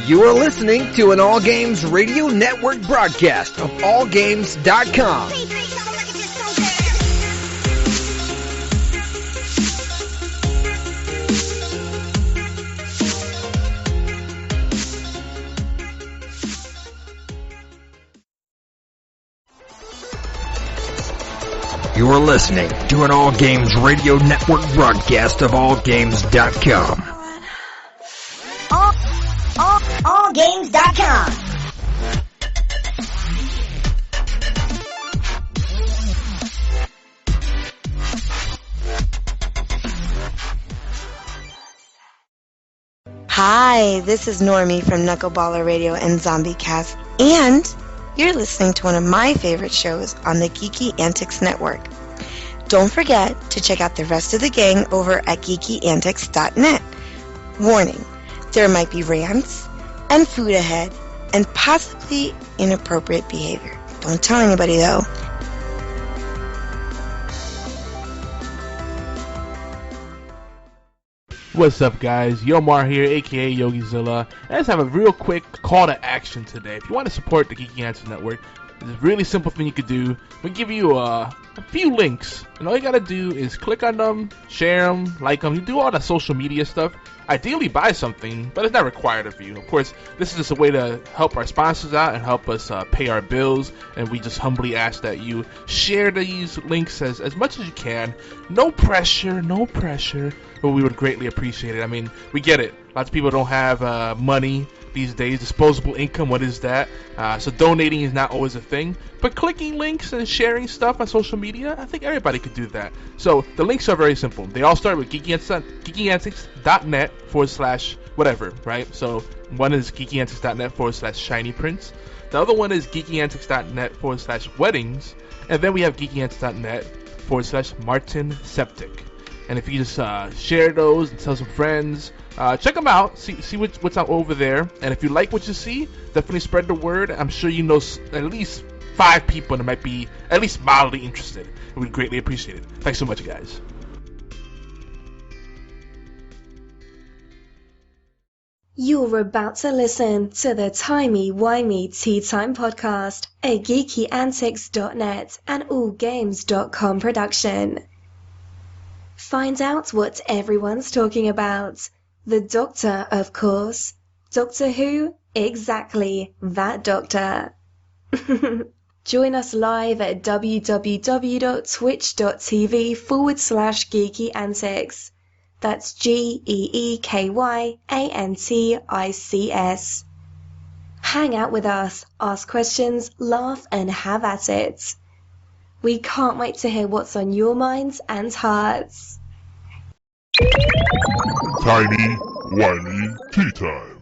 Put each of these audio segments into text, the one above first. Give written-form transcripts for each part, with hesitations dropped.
You are listening to an All Games Radio Network broadcast of AllGames.com. You are listening to an All Games Radio Network broadcast of AllGames.com. AllGames.com. Hi, this is Normie from Knuckleballer Radio and Zombie Cast, and you're listening to one of my favorite shows on the Geeky Antics Network. Don't forget to check out the rest of the gang over at geekyantics.net. Warning, there might be rants and food ahead and possibly inappropriate behavior. Don't tell anybody though. What's up, guys? Yomar here, aka Yogizilla. I just have a real quick call to action today. If you want to support the Geeky Antics Network, it's a really simple thing you could do. We give you a few links, and all you gotta do is click on them, share them, like them. You do all the social media stuff. Ideally, buy something, but it's not required of you. Of course, this is just a way to help our sponsors out and help us pay our bills, and we just humbly ask that you share these links as much as you can. No pressure, but we would greatly appreciate it. I mean, we get it. Lots of people don't have money these days, disposable income, what is that? So donating is not always a thing, but clicking links and sharing stuff on social media, I think everybody could do that. So the links are very simple. They all start with geekyantics.net/whatever, right? So one is geekyantics.net/shiny prints. The other one is geekyantics.net/weddings, and then we have geekyantics.net/Martin Septic. And if you just share those and tell some friends, check them out, see what's out over there. And if you like what you see, definitely spread the word. I'm sure you know at least 5 people that might be at least mildly interested. And we'd greatly appreciate it. Thanks so much, guys. You're about to listen to the Timey-Wimey Tea Time Podcast, a geekyantics.net and allgames.com production. Find out what everyone's talking about. The Doctor, of course. Doctor Who? Exactly, that Doctor. Join us live at www.twitch.tv/geekyantics. That's GEEKYANTICS. Hang out with us, ask questions, laugh, and have at it. We can't wait to hear what's on your minds and hearts. Tiny, whiny tea time.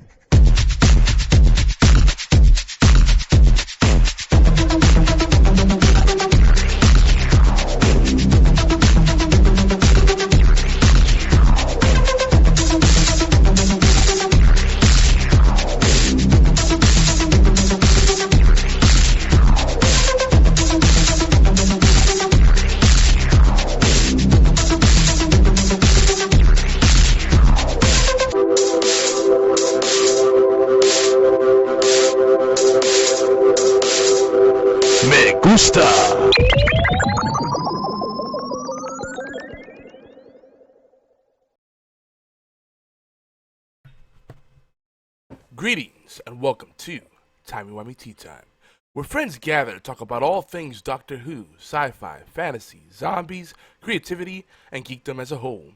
Greetings and welcome to Timey-Wimey Tea Time, where friends gather to talk about all things Doctor Who, sci-fi, fantasy, zombies, creativity, and geekdom as a whole.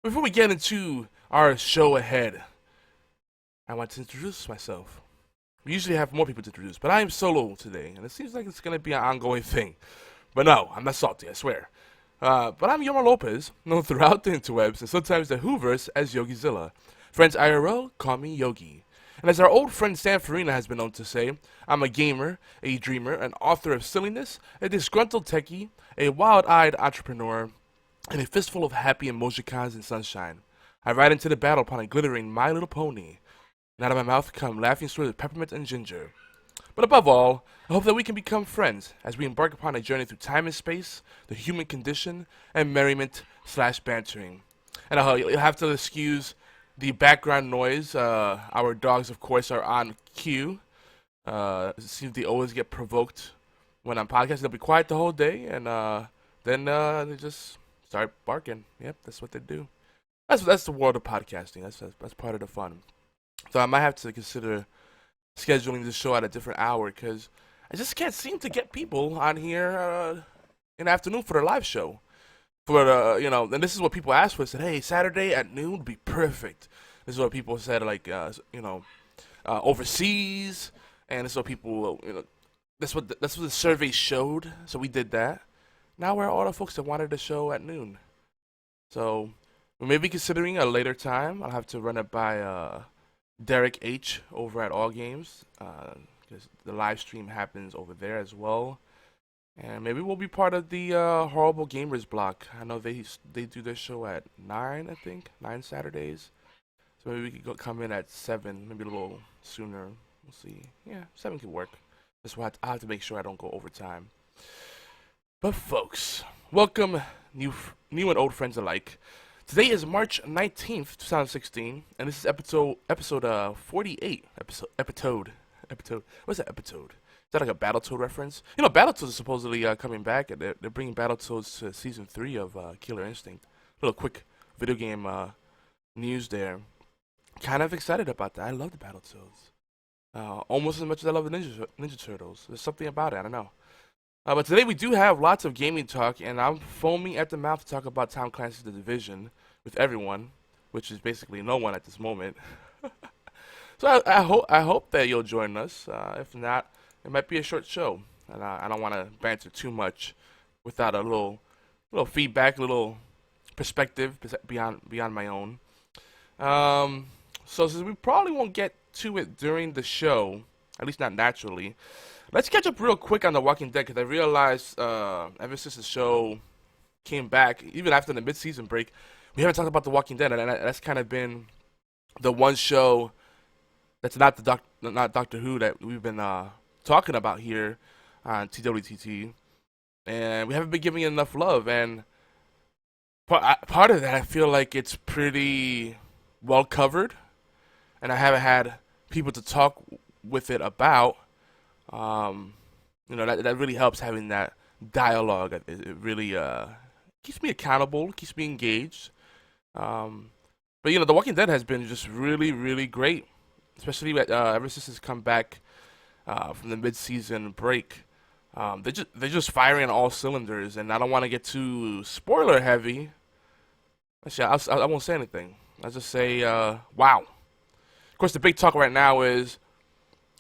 Before we get into our show ahead, I want to introduce myself. We usually have more people to introduce, but I am solo today, and it seems like it's going to be an ongoing thing. But no, I'm not salty, I swear. But I'm Yomar Lopez, known throughout the interwebs and sometimes the Whoverse as Yogizilla. Friends IRL call me Yogi. And as our old friend Sam Farina has been known to say, I'm a gamer, a dreamer, an author of silliness, a disgruntled techie, a wild-eyed entrepreneur, and a fistful of happy emojicons and sunshine. I ride into the battle upon a glittering My Little Pony, and out of my mouth come laughing stories of peppermint and ginger. But above all, I hope that we can become friends as we embark upon a journey through time and space, the human condition, and merriment/bantering. And you'll have to excuse the background noise. Our dogs, of course, are on cue. It seems they always get provoked when I'm podcasting. They'll be quiet the whole day, and then they just start barking. Yep, that's what they do. That's the world of podcasting. That's part of the fun. So I might have to consider scheduling this show at a different hour because I just can't seem to get people on here in the afternoon for their live show. For and this is what people asked for. Said, hey, Saturday at noon would be perfect. This is what people said, like, overseas, and this is what people, that's what the survey showed. So we did that. Now we're all the folks that wanted the show at noon. So we may be considering a later time. I'll have to run it by Derek H over at All Games because the live stream happens over there as well. And maybe we'll be part of the Horrible Gamers block. I know they do their show at 9, I think, 9 Saturdays. So maybe we could come in at 7, maybe a little sooner. We'll see. Yeah, 7 could work. That's why I have to make sure I don't go overtime. But folks, welcome new and old friends alike. Today is March 19th, 2016, and this is episode 48. Episode. What's that episode? Is that like a Battletoad reference? Battletoads is supposedly coming back, and they're bringing Battletoads to season 3 of Killer Instinct. A little quick video game news there. Kind of excited about that. I love the Battletoads. Almost as much as I love the Ninja Turtles. There's something about it, I don't know. But today we do have lots of gaming talk, and I'm foaming at the mouth to talk about Tom Clancy The Division with everyone, which is basically no one at this moment. So I hope that you'll join us. If not, it might be a short show, and I don't want to banter too much without a little feedback, a little perspective beyond my own. So since we probably won't get to it during the show, at least not naturally, let's catch up real quick on The Walking Dead, because I realized ever since the show came back, even after the mid-season break, we haven't talked about The Walking Dead, and that's kind of been the one show that's not Doctor Who that we've been talking about here on TWTT, and we haven't been giving it enough love. And part of that, I feel like it's pretty well covered, and I haven't had people to talk with it about. That really helps, having that dialogue. It really keeps me accountable, keeps me engaged. But The Walking Dead has been just really, really great, especially ever since it's come back from the mid-season break. They're just firing on all cylinders, and I don't want to get too spoiler heavy. Actually, I won't say anything. I'll just say, wow. Of course, the big talk right now is,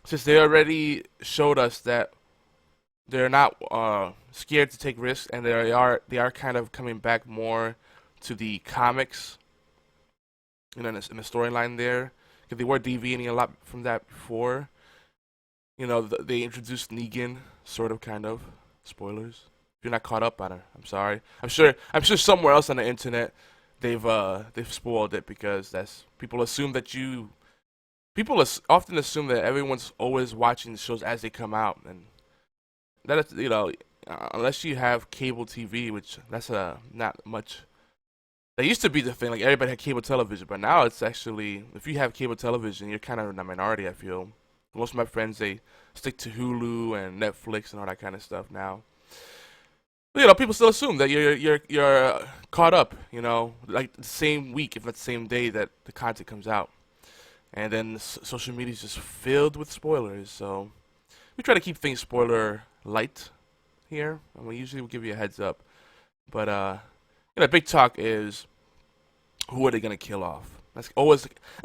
since they already showed us that they're not scared to take risks, and they are kind of coming back more to the comics, in the storyline there, because they were deviating a lot from that before. They introduced Negan, sort of, kind of. Spoilers. If you're not caught up on her, I'm sorry. I'm sure somewhere else on the internet they've spoiled it, because people often assume that everyone's always watching the shows as they come out, and that is, unless you have cable TV, which that's not much. That used to be the thing, like everybody had cable television, but now it's actually, if you have cable television, you're kind of in a minority, I feel. Most of my friends, they stick to Hulu and Netflix and all that kind of stuff now. But, people still assume that you're caught up, like the same week, if not the same day that the content comes out. And then social media is just filled with spoilers, so we try to keep things spoiler light here, and we usually will give you a heads up. But big talk is, who are they gonna kill off? That's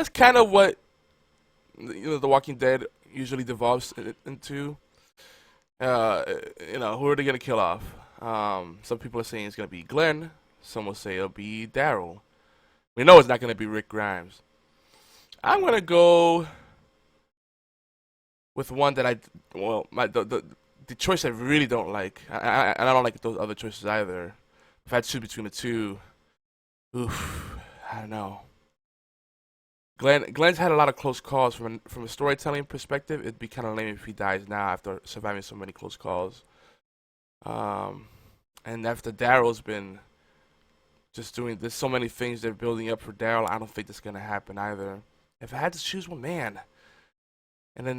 kind of what The Walking Dead usually devolves into. Who are they gonna kill off? Some people are saying it's gonna be Glenn. Some will say it'll be Daryl. We know it's not gonna be Rick Grimes. I'm gonna go with one that the choice I really don't like. I don't like those other choices either. If I had to choose between the two, I don't know. Glenn's had a lot of close calls. From a storytelling perspective, it'd be kind of lame if he dies now after surviving so many close calls. And after Daryl's been There's so many things they're building up for Daryl. I don't think that's gonna happen either. If I had to choose one, man. And then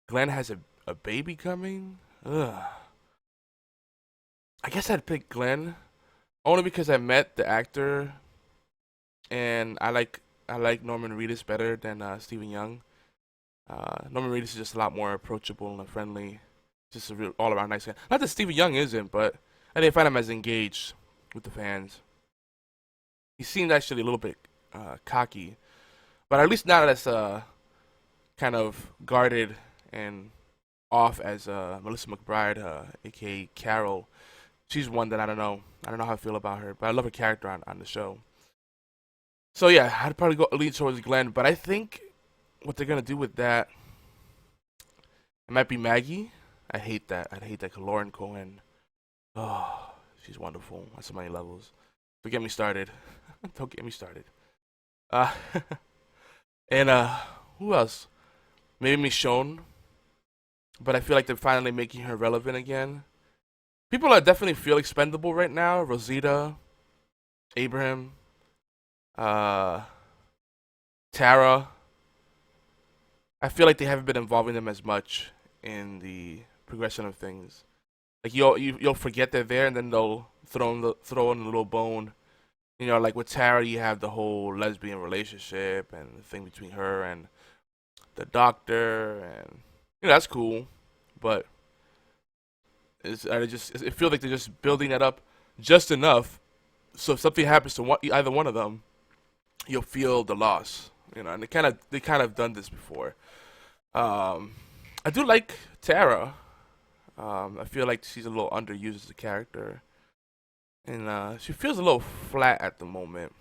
Glenn has a baby coming. Ugh. I guess I'd pick Glenn only because I met the actor, and I like Norman Reedus better than Stephen Young. Norman Reedus is just a lot more approachable and friendly. Just a real all around nice guy. Not that Stephen Young isn't, but I didn't find him as engaged with the fans. He seemed actually a little bit cocky, but at least not as kind of guarded and off as Melissa McBride, aka Carol. She's one that I don't know how I feel about her, but I love her character on the show. So yeah, I'd probably lean towards Glenn, but I think what they're gonna do with that, it might be Maggie. I hate that. I'd hate that. 'Cause Lauren Cohen, oh, she's wonderful on so many levels. Don't get me started. Don't get me started. And who else? Maybe Michonne, but I feel like they're finally making her relevant again. People that definitely feel expendable right now: Rosita, Abraham, Tara. I feel like they haven't been involving them as much in the progression of things. Like you'll forget they're there, and then they'll throw in a little bone. You know, like with Tara, you have the whole lesbian relationship and the thing between her and the doctor, and that's cool. But it feels like they're just building that up just enough, so if something happens to either one of them, you'll feel the loss. And they kind of done this before. I do like Tara. I feel like she's a little underused as a character, and she feels a little flat at the moment.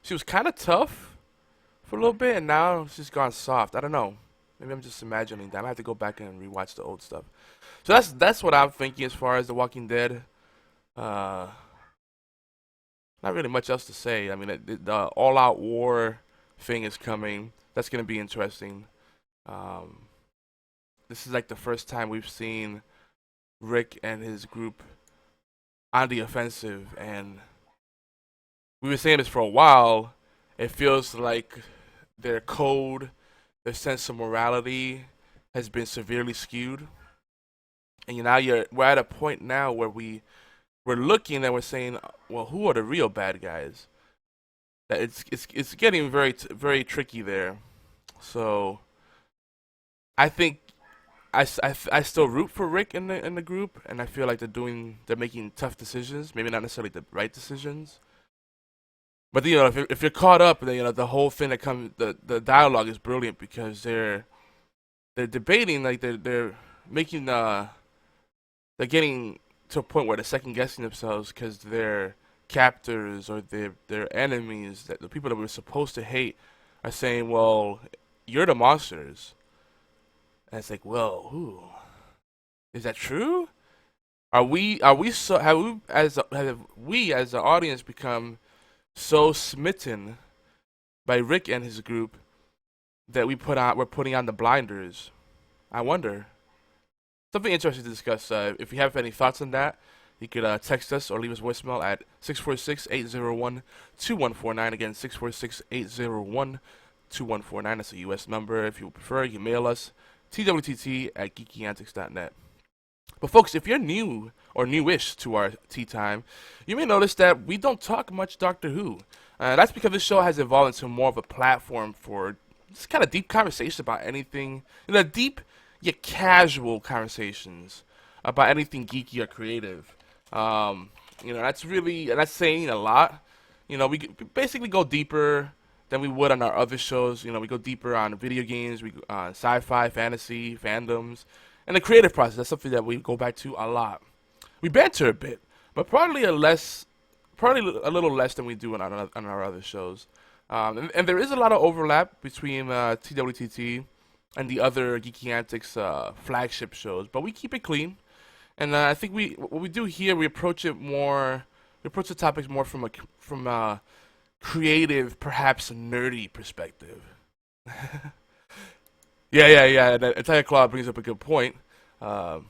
She was kind of tough for a little bit, and now she's gone soft. I don't know. Maybe I'm just imagining that. I have to go back and rewatch the old stuff. So that's what I'm thinking as far as The Walking Dead. Not really much else to say. I mean, the all-out war thing is coming. That's going to be interesting. This is like the first time we've seen Rick and his group on the offensive, and we've been saying this for a while. It feels like their code, their sense of morality has been severely skewed. And we're at a point now where we're looking and we're saying, well, who are the real bad guys? That it's getting very very tricky there. So I think I still root for Rick in the group, and I feel like they're making tough decisions, maybe not necessarily the right decisions. But if you're caught up, then the whole thing that comes, the dialogue is brilliant because they're debating, like they're making they're getting to a point where they're second guessing themselves because their captors or their enemies, that the people that we're supposed to hate, are saying, well, you're the monsters. And it's like, well, who is that true? Have we as the audience become so smitten by Rick and his group that we're putting on the blinders? I wonder. Something interesting to discuss. If you have any thoughts on that, you could text us or leave us voicemail at 646-801-2149. Again, 646-801-2149. That's a U.S. number. If you prefer, you can mail us, twtt@geekyantics.net. But folks, if you're new or newish to our tea time, you may notice that we don't talk much Doctor Who. That's because this show has evolved into more of a platform for just kind of deep conversation about anything, deep yet casual conversations about anything geeky or creative. That's saying a lot. We basically go deeper than we would on our other shows. We go deeper on video games, sci-fi, fantasy, fandoms, and the creative process. That's something that we go back to a lot. We banter a bit, but probably a little less than we do on our other shows. And there is a lot of overlap between TWTT and the other Geeky Antics flagship shows, but we keep it clean. And I think what we do here, we approach the topics more from a creative, perhaps nerdy perspective. Yeah. That Entire Claw brings up a good point. That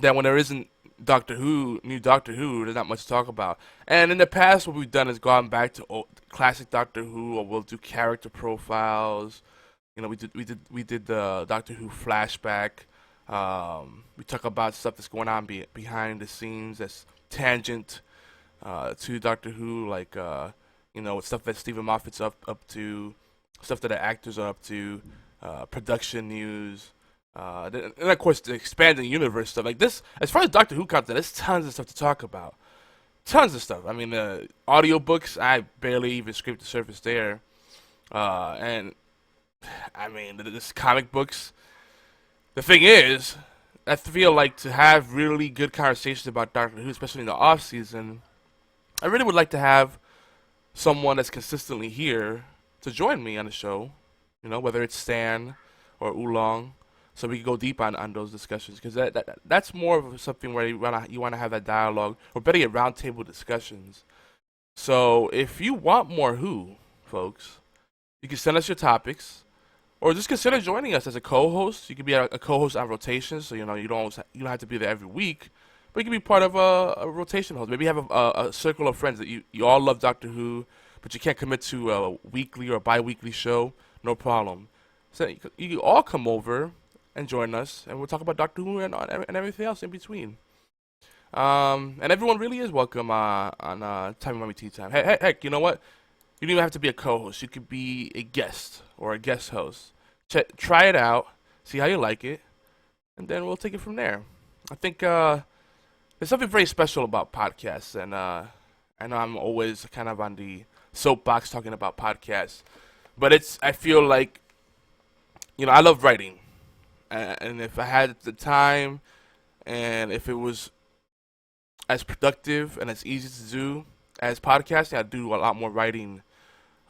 when there isn't new Doctor Who, there's not much to talk about. And in the past, what we've done is gone back to classic Doctor Who, or we'll do character profiles. You know, we did the Doctor Who flashback. We talk about stuff that's going on behind the scenes that's tangent to Doctor Who, like stuff that Stephen Moffat's up to, stuff that the actors are up to, production news. And of course, the expanding universe stuff like this. As far as Doctor Who content, there's tons of stuff to talk about. Tons of stuff. I mean, audiobooks, I barely even scraped the surface there. And I mean, this comic books. The thing is, I feel like to have really good conversations about Doctor Who, especially in the off season, I really would like to have someone that's consistently here to join me on the show. You know, whether it's Stan or Oolong, so we can go deep on those discussions, because that's more of something where you want to have that dialogue, or better yet, roundtable discussions. So if you want more Who, folks, you can send us your topics, or just consider joining us as a co-host. You can be a co-host on rotation, so you don't have to be there every week, but you can be part of a rotation host. Maybe you have a circle of friends that you all love Doctor Who, but you can't commit to a weekly or bi-weekly show. No problem. So you can all come over and join us, and we'll talk about Doctor Who and everything else in between. And everyone really is welcome on Time Mommy Tea Time. Heck, you know what? You don't even have to be a co-host. You could be a guest or a guest host. Try it out, see how you like it, and then we'll take it from there. I think there's something very special about podcasts, and I know I'm always kind of on the soapbox talking about podcasts, but I feel like, I love writing. And if I had the time, and if it was as productive and as easy to do as podcasting, I'd do a lot more writing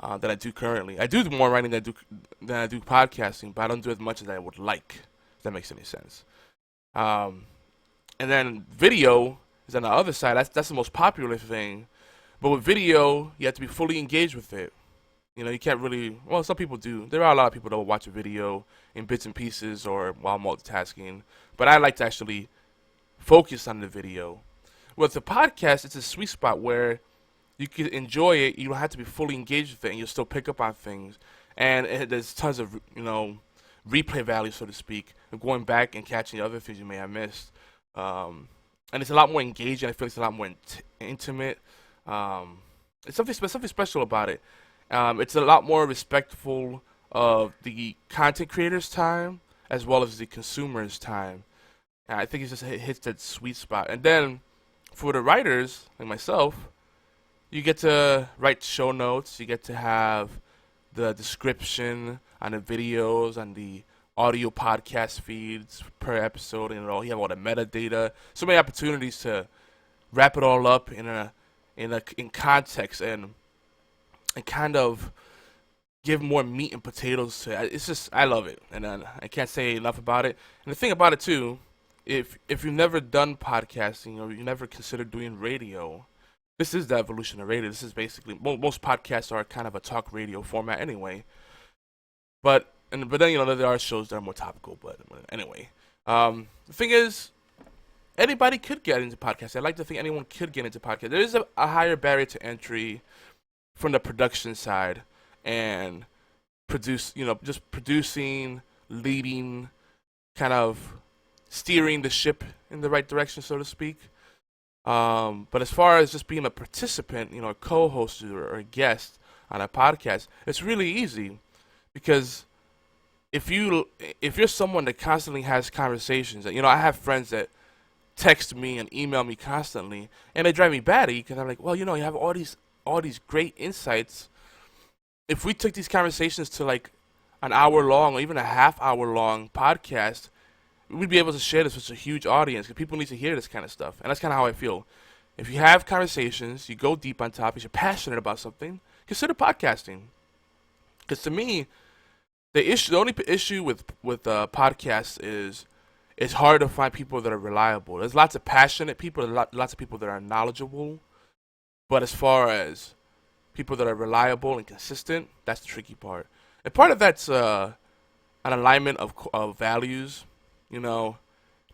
than I do currently. I do more writing than I do podcasting, but I don't do as much as I would like, if that makes any sense. And then video is on the other side. That's the most popular thing. But with video, you have to be fully engaged with it. You can't really, well, some people do. There are a lot of people that will watch a video in bits and pieces or while multitasking. But I like to actually focus on the video. With the podcast, it's a sweet spot where you can enjoy it. You don't have to be fully engaged with it, and you'll still pick up on things. And there's tons of, replay value, so to speak, of going back and catching the other things you may have missed. And it's a lot more engaging. I feel it's a lot more intimate. It's something special about it. It's a lot more respectful of the content creator's time as well as the consumer's time. And I think it hits that sweet spot. And then for the writers, like myself, you get to write show notes. You get to have the description on the videos, on the audio podcast feeds per episode, and you have all the metadata. So many opportunities to wrap it all up in context and kind of give more meat and potatoes to it. It's just, I love it, and I can't say enough about it. And the thing about it too, if you've never done podcasting or you never considered doing radio, this is the evolution of radio. This is basically, most podcasts are kind of a talk radio format anyway. But then there are shows that are more topical. But anyway, the thing is, anybody could get into podcasting. I like to think anyone could get into podcasting. There is a higher barrier to entry from the production side and just producing, leading, kind of steering the ship in the right direction, so to speak. But as far as just being a participant, a co-host or a guest on a podcast, it's really easy, because if you're someone that constantly has conversations, I have friends that text me and email me constantly, and they drive me batty because I'm like, well, you have all these great insights. If we took these conversations to like an hour long or even a half hour long podcast, we'd be able to share this with a huge audience, because people need to hear this kind of stuff. And that's kind of how I feel. If you have conversations, you go deep on topics, you're passionate about something, consider podcasting. Because to me, the only issue with podcasts is it's hard to find people that are reliable. There's lots of passionate people, lots of people that are knowledgeable. But as far as people that are reliable and consistent, that's the tricky part. And part of that's an alignment of values.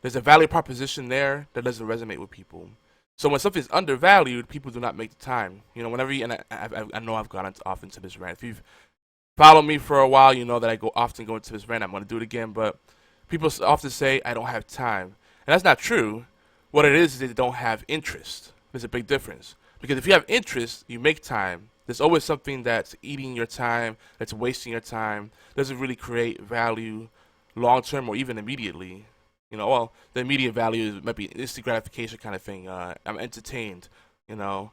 There's a value proposition there that doesn't resonate with people. So when something's undervalued, people do not make the time. You know, whenever and I know I've gone off into this rant. If you've followed me for a while, you know that I often go into this rant. I'm going to do it again, but people often say I don't have time, and that's not true. What it is they don't have interest. There's a big difference, because if you have interest, you make time. There's always something that's eating your time, that's wasting your time, doesn't really create value long term or even immediately. You know, well, the immediate value might be instant gratification kind of thing. I'm entertained, you know,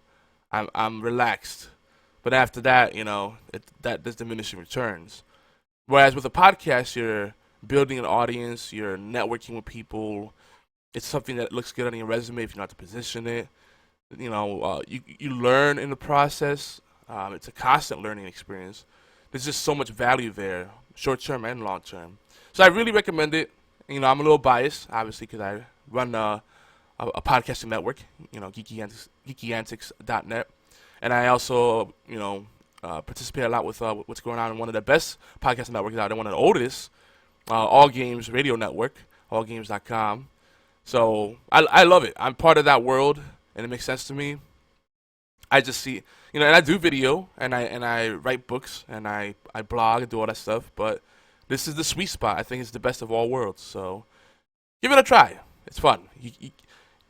I'm relaxed, but after that, you know, that there's diminishing returns. Whereas with a podcast, you're building an audience, you're networking with people. It's something that looks good on your resume if you know how to position it. You know, you learn in the process. It's a constant learning experience. There's just so much value there, short term and long term. So I really recommend it. You know, I'm a little biased, obviously, because I run a podcasting network, you know, geekyantics.net. And I also, you know, participate a lot with what's going on in one of the best podcasting networks out there, one of the oldest, All Games Radio Network, allgames.com. So I love it. I'm part of that world, and it makes sense to me. I just see, you know, and I do video, and I write books, and I blog and do all that stuff, but this is the sweet spot. I think it's the best of all worlds. So give it a try. It's fun. You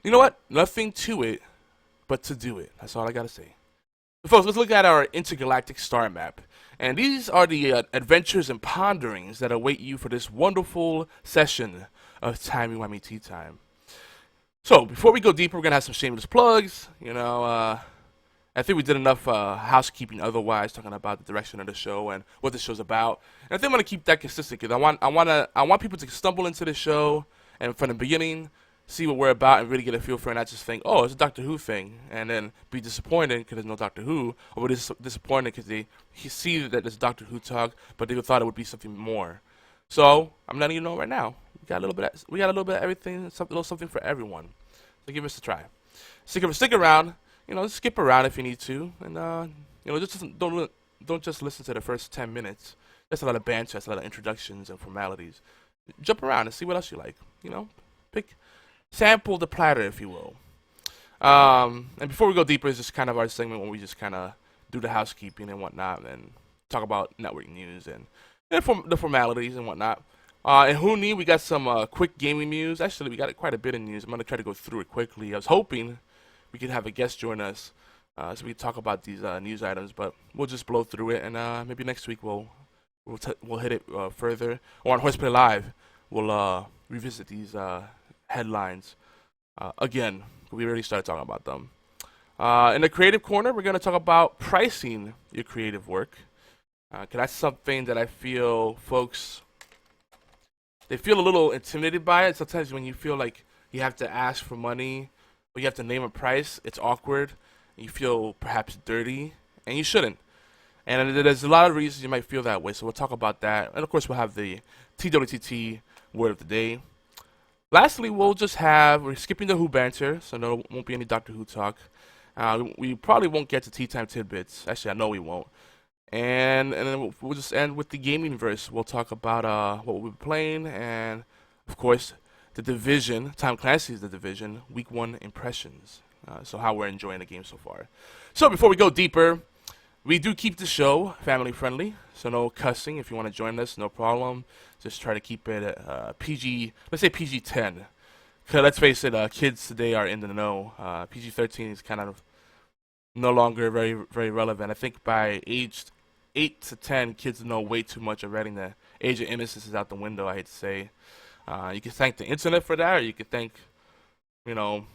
know what? Nothing to it but to do it. That's all I got to say. Folks, let's look at our intergalactic star map. And these are the adventures and ponderings that await you for this wonderful session of Timey-Wimey Tea Time. So before we go deeper, we're going to have some shameless plugs. You know, I think we did enough housekeeping otherwise, talking about the direction of the show and what the show's about. And I think I'm going to keep that consistent, because I want people to stumble into the show and from the beginning see what we're about and really get a feel for it, and not just think, oh, it's a Doctor Who thing, and then be disappointed because there's no Doctor Who, or be disappointed because they see that there's Doctor Who talk, but they thought it would be something more. So I'm letting you know right now, we got a little bit of everything, a little something for everyone. So give us a try. Stick around. You know, skip around if you need to, and you know, just don't just listen to the first 10 minutes. That's a lot of banter, that's a lot of introductions and formalities. Jump around and see what else you like. You know, sample the platter, if you will. And before we go deeper, it's just kind of our segment where we just kind of do the housekeeping and whatnot, and talk about network news and the formalities and whatnot. And Hooney, we got some quick gaming news. Actually, we got quite a bit of news. I'm gonna try to go through it quickly. I was hoping we could have a guest join us so we can talk about these news items, but we'll just blow through it, and maybe next week we'll hit it further. Or on Horseplay Live, we'll revisit these headlines again. We already started talking about them. In the creative corner, we're going to talk about pricing your creative work. 'Cause that's something that I feel folks, they feel a little intimidated by it. Sometimes when you feel like you have to ask for money, or you have to name a price, it's awkward. You feel perhaps dirty, and you shouldn't. And there's a lot of reasons you might feel that way, so we'll talk about that. And of course, we'll have the TWTT word of the day. Lastly, we're skipping the Who banter, so no, won't be any Doctor Who talk. We probably won't get to Tea Time Tidbits. Actually, I know we won't. And then we'll just end with the gaming verse. We'll talk about what we've been playing, and of course, The Division, Tom Clancy's The Division, Week 1 impressions. So how we're enjoying the game so far. So before we go deeper, we do keep the show family friendly, so no cussing. If you want to join us, no problem. Just try to keep it PG, let's say PG-10. Because let's face it, kids today are in the know. PG-13 is kind of no longer very, very relevant. I think by age 8 to 10, kids know way too much already. The age of innocence is out the window, I hate to say. You can thank the internet for that, or you can thank, you know,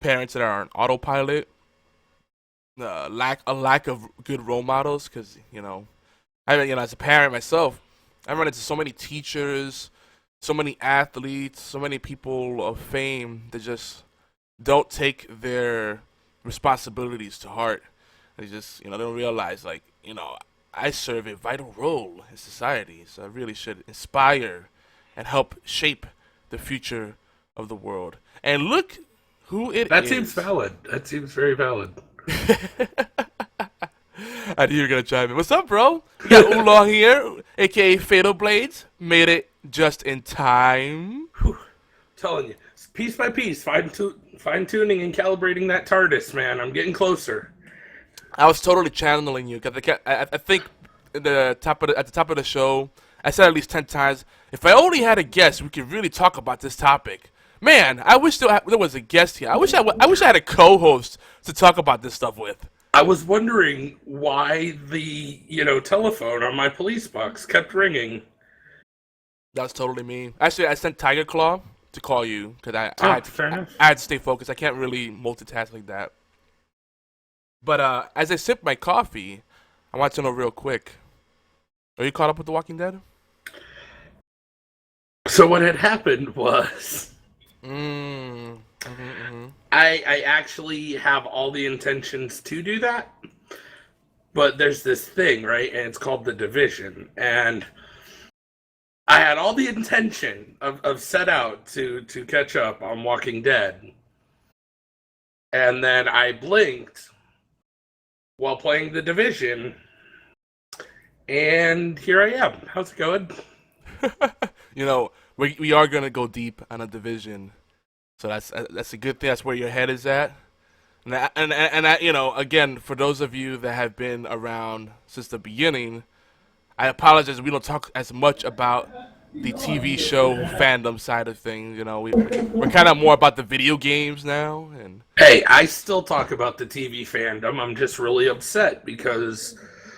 parents that are on autopilot. A lack of good role models, because as a parent myself, I run into so many teachers, so many athletes, so many people of fame that just don't take their responsibilities to heart. They just they don't realize, like, I serve a vital role in society, so I really should inspire and help shape the future of the world. And look who it is. That seems valid. That seems very valid. I knew you were going to chime in. What's up, bro? We got Oolong here, a.k.a. Fatal Blades. Made it just in time. telling you, piece by piece, fine-tuning and calibrating that TARDIS, man. I'm getting closer. I was totally channeling you because I think at the top of the show, I said at least 10 times, if I only had a guest, we could really talk about this topic. Man, I wish there was a guest here. I wish I had a co-host to talk about this stuff with. I was wondering why the telephone on my police box kept ringing. That was totally me. Actually, I sent Tiger Claw to call you because I had to stay focused. I can't really multitask like that. But as I sip my coffee, I want to know real quick. Are you caught up with The Walking Dead? So what had happened was... I actually have all the intentions to do that. But there's this thing, right? And it's called The Division. And I had all the intention of set out to catch up on Walking Dead. And then I blinked while playing The Division. And here I am. How's it going? We are going to go deep on a Division. So that's a good thing. That's where your head is at. And again, for those of you that have been around since the beginning, I apologize. We don't talk as much about the TV show fandom side of things. We're kind of more about the video games now. And hey, I still talk about the TV fandom. I'm just really upset because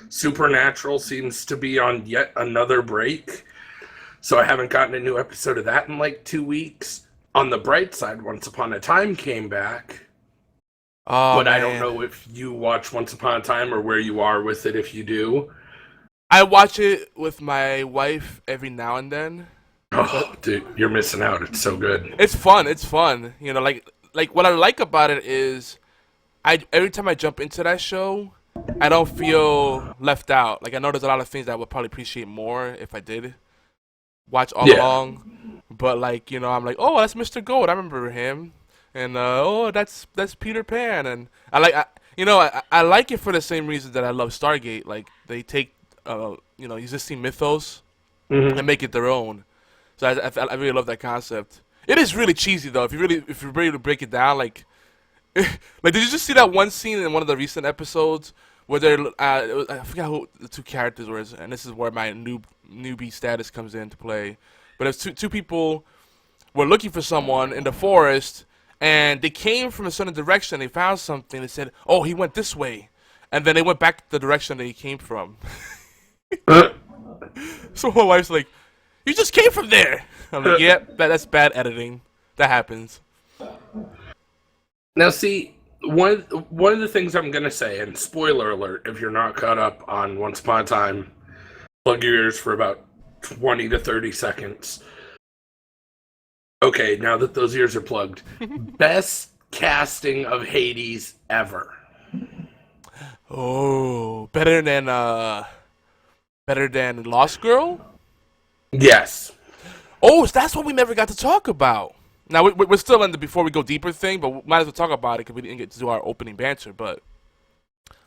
Supernatural seems to be on yet another break. So I haven't gotten a new episode of that in like 2 weeks. On the bright side, Once Upon a Time came back. But I don't know if you watch Once Upon a Time or where you are with it if you do. I watch it with my wife every now and then. Oh, dude, you're missing out. It's so good. It's fun. Like what I like about it is every time I jump into that show, I don't feel left out. Like I know there's a lot of things that I would probably appreciate more if I did watch all along. But I'm like, oh, that's Mr. Gold. I remember him. And that's Peter Pan. And I like it for the same reason that I love Stargate. Like they take existing mythos and make it their own. So I really love that concept. It is really cheesy though. If you're ready to break it down, like did you just see that one scene in one of the recent episodes where I forgot who the two characters were, and this is where my newbie status comes into play. But it's two people were looking for someone in the forest, and they came from a certain direction. They found something. They said, "Oh, he went this way," and then they went back the direction that he came from. So my wife's like, "You just came from there." I'm like, "Yep, that's bad editing. That happens." Now, see, one of the things I'm gonna say, and spoiler alert, if you're not caught up on Once Upon a Time, plug your ears for about 20 to 30 seconds. Okay, now that those ears are plugged, best casting of Hades ever. Oh, better than Lost Girl? Yes. Oh, so that's what we never got to talk about. Now we're still in the before we go deeper thing, but we might as well talk about it because we didn't get to do our opening banter. But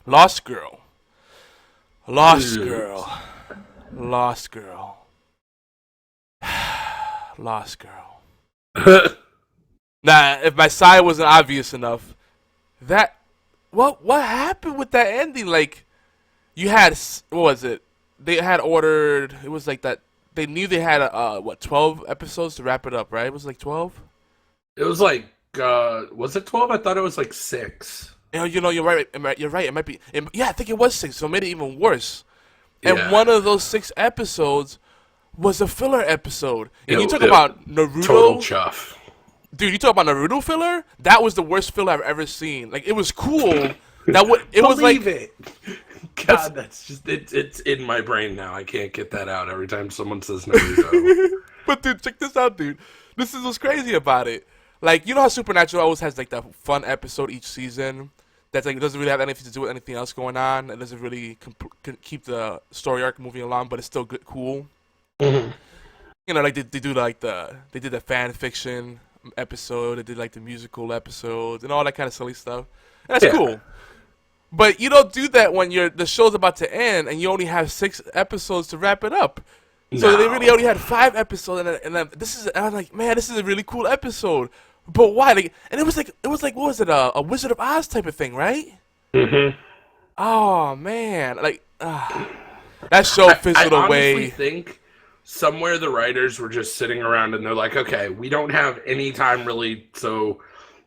Lost Girl. Lost Girl. Nah, if my sigh wasn't obvious enough, what happened with that ending? Like, you had, what was it? They had ordered, it was like that, they knew they had 12 episodes to wrap it up, right? It was like 12? It was like, was it 12? I thought it was like 6. You're right. It might be, I think it was 6, so it made it even worse. And one of those 6 episodes was a filler episode. And you talk about Naruto. Total chuff. Dude, you talk about Naruto filler? That was the worst filler I've ever seen. Like, it was cool. It was like... Believe it. God, that's just... It's in my brain now. I can't get that out every time someone says Naruto. But, dude, check this out, dude. This is what's crazy about it. Like, you know how Supernatural always has, like, that fun episode each season? That's like, it doesn't really have anything to do with anything else going on. It doesn't really keep the story arc moving along, but it's still good, cool. Mm-hmm. Like, they did the fan fiction episode, they did, like, the musical episodes, and all that kind of silly stuff. And that's cool. But you don't do that when the show's about to end and you only have 6 episodes to wrap it up. So they really only had 5 episodes, and this is. I was like, man, this is a really cool episode. But why? Like, and it was like what was it? A Wizard of Oz type of thing, right? Mm-hmm. Oh man, like that show fizzled away. I honestly think somewhere the writers were just sitting around and they're like, okay, we don't have any time really, so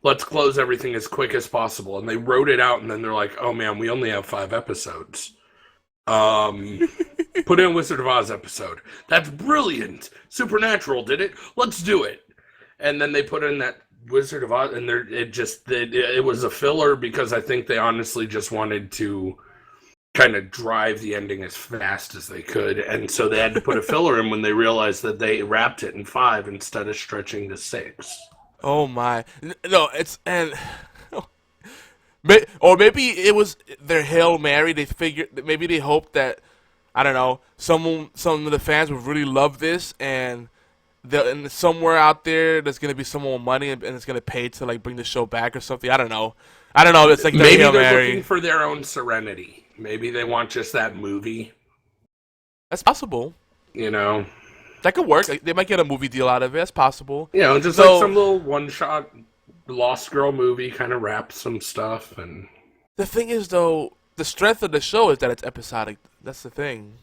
let's close everything as quick as possible. And they wrote it out, and then they're like, oh man, we only have 5 episodes. Put in a Wizard of Oz episode. That's brilliant. Supernatural did it. Let's do it. And then they put in that Wizard of Oz, and it was a filler because I think they honestly just wanted to kind of drive the ending as fast as they could, and so they had to put a filler in when they realized that they wrapped it in 5 instead of stretching to 6. Oh my! No, or maybe it was their Hail Mary. They figured maybe they hoped that, I don't know, some of the fans would really love this, and somewhere out there there's gonna be someone with money and it's gonna pay to like bring the show back or something. I don't know. It's like maybe Hail they're Mary. looking for their own Serenity. Maybe they want just that movie. That's possible. You know, that could work. Like, they might get a movie deal out of it. That's possible. You know, just like some little one-shot Lost Girl movie, kind of wrap some stuff. And the thing is, though, the strength of the show is that it's episodic. That's the thing.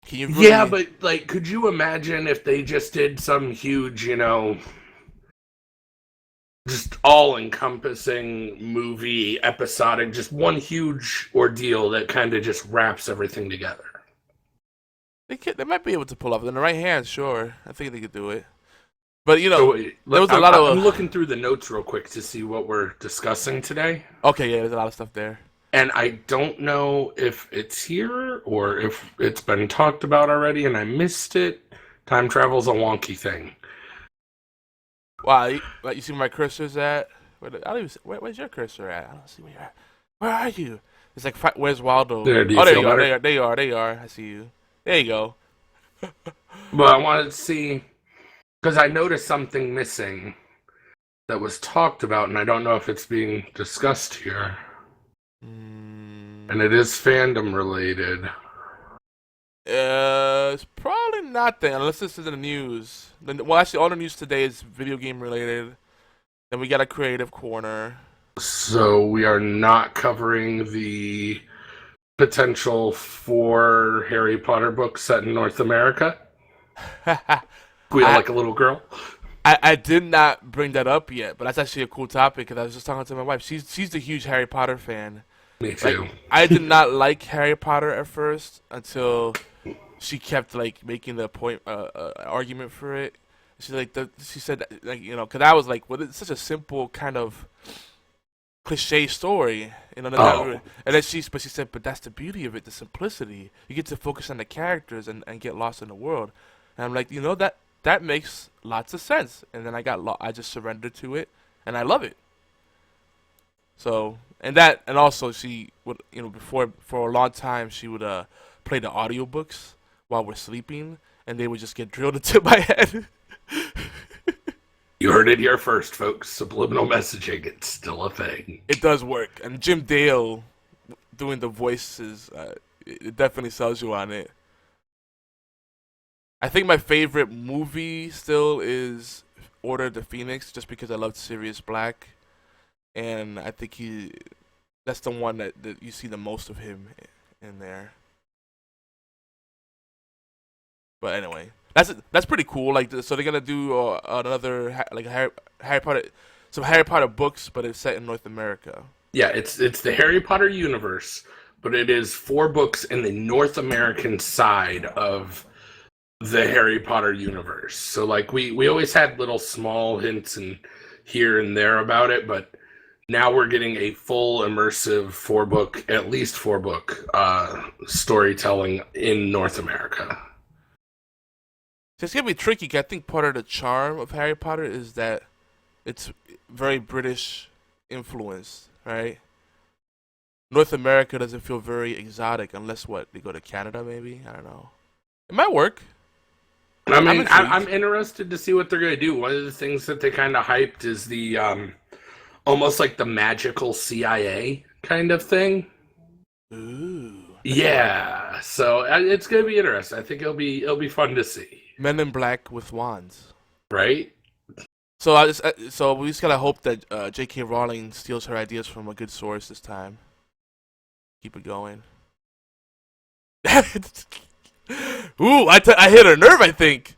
Can you really... Yeah, but like, could you imagine if they just did some huge, you know, just all-encompassing movie, episodic, just one huge ordeal that kind of just wraps everything together? They might be able to pull off it in the right hands. Sure, I think they could do it. But you know, there was a lot of. I'm looking through the notes real quick to see what we're discussing today. Okay, yeah, there's a lot of stuff there. And I don't know if it's here or if it's been talked about already, and I missed it. Time travel's a wonky thing. Wow, you see where my cursor's at? Where's your cursor at? I don't see where you're at. Where are you? It's like, where's Waldo? There you go. There you are. I see you. There you go. But I wanted to see, because I noticed something missing that was talked about, and I don't know if it's being discussed here. And it is fandom related. It's probably not then, unless this is in the news. Well, actually, all the news today is video game related. Then we got a creative corner. So we are not covering the potential for Harry Potter books set in North America. We are like a little girl. I did not bring that up yet, but that's actually a cool topic because I was just talking to my wife. She's a huge Harry Potter fan. Me too. Like, I did not like Harry Potter at first until she kept like making the point argument for it. She said that, like, you know, because I was like, well, it's such a simple kind of cliche story, you know. And then she said, but that's the beauty of it, the simplicity. You get to focus on the characters and get lost in the world. And I'm like, you know, that makes lots of sense. And then I just surrendered to it, and I love it. So, and also she would, you know, for a long time she would play the audiobooks while we're sleeping, and they would just get drilled into my head. You heard it here first, folks. Subliminal messaging, it's still a thing. It does work. And Jim Dale doing the voices, it definitely sells you on it. I think my favorite movie still is Order of the Phoenix, just because I loved Sirius Black. And I think that's the one that you see the most of him in there. But anyway, that's pretty cool. Like, so they're gonna do another like Harry Potter, some Harry Potter books, but it's set in North America. Yeah, it's the Harry Potter universe, but it is 4 books in the North American side of the Harry Potter universe. So like we always had little small hints and here and there about it, but now we're getting a full immersive 4-book, at least 4-book storytelling in North America. It's gonna be tricky. I think part of the charm of Harry Potter is that it's very British influenced, right? North America doesn't feel very exotic unless they go to Canada, maybe. I don't know. It might work. I mean, I'm interested to see what they're gonna do. One of the things that they kind of hyped is the almost like the magical CIA kind of thing. Ooh. Yeah. Yeah, so it's gonna be interesting. I think it'll be fun to see. Men in Black with wands. Right? So so we just gotta hope that J.K. Rowling steals her ideas from a good source this time. Keep it going. Ooh, I hit a nerve, I think.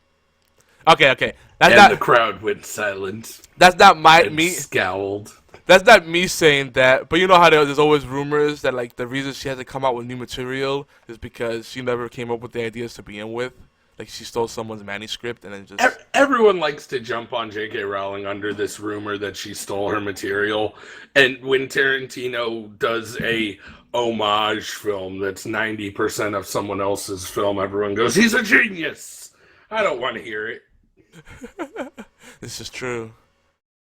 Okay. The crowd went silent. That's not me. Scowled. That's not me saying that, but you know how there's always rumors that like the reason she hasn't come out with new material is because she never came up with the ideas to begin with. Like she stole someone's manuscript and then just... Everyone likes to jump on J.K. Rowling under this rumor that she stole her material. And when Tarantino does a homage film that's 90% of someone else's film, everyone goes, he's a genius! I don't want to hear it. This is true.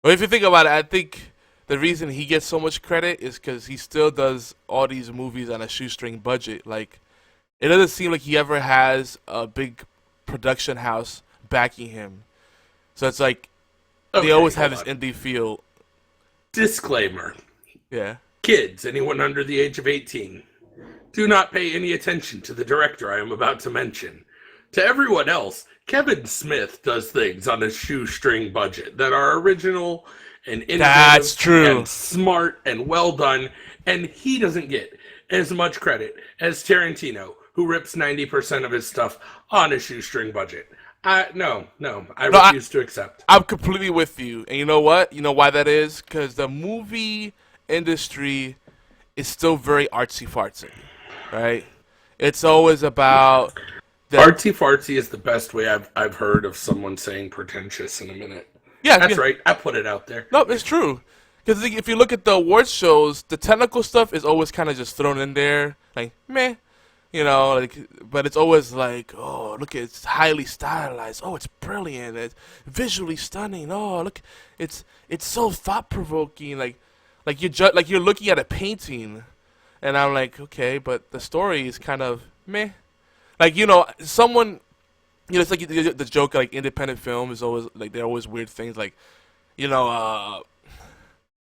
Well, if you think about it, I think the reason he gets so much credit is because he still does all these movies on a shoestring budget. Like, it doesn't seem like he ever has a big production house backing him. So it's like they always have this indie feel. Disclaimer. Yeah. Kids, anyone under the age of 18, do not pay any attention to the director I am about to mention. To everyone else, Kevin Smith does things on a shoestring budget that are original and innovative and smart and well done, and he doesn't get as much credit as Tarantino, who rips 90% of his stuff on a shoestring budget. I refuse to accept. I'm completely with you. And you know what? You know why that is? Because the movie industry is still very artsy-fartsy, right? It's always about... Artsy-fartsy is the best way I've heard of someone saying pretentious in a minute. Yeah, that's right. I put it out there. No, it's true. Because if you look at the awards shows, the technical stuff is always kind of just thrown in there, like, meh. You know, like, but it's always like, oh, look, it's highly stylized. Oh, it's brilliant. It's visually stunning. Oh, look, it's so thought provoking. Like you're looking at a painting, and I'm like, okay, but the story is kind of meh. Like, you know, someone, you know, it's like the joke, like independent film is always like they're always weird things. Like, you know,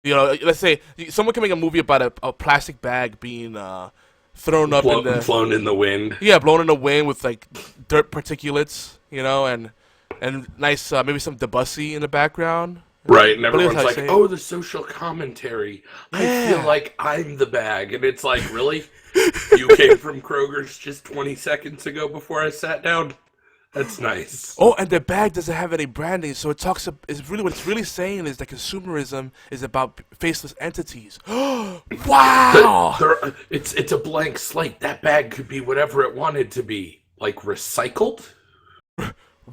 let's say someone can make a movie about a plastic bag being thrown up flown in the wind. Yeah, blown in the wind with like dirt particulates, you know, and nice maybe some Debussy in the background. Right, and everyone's like, "Oh, the social commentary. Yeah. I feel like I'm the bag," and it's like, really? You came from Kroger's just 20 seconds ago before I sat down. That's nice. Oh, and the bag doesn't have any branding, so it talks. It's really what it's really saying is that consumerism is about faceless entities. Wow! It's a blank slate. That bag could be whatever it wanted to be, like recycled.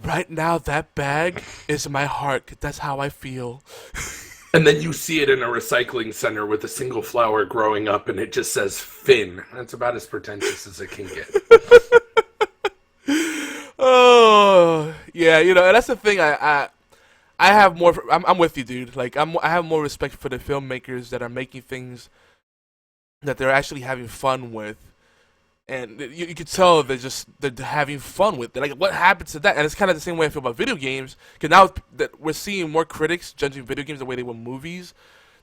Right now, that bag is my heart. That's how I feel. And then you see it in a recycling center with a single flower growing up, and it just says Finn. That's about as pretentious as it can get. Oh, yeah, you know, and that's the thing. I have more. I'm with you, dude. Like, I have more respect for the filmmakers that are making things that they're actually having fun with, and you can tell they're having fun with it. Like, what happens to that? And it's kind of the same way I feel about video games. Because now that we're seeing more critics judging video games the way they were movies,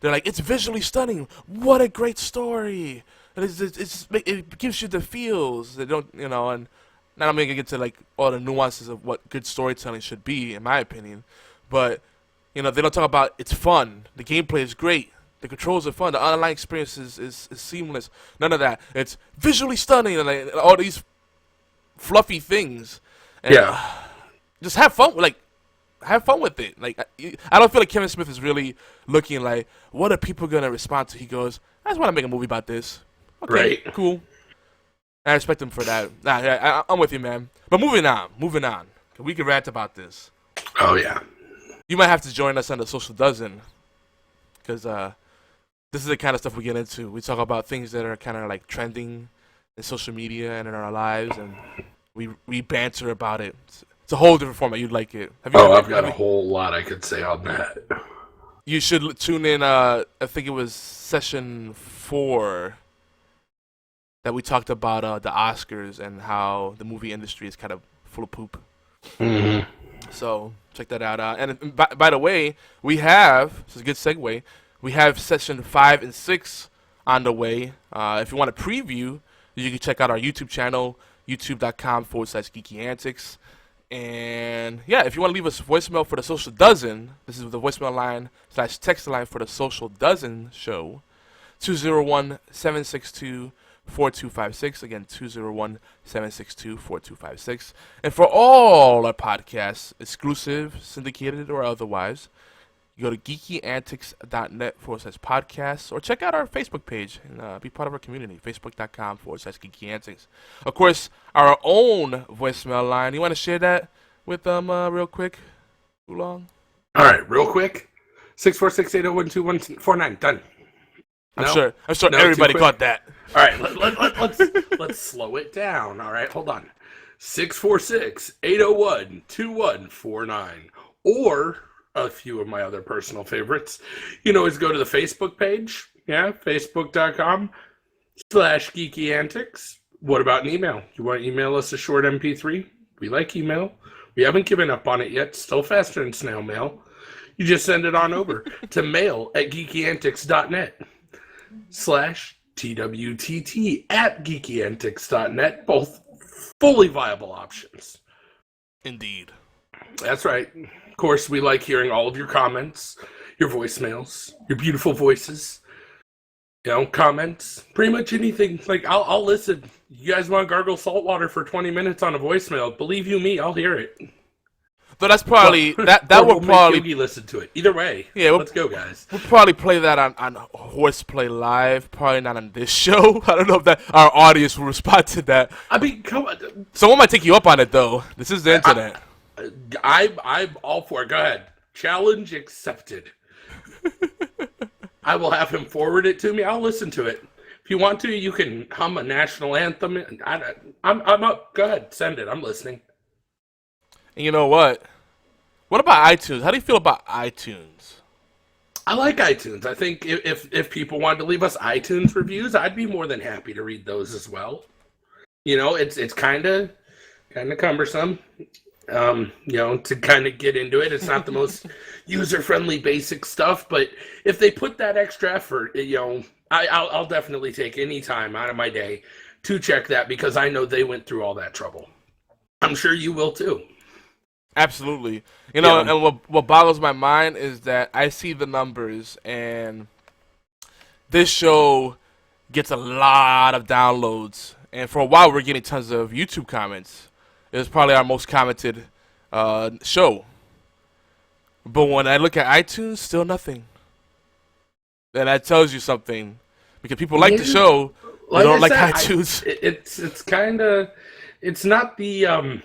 they're like, it's visually stunning. What a great story! And it gives you the feels. They don't, you know, and. Now I'm going to get to like all the nuances of what good storytelling should be, in my opinion. But, you know, they don't talk about it's fun. The gameplay is great. The controls are fun. The online experience is seamless. None of that. It's visually stunning and like, all these fluffy things. And, yeah. Just have fun. Like, have fun with it. Like, I don't feel like Kevin Smith is really looking like, what are people going to respond to? He goes, I just want to make a movie about this. Okay, right. Cool. I respect him for that. I'm with you, man. But moving on. We can rant about this. Oh, yeah. You might have to join us on the Social Dozen. Because this is the kind of stuff we get into. We talk about things that are kind of like trending in social media and in our lives. And we banter about it. It's a whole different format. You'd like it. I've got a whole lot I could say on that. You should tune in. I think it was session 4. That we talked about the Oscars and how the movie industry is kind of full of poop. Mm-hmm. So check that out. And by the way, we have, this is a good segue, we have session 5 and 6 on the way. If you want to preview You can check out our YouTube channel, youtube.com/geeky antics. And yeah, if you want to leave us a voicemail for the Social Dozen, this is the voicemail line / text line for the Social Dozen show, 201-762-4256. Again, 201-762-4256. And for all our podcasts, exclusive, syndicated, or otherwise, you go to geekyantics.net/podcasts, or check out our Facebook page and be part of our community, facebook.com/geekyantics. Of course, our own voicemail line. You want to share that with them real quick, Oolong? All right, real quick. 646-801-2149. Done. I'm sure everybody caught that. All right, let's slow it down. All right, hold on. 646-801-2149. Or a few of my other personal favorites. You can always go to the Facebook page. Yeah, facebook.com/geekyantics. What about an email? You want to email us a short MP3? We like email. We haven't given up on it yet. Still faster than snail mail. You just send it on over to mail@geekyantics.net /TWTT@geekyantics.net. Both fully viable options. Indeed. That's right. Of course, we like hearing all of your comments, your voicemails, your beautiful voices, comments, pretty much anything. Like, I'll listen. You guys want to gargle salt water for 20 minutes on a voicemail? Believe you me, I'll hear it. So that's probably that will make probably Yogi listen to it. Either way, yeah. Let's go, guys. We'll probably play that on Horseplay Live. Probably not on this show. I don't know if that our audience will respond to that. I mean, come on. Someone might take you up on it, though. This is the internet. I'm all for it. Go ahead. Challenge accepted. I will have him forward it to me. I'll listen to it. If you want to, you can hum a national anthem. I'm up. Go ahead. Send it. I'm listening. And you know what? What about iTunes? How do you feel about iTunes? I like iTunes. I think if people wanted to leave us iTunes reviews, I'd be more than happy to read those as well. It's kind of cumbersome. To kind of get into it. It's not the most user-friendly basic stuff, but if they put that extra effort, I'll definitely take any time out of my day to check that, because I know they went through all that trouble. I'm sure you will too. Absolutely. And what boggles my mind is that I see the numbers, and this show gets a lot of downloads, and for a while we're getting tons of YouTube comments. It was probably our most commented show. But when I look at iTunes, still nothing. And that tells you something. Because people like the show, they don't like iTunes. It's not the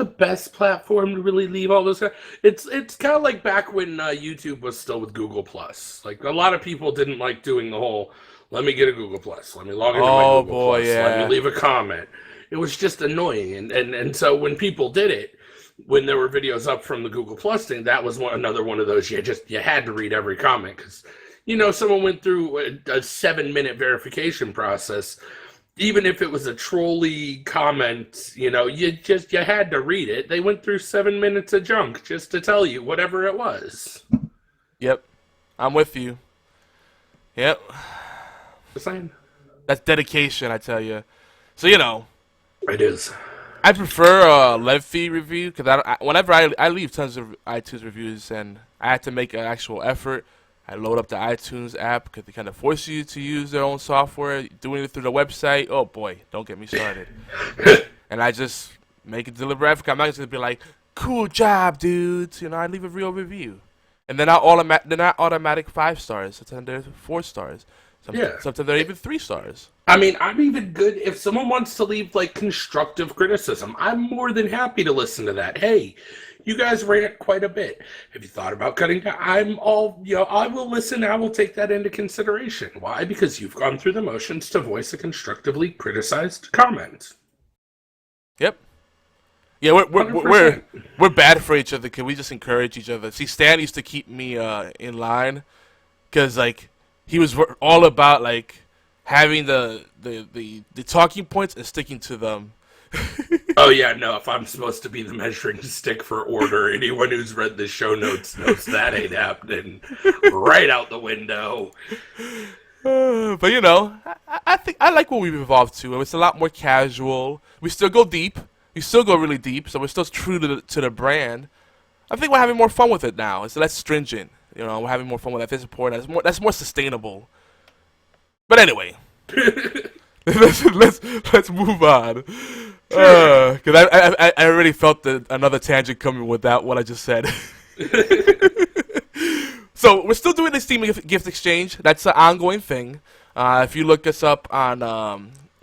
best platform to really leave all those. It's kind of like back when YouTube was still with Google Plus. Like, a lot of people didn't like doing the whole, let me get a Google Plus, let me log into my Google Plus, let me leave a comment. It was just annoying, and so when people did it, when there were videos up from the Google Plus thing, that was another one of those you had to read every comment, because someone went through a 7-minute verification process. Even if it was a trolley comment, you had to read it. They went through 7 minutes of junk just to tell you whatever it was. Yep, I'm with you. Yep, Just saying. That's dedication, I tell you. So it is. I prefer a live feed review, because whenever I leave tons of iTunes reviews, and I have to make an actual effort. I load up the iTunes app because they kind of force you to use their own software. Doing it through the website, oh boy, don't get me started. And I just make it deliberate effort. I'm not just gonna be like, "Cool job, dudes." I leave a real review, and then they're not automatic 5 stars. Sometimes they're 4 stars. Sometimes they're even 3 stars. I mean, I'm even good if someone wants to leave constructive criticism. I'm more than happy to listen to that. Hey, you guys rant quite a bit. Have you thought about cutting down? I will listen. I will take that into consideration. Why? Because you've gone through the motions to voice a constructively criticized comment. Yep. Yeah, we're bad for each other because we just encourage each other. See, Stan used to keep me in line because he was all about having the talking points and sticking to them. Oh yeah, no, if I'm supposed to be the measuring stick for order, anyone who's read the show notes knows that ain't happening. Right out the window. But you know, I think I like what we've evolved to. It's a lot more casual. We still go deep. We still go really deep. So we're still true to the brand. I think we're having more fun with it now. It's less stringent. You know, we're having more fun with that. That's important. That's more sustainable. But anyway, let's move on. Because I already felt another tangent coming with that what I just said. So we're still doing the Steam gift exchange. That's an ongoing thing. If you look us up on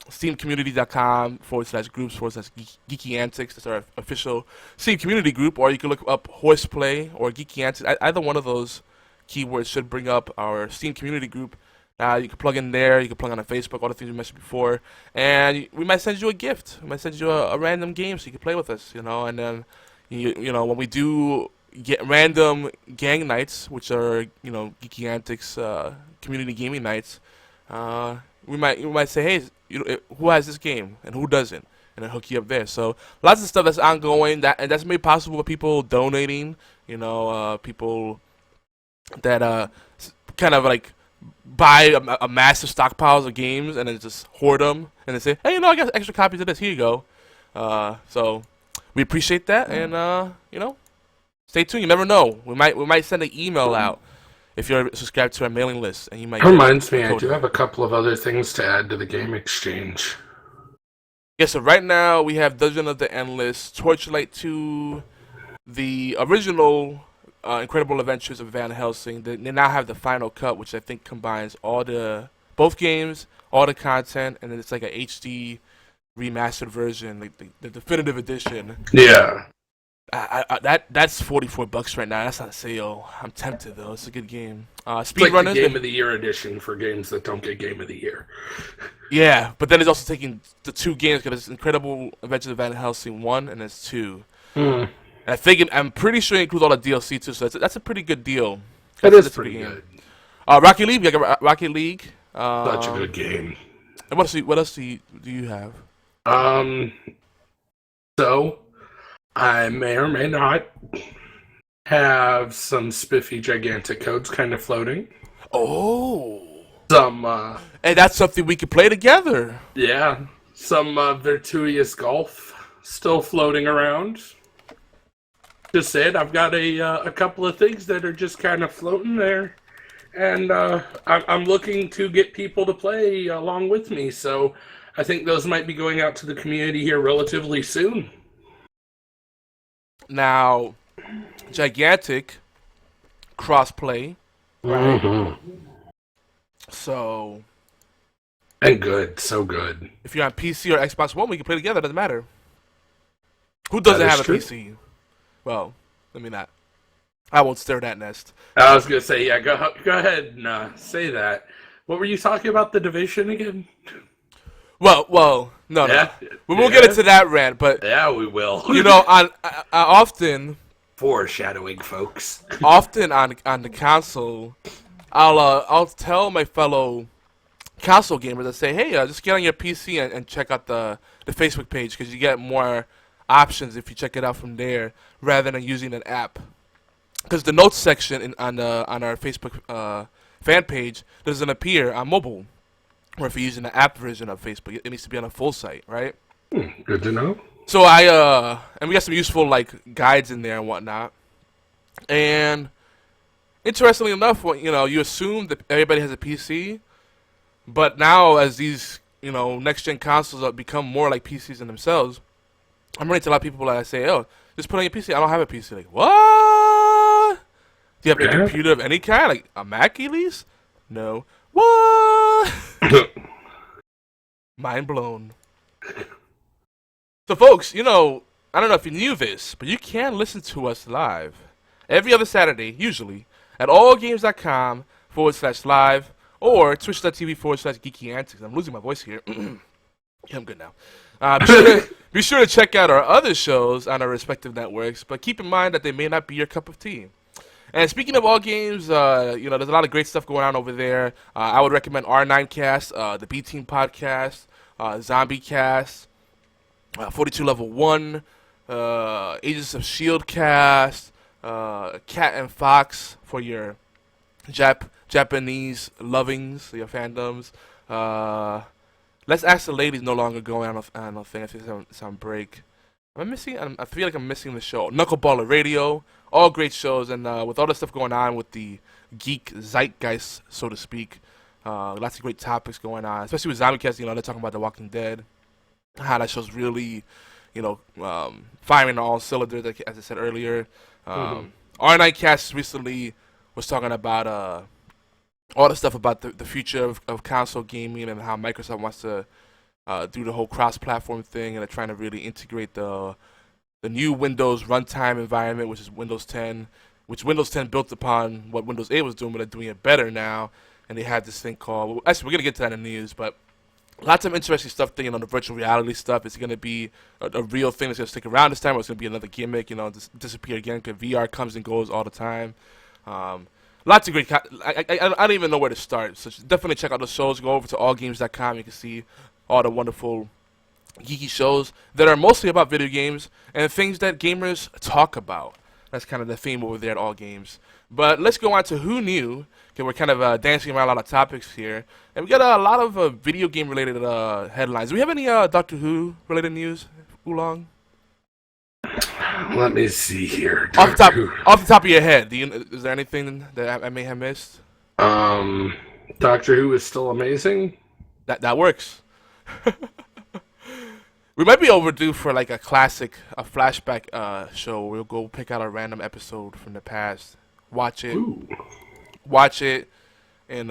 steamcommunity.com/groups/geeky antics, that's our official Steam community group, or you can look up horseplay or geeky antics. Either one of those keywords should bring up our Steam community group. You can plug in there. You can plug on Facebook, all the things we mentioned before, and we might send you a gift. We might send you a random game so you can play with us. You know, and then you know when we do get random gang nights, which are Geeky Antics community gaming nights. We might say, hey, who has this game and who doesn't, and then hook you up there. So lots of stuff that's ongoing and that's made possible with people donating. People that kind of like buy a massive stockpiles of games and then just hoard them and then say, hey, I got extra copies of this. Here you go. So we appreciate that, and stay tuned. You never know. We might send an email out if you're subscribed to our mailing list, and you might. Reminds me, I do have a couple of other things to add to the game exchange. Yeah. So right now we have Dungeon of the Endless, Torchlight 2, the original Incredible Adventures of Van Helsing. They now have the final cut, which I think combines both games, all the content, and then it's like a HD remastered version, like the definitive edition. Yeah. That's $44 right now. That's on sale. I'm tempted though. It's a good game. It's like the Game of the Year edition for games that don't get Game of the Year. Yeah, but then it's also taking the two games because it's Incredible Adventures of Van Helsing 1 and it's 2. And I'm pretty sure it includes all the DLC too. So that's a pretty good deal. That is pretty good. Rocket League. We got Rocket League. Such a good game. And what else do you have? So I may or may not have some spiffy gigantic codes kind of floating. Oh. Hey, that's something we could play together. Yeah. Some Virtuous Golf still floating around. Just said, I've got a couple of things that are just kind of floating there. And I'm looking to get people to play along with me. So I think those might be going out to the community here relatively soon. Now, gigantic crossplay, right? Mm-hmm. So, and good, so good. If you're on PC or Xbox One, we can play together. Doesn't matter. Who doesn't have a PC? Well, let me not. I won't stir that nest. I was gonna say, yeah. Go ahead and say that. What were you talking about? The Division again? Well, no. We won't get into that rant, but yeah, we will. I often foreshadowing, folks. Often on the console, I'll tell my fellow console gamers, I say, hey, just get on your PC and check out the Facebook page because you get more options if you check it out from there rather than using an app. Because the notes section on our Facebook fan page doesn't appear on mobile. Or if you're using the app version of Facebook, it needs to be on a full site, right? Good to know. So and we got some useful like guides in there and whatnot. And interestingly enough, you assume that everybody has a PC, but now as these next gen consoles become more like PCs in themselves, I'm running to a lot of people that I say, oh, just put on your PC. I don't have a PC. Like, what? Do you have a computer of any kind, like a Mac at least? No. What? Mind blown. So, folks, I don't know if you knew this, but you can listen to us live every other Saturday, usually, at allgames.com/live or twitch.tv/geeky antics. I'm losing my voice here. Yeah, I'm good now. Be sure to check out our other shows on our respective networks, but keep in mind that they may not be your cup of tea. And speaking of all games, there's a lot of great stuff going on over there. I would recommend R9cast, the B Team podcast, Zombie Cast, 42 Level 1, Agents of S.H.I.E.L.D. cast, Cat and Fox for your Japanese lovings, your fandoms. Let's Ask the Ladies no longer going on a thing. I think it's on break. I feel like I'm missing the show. Knuckleballer Radio, all great shows, and with all the stuff going on with the geek zeitgeist, so to speak, lots of great topics going on, especially with Zombie-Cast. They're talking about The Walking Dead, how that show's really, firing on all cylinders, as I said earlier. R9Cast recently was talking about all the stuff about the future of console gaming and how Microsoft wants to do the whole cross-platform thing, and they're trying to really integrate the new Windows runtime environment, which is Windows 10, which Windows 10 built upon what Windows 8 was doing, but they're doing it better now. And they had this thing called, actually, we're going to get to that in the news, but lots of interesting stuff thinking on the virtual reality stuff. It's going to be a real thing that's going to stick around this time, or it's going to be another gimmick, disappear again, because VR comes and goes all the time. Lots of great, I don't even know where to start, so definitely check out the shows. Go over to allgames.com. You can see all the wonderful geeky shows that are mostly about video games and things that gamers talk about. That's kind of the theme over there at All Games. But let's go on to Who Knew, because we're kind of dancing around a lot of topics here. And we got a lot of video game-related headlines. Do we have any Doctor Who-related news, Oolong? Let me see here. Off the top of your head, is there anything that I may have missed? Doctor Who is still amazing. That works. We might be overdue for like a flashback show where we'll go pick out a random episode from the past, watch it, and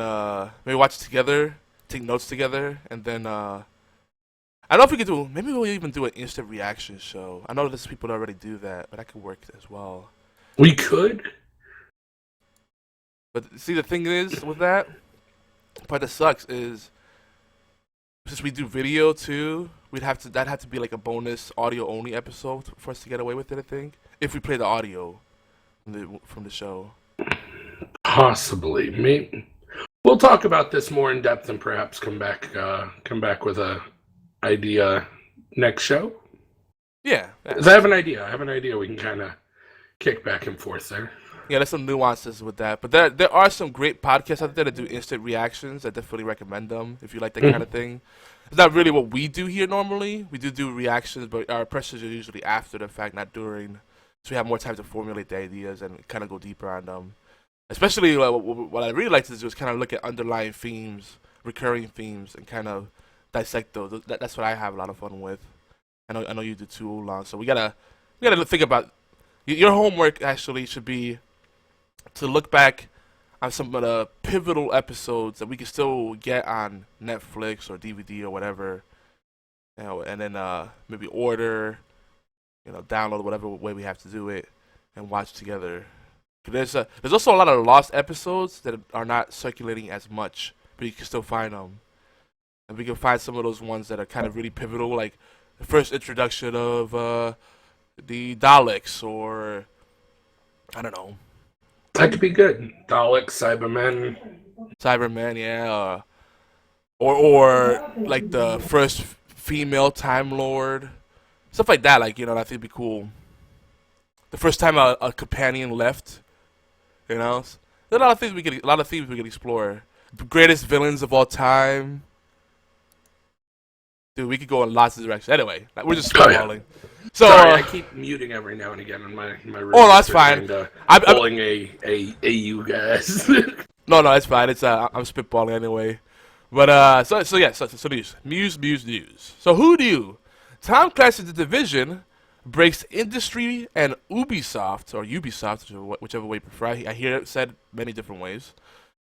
maybe watch it together, take notes together, and then I don't know if we could do. Maybe we'll even do an instant reaction show. I know there's people that already do that, but that could work as well. We could. But see, the thing is with that, the part that sucks is, since we do video too, that'd have to be like a bonus audio only episode for us to get away with it, I think. If we play the audio from the show. Possibly. Maybe. We'll talk about this more in depth and perhaps come back with a idea next show. Yeah. I have an idea we can kind of kick back and forth there. Yeah, there's some nuances with that. But there are some great podcasts out there that do instant reactions. I definitely recommend them if you like that kind of thing. It's not really what we do here normally. We do reactions, but our impressions are usually after the fact, not during. So we have more time to formulate the ideas and kind of go deeper on them. Especially what I really like to do is kind of look at underlying themes, recurring themes, and kind of dissect those. That's what I have a lot of fun with. I know you do too, Oolong. So we gotta think about your homework. Actually, should be to look back on some of the pivotal episodes that we can still get on Netflix or DVD or whatever, and then maybe order, download whatever way we have to do it, and watch together. There's also a lot of lost episodes that are not circulating as much, but you can still find them, and we can find some of those ones that are kind of really pivotal, like the first introduction of the Daleks, or I don't know. That could be good. Daleks, Cybermen, yeah. Or like the first female Time Lord. Stuff like that, I think would be cool. The first time a companion left, There's a lot of themes we could explore. The greatest villains of all time. Dude, we could go in lots of directions. Anyway, we're just spitballing. So, sorry, I keep muting every now and again in my room. Oh, no, that's fine. I'm pulling a you guys. No, it's fine. It's I'm spitballing anyway. But so news. So who knew? Tom Clancy The Division breaks industry and Ubisoft, whichever way you prefer. I hear it said many different ways.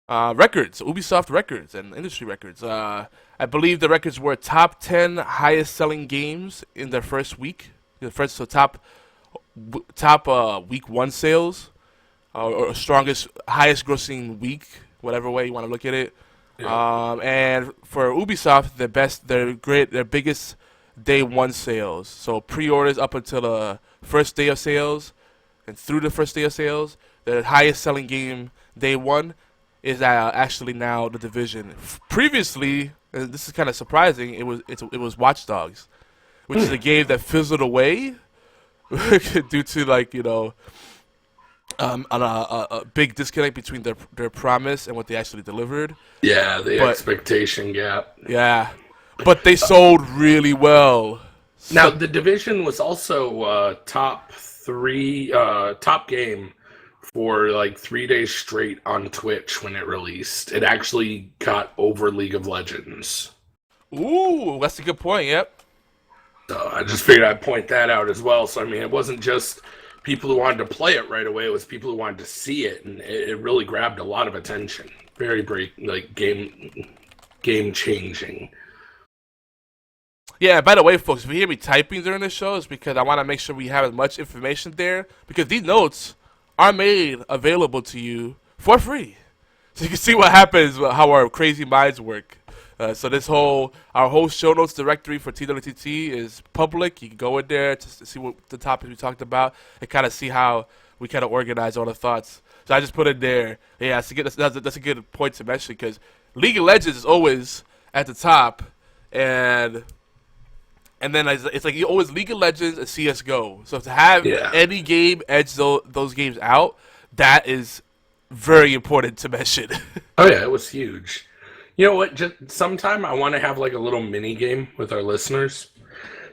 Records, Ubisoft records and industry records. I believe the records were top 10 highest selling games in their first week. Top week 1 sales, or strongest, highest grossing week, whatever way you want to look at it. Yeah. And for Ubisoft, their biggest day 1 sales. So pre-orders up until the first day of sales, and through the first day of sales, their highest selling game day 1 is actually now The Division. Previously, and this is kind of surprising, it was Watch Dogs, which is a game that fizzled away due to On a big disconnect between their promise and what they actually delivered. Yeah, the expectation gap. Yeah, but they sold really well. Now, The Division was also top game for like 3 days straight on Twitch when it released. It actually got over League of Legends. Ooh, that's a good point, yep. So I just figured I'd point that out as well. So, I mean, it wasn't just people who wanted to play it right away. It was people who wanted to see it, and it really grabbed a lot of attention. Very game-changing. Yeah, by the way, folks, if you hear me typing during the show, it's because I want to make sure we have as much information there, because these notes are made available to you for free. So you can see what happens, how our crazy minds work. So our whole show notes directory for TWTT is public. You can go in there to see what the topics we talked about and kind of see how we kind of organize all the thoughts. So I just put it there. Yeah, that's a good point to mention, because League of Legends is always at the top, and then it's like always League of Legends and CS:GO. So to have any game edge those games out, that is very important to mention. Oh yeah, it was huge. You know what? Just sometime I want to have like a little mini game with our listeners,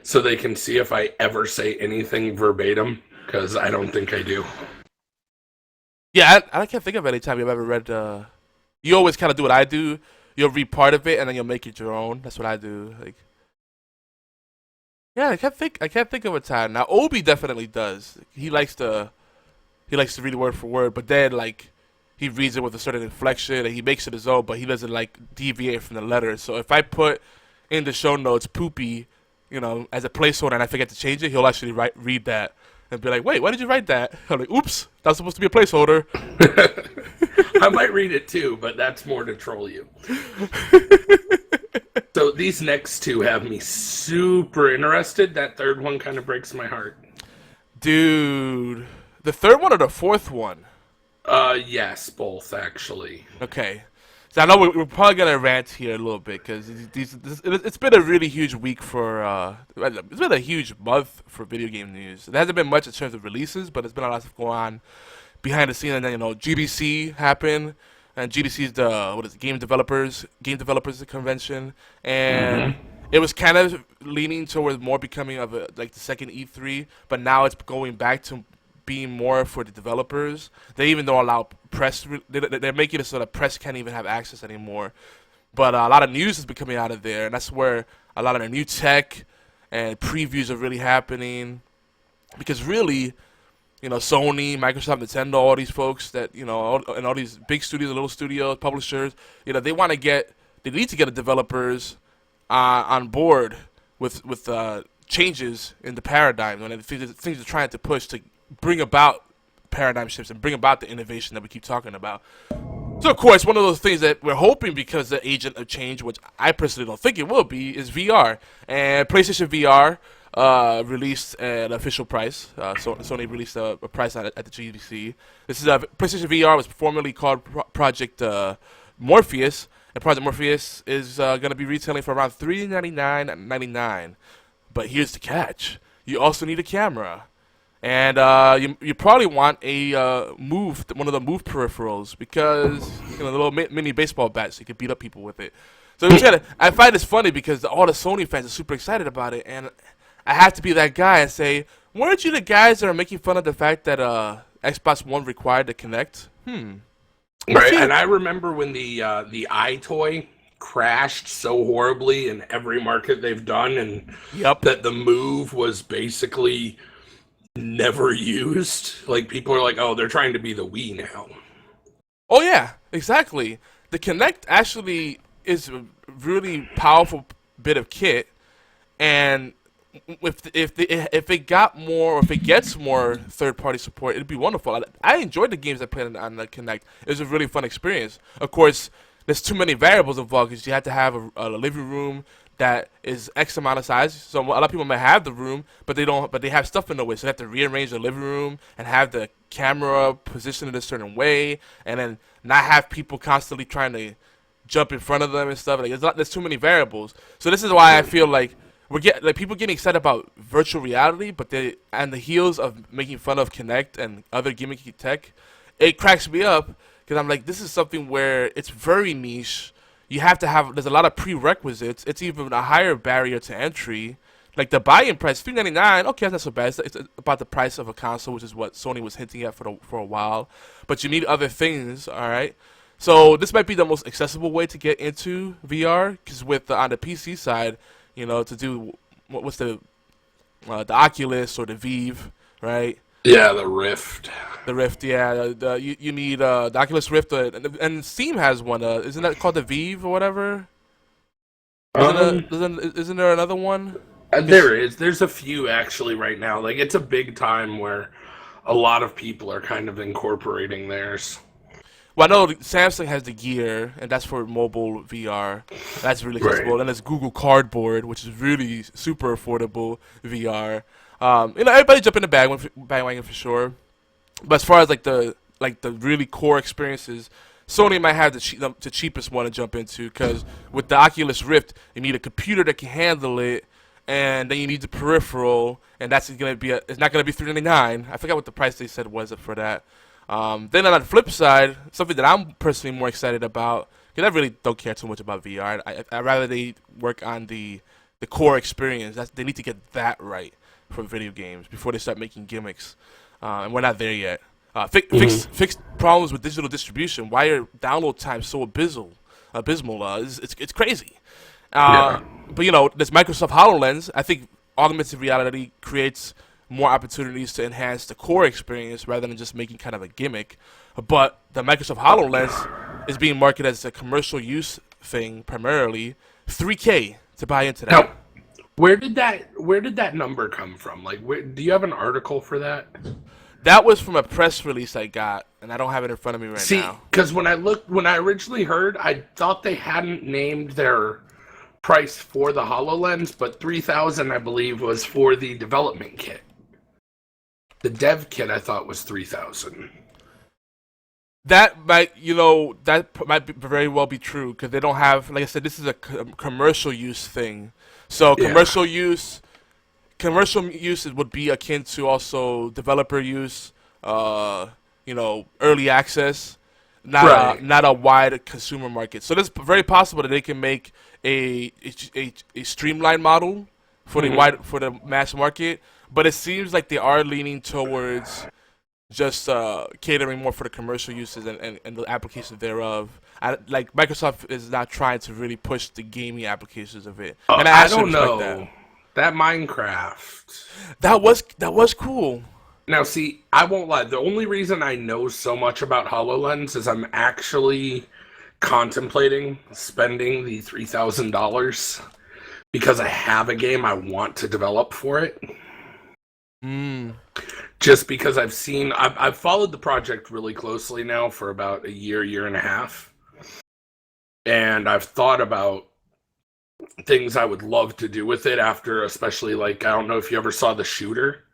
so they can see if I ever say anything verbatim, because I don't think I do. Yeah, I can't think of any time you've ever read. You always kind of do what I do. You'll read part of it and then you'll make it your own. That's what I do. Like, yeah, I can't think of a time. Now Obi definitely does. He likes to read word for word, but then like he reads it with a certain inflection and he makes it his own, but he doesn't like deviate from the letters. So if I put in the show notes poopy, as a placeholder and I forget to change it, he'll actually read that and be like, wait, why did you write that? I'm like, oops, that was supposed to be a placeholder. I might read it too, but that's more to troll you. So these next two have me super interested. That third one kind of breaks my heart. Dude, the third one or the fourth one? Yes, both actually. Okay. So I know we're probably gonna rant here a little bit, because it's been a really huge week it's been a huge month for video game news. There hasn't been much in terms of releases, but there's been a lot of stuff going on behind the scenes. And then GDC happened, and GDC is the Game Developers Convention, and it was kind of leaning towards more becoming of the second E3, but now it's going back to being more for the developers. They even don't allow press. They're making it so that press can't even have access anymore. But a lot of news has been coming out of there, and that's where a lot of the new tech and previews are really happening. Because really, Sony, Microsoft, Nintendo, all these folks that, and all these big studios, little studios, publishers, they need to get the developers on board with changes in the paradigm, and things they're trying to push to bring about paradigm shifts and bring about the innovation that we keep talking about. So, of course, one of those things that we're hoping, because the agent of change, which I personally don't think it will be, is VR. And PlayStation VR released an official price. So Sony released a price at the GDC. This is PlayStation VR was formerly called Project Morpheus, and Project Morpheus is going to be retailing for around $399.99. But here's the catch: you also need a camera. And you probably want a one of the Move peripherals, because a little mini baseball bat so you can beat up people with it. So I find this funny because all the Sony fans are super excited about it, and I have to be that guy and say, weren't you the guys that are making fun of the fact that Xbox One required to connect? Right, and I remember when the iToy crashed so horribly in every market they've done, and that the Move was basically never used. Like, people are like, oh, they're trying to be the Wii now. Oh yeah, exactly. The Kinect actually is a really powerful bit of kit, and if it got more, or if it gets more third-party support, it'd be wonderful. I enjoyed the games I played on the Kinect. It was a really fun experience. Of course, there's too many variables involved, because you have to have a living room that is X amount of size. So a lot of people might have the room, but they don't. But they have stuff in the way, so they have to rearrange the living room and have the camera positioned in a certain way, and then not have people constantly trying to jump in front of them and stuff. Like, there's too many variables. So this is why I feel like people getting excited about virtual reality, but they on the heels of making fun of Kinect and other gimmicky tech, it cracks me up because I'm like, this is something where it's very niche. You have to have there's a lot of prerequisites. It's even a higher barrier to entry. Like the buy-in price, $399. Okay, that's not so bad. It's about the price of a console, which is what Sony was hinting at for a while. But you need other things, all right. So this might be the most accessible way to get into VR, because on the PC side, to do what's the Oculus or the Vive, right? Yeah, the Rift. The Rift, yeah. You need the Oculus Rift, and Steam has one. Isn't that called the Vive or whatever? Isn't there another one? There is. There's a few actually right now. Like, it's a big time where a lot of people are kind of incorporating theirs. Well, I know Samsung has the Gear, and that's for mobile VR. That's really accessible. Right. And there's Google Cardboard, which is really super affordable VR. Everybody jump in the bandwagon for sure. But as far as like the really core experiences, Sony might have the cheapest one to jump into, because with the Oculus Rift, you need a computer that can handle it. And then you need the peripheral, and that's gonna be it's not gonna be $399. I forgot what the price they said was for that. Then on the flip side, something that I'm personally more excited about, because I really don't care too much about VR. I rather they work on the core experience. They need to get that right for video games before they start making gimmicks. And we're not there yet. Fix problems with digital distribution. Why are download times so abysmal? It's crazy. But this Microsoft HoloLens, I think augmented reality creates more opportunities to enhance the core experience rather than just making kind of a gimmick. But the Microsoft HoloLens is being marketed as a commercial use thing primarily. $3K to buy into that. Now, where did that number come from? Like, do you have an article for that? That was from a press release I got, and I don't have it in front of me now. See, because when I originally heard, I thought they hadn't named their price for the HoloLens, but $3,000 I believe was for the development kit. The dev kit I thought was $3,000. That might very well be true, because they don't have, like I said, this is a commercial use thing. So commercial use would be akin to also developer use, early access, not a wide consumer market. So it's very possible that they can make a streamlined model for the mass market, but it seems like they are leaning towards just catering more for the commercial uses and the applications thereof. Like Microsoft is not trying to really push the gaming applications of it. And I don't know that Minecraft. That was cool. Now, see, I won't lie. The only reason I know so much about HoloLens is I'm actually contemplating spending the $3,000 because I have a game I want to develop for it. Just because I've followed the project really closely now for about a year and a half. And I've thought about things I would love to do with it after, especially, like, I don't know if you ever saw the shooter,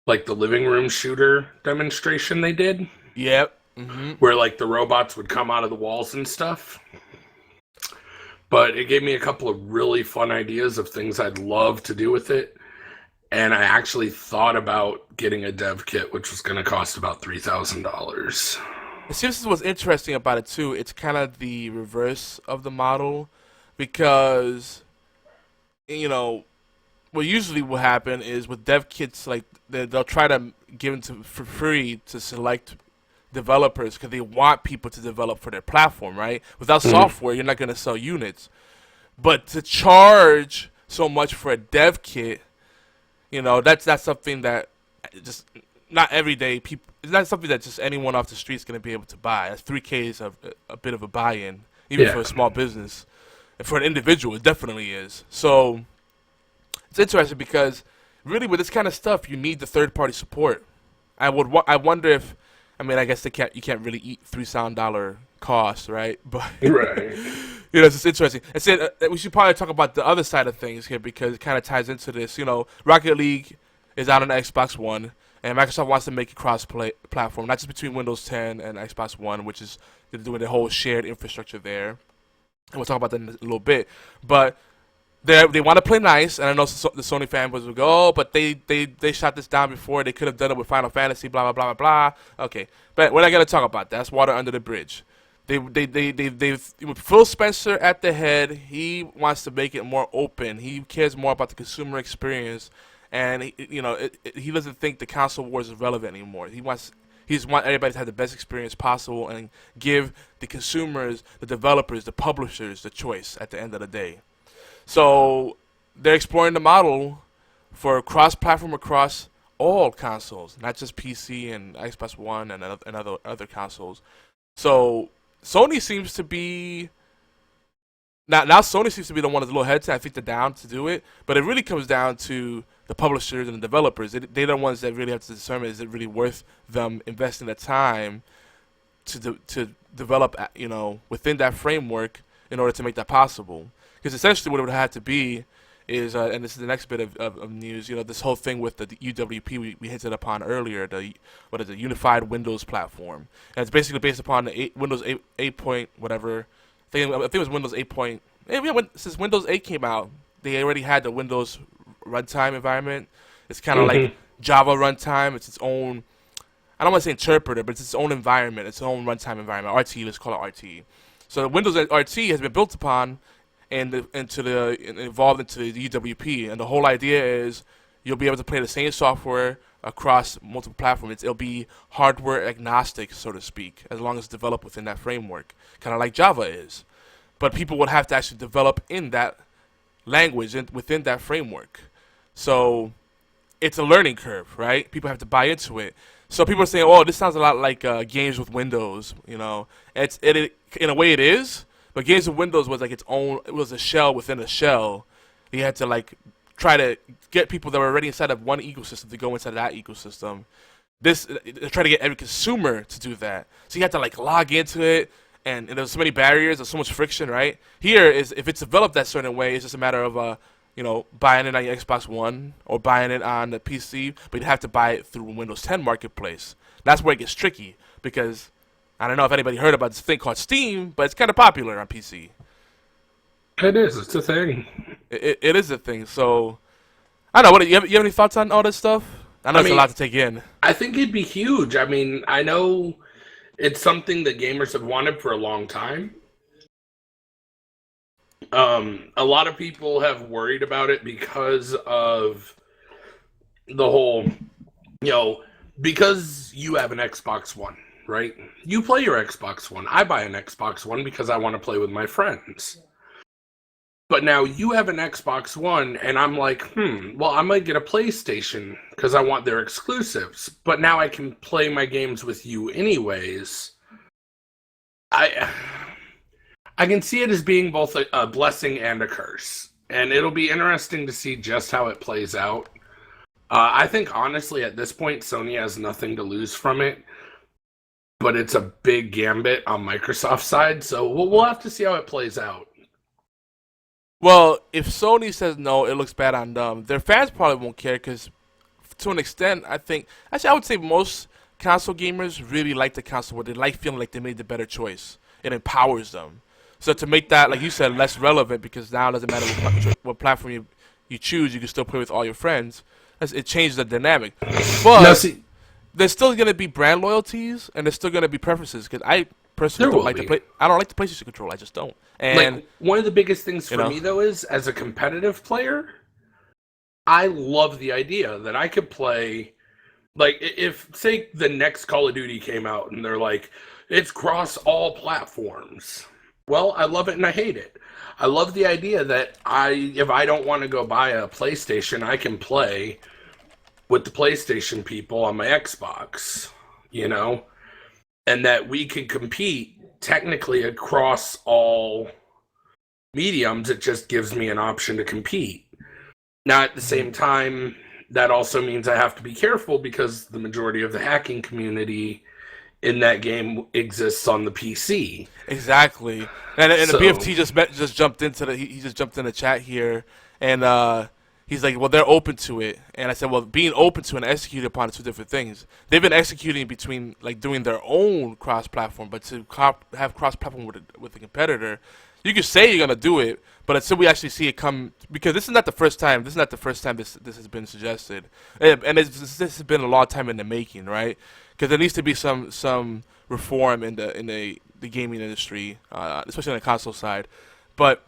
like the living room shooter demonstration they did. Yep. Where, like, the robots would come out of the walls and stuff. But it gave me a couple of really fun ideas of things I'd love to do with it. And I actually thought about getting a dev kit, which was going to cost about $3,000. See, this is what's interesting about it, too. It's kind of the reverse of the model, because, what usually will happen is with dev kits, like, they'll try to give them for free to select developers because they want people to develop for their platform, right? Without software, you're not going to sell units. But to charge so much for a dev kit, that's something that just not everyday people. It's not something that just anyone off the street is going to be able to buy. That's $3K is a bit of a buy-in, even for a small business. And for an individual, it definitely is. So it's interesting because really with this kind of stuff, you need the third-party support. I wonder if, I guess you can't really eat $3,000 costs, right? But right. It's just interesting. I said we should probably talk about the other side of things here because it kind of ties into this. Rocket League is out on the Xbox One, and Microsoft wants to make it cross-platform, not just between Windows 10 and Xbox One, which is they're doing the whole shared infrastructure there. And we'll talk about that in a little bit. But they want to play nice, and I know the Sony fanboys will go, oh, but they shot this down before. They could have done it with Final Fantasy, blah, blah, blah, blah, blah. Okay, but we're not going to talk about that. That's water under the bridge. They with Phil Spencer at the head, he wants to make it more open. He cares more about the consumer experience, and he doesn't think the console wars is relevant anymore. He just wants everybody to have the best experience possible and give the consumers, the developers, the publishers the choice at the end of the day. So they're exploring the model for cross-platform across all consoles, not just PC and Xbox One and other consoles. So Sony seems to be now Sony seems to be the one that's a little hesitant. I think they're down to do it, but it really comes down to the publishers and the developers. They're the ones that really have to determine, is it really worth them investing the time to develop, within that framework in order to make that possible. Because essentially what it would have to be is, and this is the next bit of news, this whole thing with the UWP we hinted upon earlier, the Unified Windows Platform. And it's basically based upon the Windows 8 point whatever. I think it was Windows 8 point. Since Windows 8 came out, they already had the Windows runtime environment. It's kind of like Java runtime. It's its own, I don't want to say interpreter, but it's its own environment, its own runtime environment. RT, let's call it RT. So the Windows RT has been built upon and evolved into the UWP, and the whole idea is you'll be able to play the same software across multiple platforms. It'll be hardware agnostic, so to speak, as long as it's developed within that framework, kind of like Java is. But people would have to actually develop in that language and within that framework. So it's a learning curve, right? People have to buy into it. So people are saying, "Oh, this sounds a lot like games with Windows." In a way, it is. But Games with Windows was like its own. It was a shell within a shell. You had to try to get people that were already inside of one ecosystem to go inside of that ecosystem. Try to get every consumer to do that. So you had to log into it, and there's so many barriers, there's so much friction, right? Here is if it's developed that certain way, it's just a matter of buying it on your Xbox One or buying it on the PC, but you have to buy it through Windows 10 Marketplace. That's where it gets tricky because I don't know if anybody heard about this thing called Steam, but it's kind of popular on PC. It is. It's a thing. It is a thing. So I don't know. You have any thoughts on all this stuff? I know it's a lot to take in. I think it'd be huge. I mean, I know it's something that gamers have wanted for a long time. A lot of people have worried about it because of the whole, because you have an Xbox One, right? You play your Xbox One. I buy an Xbox One because I want to play with my friends. But now you have an Xbox One, and I'm like, well, I might get a PlayStation because I want their exclusives. But now I can play my games with you anyways. I can see it as being both a blessing and a curse. And it'll be interesting to see just how it plays out. I think, honestly, at this point, Sony has nothing to lose from it. But it's a big gambit on Microsoft's side, so we'll have to see how it plays out. Well, if Sony says no, it looks bad on them. Their fans probably won't care because, to an extent, I would say most console gamers really like the console where they like feeling like they made the better choice. It empowers them. So to make that, like you said, less relevant because now it doesn't matter what platform you choose, you can still play with all your friends. It changes the dynamic. But there's still going to be brand loyalties and there's still going to be preferences because I personally don't like I don't like the PlayStation controller. I just don't. And one of the biggest things for me though is as a competitive player, I love the idea that I could play if say the next Call of Duty came out and they're like it's cross all platforms. Well, I love it and I hate it. I love the idea that if I don't want to go buy a PlayStation, I can play with the PlayStation people on my Xbox, and that we can compete technically across all mediums. It just gives me an option to compete. Now, at the same time, that also means I have to be careful because the majority of the hacking community in that game exists on the PC. Exactly. And the BFT just jumped into he just jumped in the chat here, and he's like, well, they're open to it. And I said, well, being open to and executing upon are two different things. They've been executing between, doing their own cross-platform, but to have cross-platform with a competitor, you can say you're going to do it, But until we actually see it come, because this is not the first time. This has been suggested, and this has been a long time in the making, right? Because there needs to be some reform in the gaming industry, especially on the console side. But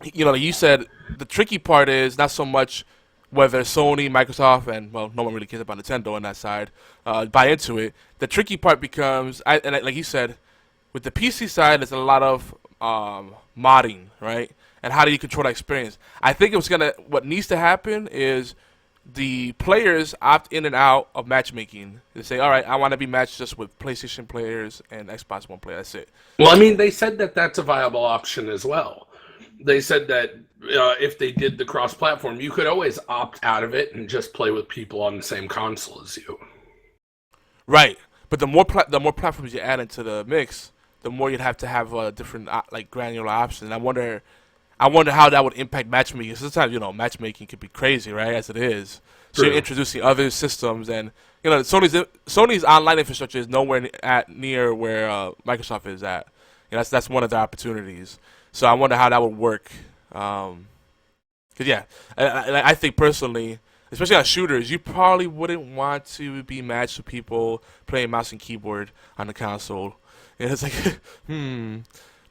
like you said, the tricky part is not so much whether Sony, Microsoft, and well, no one really cares about Nintendo on that side, buy into it. The tricky part becomes, like you said, with the PC side, there's a lot of modding, right? And how do you control that experience? I think what needs to happen is the players opt in and out of matchmaking. They say, all right, I want to be matched just with PlayStation players and Xbox One players. That's it. Well, I mean, they said that that's a viable option as well. They said that if they did the cross-platform, you could always opt out of it and just play with people on the same console as you. Right, but the more platforms you add into the mix, the more you'd have to have different like granular options. And I wonder how that would impact matchmaking. Sometimes matchmaking could be crazy, right? As it is, so you're introducing other systems, and Sony's online infrastructure is nowhere near where Microsoft is at. That's one of the opportunities. So I wonder how that would work. Because I think personally, especially on shooters, you probably wouldn't want to be matched with people playing mouse and keyboard on the console. And it's like,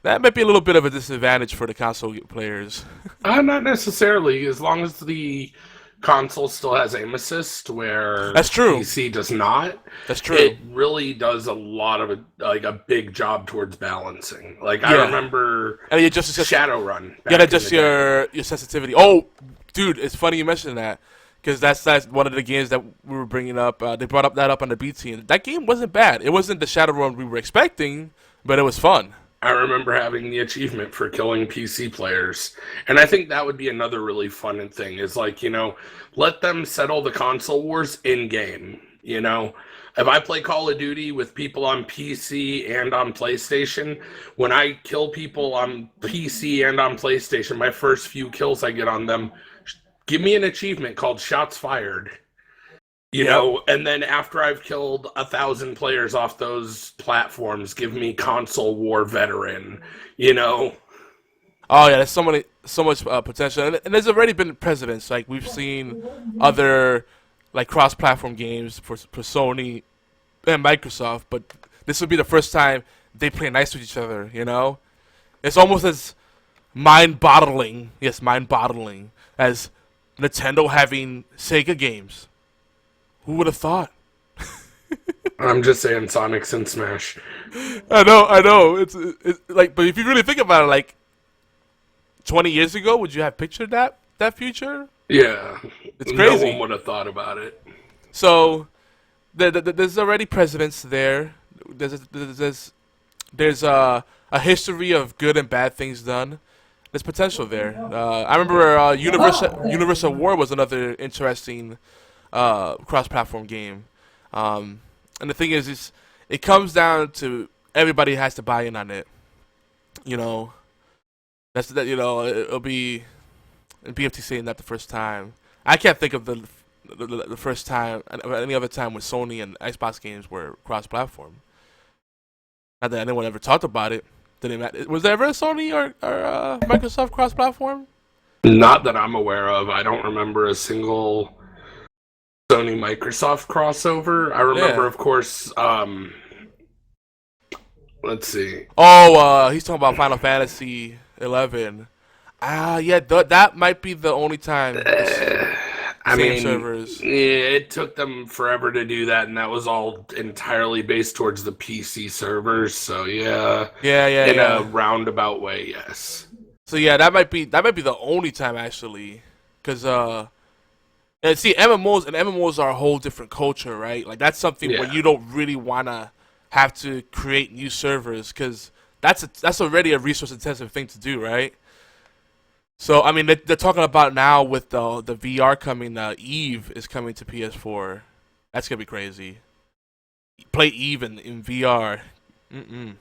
that might be a little bit of a disadvantage for the console players. Not necessarily, as long as the console still has aim assist, where that's true. PC does not. That's true. It really does a lot of a big job towards balancing. Like I remember, and you adjust Shadowrun. You gotta adjust your sensitivity. Oh, dude, it's funny you mentioned that. Because that's one of the games that we were bringing up. They brought that up on the BT, and that game wasn't bad. It wasn't the Shadowrun we were expecting, but it was fun. I remember having the achievement for killing PC players, and I think that would be another really fun thing. Is let them settle the console wars in game. If I play Call of Duty with people on PC and on PlayStation, when I kill people on PC and on PlayStation, my first few kills I get on them. Give me an achievement called Shots Fired, and then after I've killed 1,000 players off those platforms, give me Console War Veteran, Oh yeah, there's so much potential, and there's already been precedents. Like we've seen other like cross-platform games for Sony and Microsoft, but this would be the first time they play nice with each other. It's almost as mind-boggling as Nintendo having Sega games. Who would have thought? I'm just saying Sonics and Smash. I know. It's like, but if you really think about it, like 20 years ago, would you have pictured that future? Yeah, it's crazy. No one would have thought about it. So there's already precedents there. There's a history of good and bad things done. There's potential there. I remember Universal War was another interesting cross-platform game. And the thing is it comes down to everybody has to buy in on it. That's that. It'll be BFTC not the first time. I can't think of the first time, any other time when Sony and Xbox games were cross-platform. Not that anyone ever talked about it. Was there ever a Sony or Microsoft cross-platform? Not that I'm aware of. I don't remember a single Sony Microsoft crossover. I remember, of course. Let's see. Oh, he's talking about Final Fantasy 11. That might be the only time. Servers. Yeah, it took them forever to do that, and that was all entirely based towards the PC servers. So yeah. In a roundabout way, yes. So yeah, that might be the only time actually, because and see MMOs are a whole different culture, right? Like that's something where you don't really wanna have to create new servers because that's already a resource intensive thing to do, right? So I mean, they're talking about now with the VR coming. Eve is coming to PS4. That's gonna be crazy. Play Eve in VR. And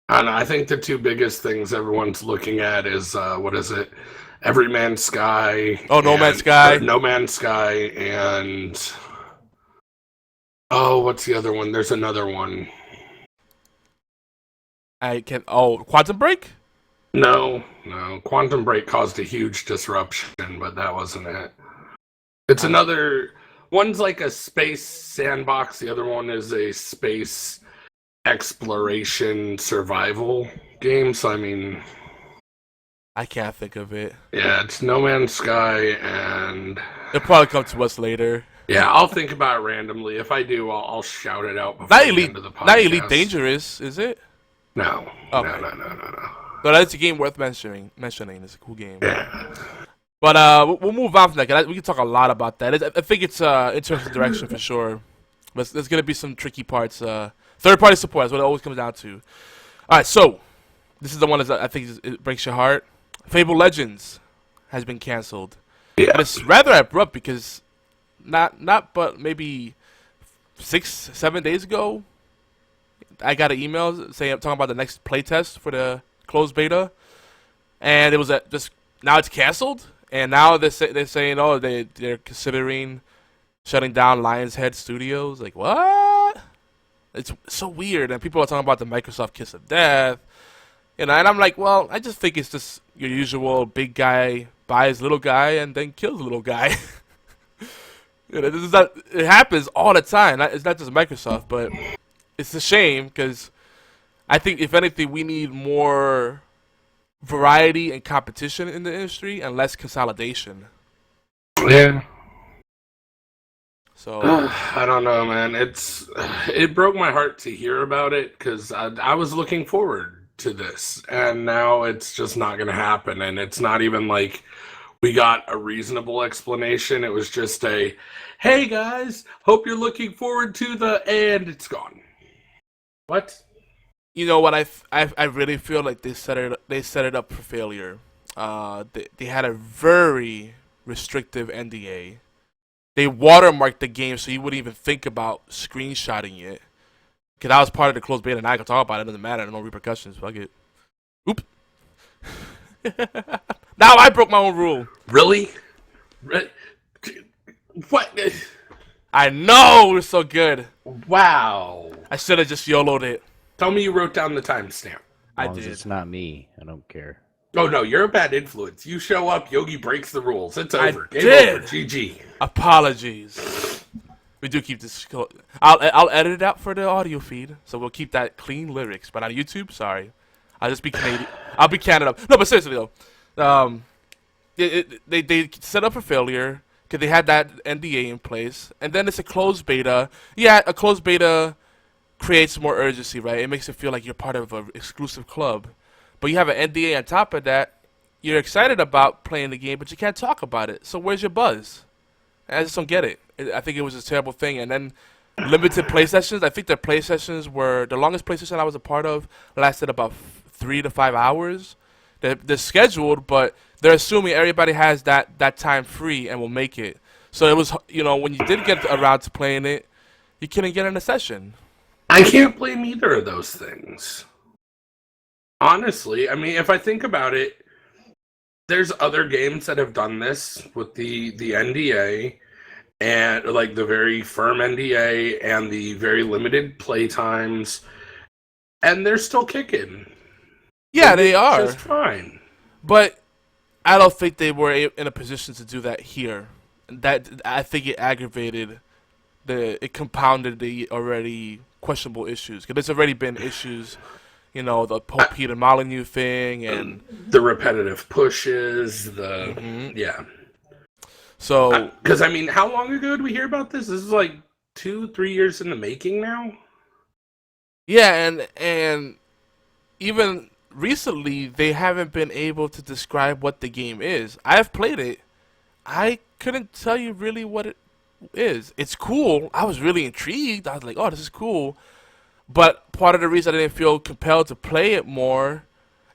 I think the two biggest things everyone's looking at is what is it? Every Man's Sky. Oh, No Man's Sky. No Man's Sky and what's the other one? There's another one. I can. Oh, Quantum Break? No. Quantum Break caused a huge disruption, but that wasn't it. It's another. One's like a space sandbox. The other one is a space exploration survival game. So I mean, I can't think of it. yeah, it's No Man's Sky, and It'll probably come to us later. yeah, I'll think about it randomly. If I do, I'll shout it out before Not the Elite, end of the podcast. not Elite Dangerous, is it? No. Okay. No. No, that's a game worth mentioning. It's a cool game. Yeah. But we'll move on from that. 'Cause we can talk a lot about that. I think it's an interesting direction for sure. But there's going to be some tricky parts. Third-party support is what it always comes down to. All right, so this is the one that I think it breaks your heart. Fable Legends has been canceled. Yeah. And it's rather abrupt because but maybe 6-7 days ago, I got an email saying talking about the next playtest for the closed beta, and it was just now it's canceled, and now they're saying they're considering shutting down Lionshead Studios. Like what? It's so weird, and people are talking about the Microsoft kiss of death, and I'm like, well, I just think it's just your usual big guy buys little guy and then kills little guy. It happens all the time. It's not just Microsoft, but it's a shame because I think if anything, we need more variety and competition in the industry and less consolidation. Yeah. So I don't know, man. It broke my heart to hear about it because I was looking forward to this, and now it's just not going to happen. And it's not even like we got a reasonable explanation. It was just a, hey guys, hope you're looking forward to and it's gone. What? you know what I really feel like they set it up for failure. They had a very restrictive NDA. They watermarked the game so you wouldn't even think about screenshotting it. Because I was part of the closed beta and I can talk about it. It doesn't matter. No repercussions. Fuck it. Oop. Now I broke my own rule. Really? What? I know. We're so good. Wow. I should have just YOLO'd it. Tell me you wrote down the timestamp. I As long as did. it's not me. I don't care. Oh no, you're a bad influence. You show up, Yogi breaks the rules. It's over. Game did. over. GG. Apologies. We do keep this. I'll edit it out for the audio feed, so we'll keep that clean lyrics. But on YouTube, sorry, I'll just be Canadian. I'll be Canada. No, but seriously though, they set up for failure because they had that NDA in place, and then it's a closed beta. Yeah, a closed beta creates more urgency, right? It makes it feel like you're part of an exclusive club. But you have an NDA on top of that. You're excited about playing the game, but you can't talk about it. So where's your buzz? I just don't get it. I think it was a terrible thing. And then limited play sessions. I think their play sessions were the longest play session I was a part of lasted about 3 to 5 hours. They're scheduled, but they're assuming everybody has that time free and will make it. So it was, when you did get around to playing it, you couldn't get in a session. I can't blame either of those things. Honestly, I mean, if I think about it, there's other games that have done this with the NDA and like the very firm NDA and the very limited play times, and they're still kicking. Yeah, they are. Just fine. But I don't think they were in a position to do that here. I think it aggravated it compounded the already questionable issues. Because there's already been issues, the whole Peter Molyneux thing and the repetitive pushes, yeah. So, because I mean, how long ago did we hear about this? This is like 2-3 years in the making now. Yeah, and even recently they haven't been able to describe what the game is. I've played it. I couldn't tell you really what it is. It's cool. I was really intrigued. I was like, oh, this is cool. But part of the reason I didn't feel compelled to play it more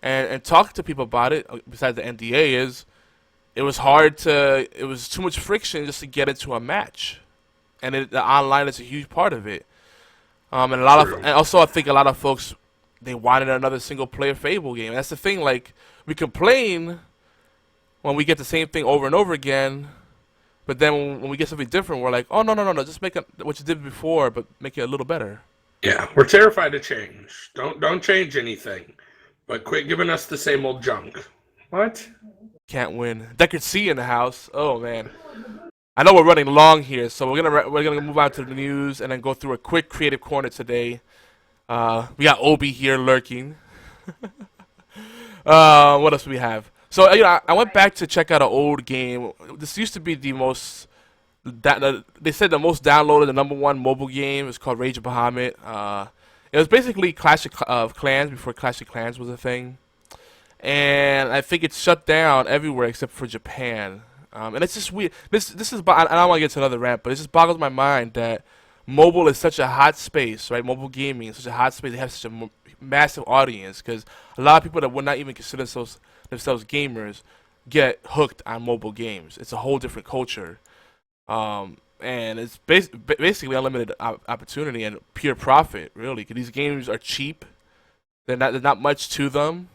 and talk to people about it, besides the NDA, is it was too much friction just to get into a match. And the online is a huge part of it. And also I think a lot of folks, they wanted another single-player Fable game. And that's the thing, like, we complain when we get the same thing over and over again, but then when we get something different, we're like, oh, no, just make what you did before, but make it a little better. Yeah, we're terrified of change. Don't change anything, but quit giving us the same old junk. What? Can't win. Deckard C in the house. Oh man. I know we're running long here, so we're gonna move on to the news and then go through a quick creative corner today. We got Obi here lurking. What else do we have? So I went back to check out an old game. This used to be the most. They said the most downloaded, the #1 mobile game. It's called Rage of Bahamut. It was basically Clash of Clans before Clash of Clans was a thing, and I think it's shut down everywhere except for Japan. And it's just weird. This is. I don't want to get to another rant, but it just boggles my mind that mobile is such a hot space, right? Mobile gaming is such a hot space. They have such a massive audience because a lot of people that would not even consider themselves gamers get hooked on mobile games. It's a whole different culture. And it's basically unlimited opportunity and pure profit, really. Because these games are cheap. There's not much to them.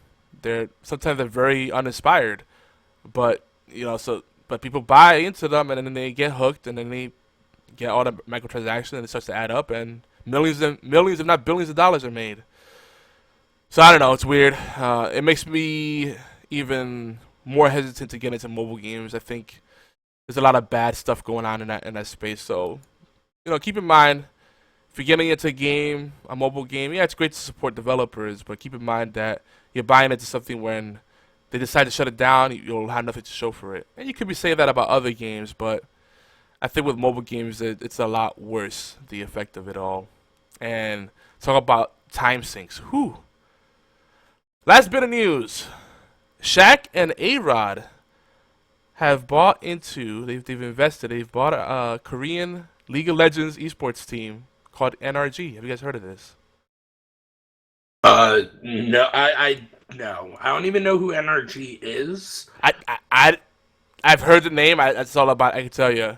Sometimes they're very uninspired, but but people buy into them and then they get hooked and then they get all the microtransactions and it starts to add up and millions, if not billions of dollars are made. So I don't know. It's weird. It makes me even more hesitant to get into mobile games. I think there's a lot of bad stuff going on in that space. So, keep in mind, if you're getting into a mobile game, yeah, it's great to support developers, but keep in mind that you're buying into something when they decide to shut it down, you'll have nothing to show for it. And you could be saying that about other games, but I think with mobile games, it's a lot worse, the effect of it all. And talk about time sinks. Whew. Last bit of news. Shaq and A-Rod have bought into, they've invested, they've bought a Korean League of Legends esports team called NRG. Have you guys heard of this? No, no. I don't even know who NRG is. I've heard the name. That's all about. I can tell you.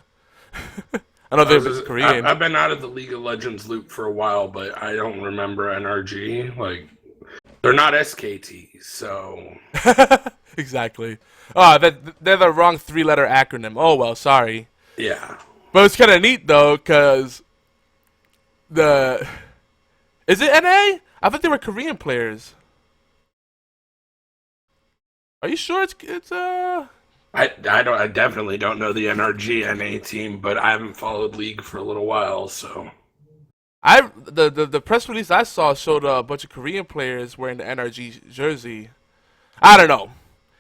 I don't think it's Korean. I've been out of the League of Legends loop for a while, but I don't remember NRG. Like, they're not SKT, so. Exactly. Oh, they're the wrong 3-letter acronym. Oh well, sorry. Yeah. But it's kind of neat though, cause is it NA? I thought they were Korean players. Are you sure it's I definitely don't know the NRG NA team, but I haven't followed League for a little while, so. The press release I saw showed a bunch of Korean players wearing the NRG jersey. I don't know.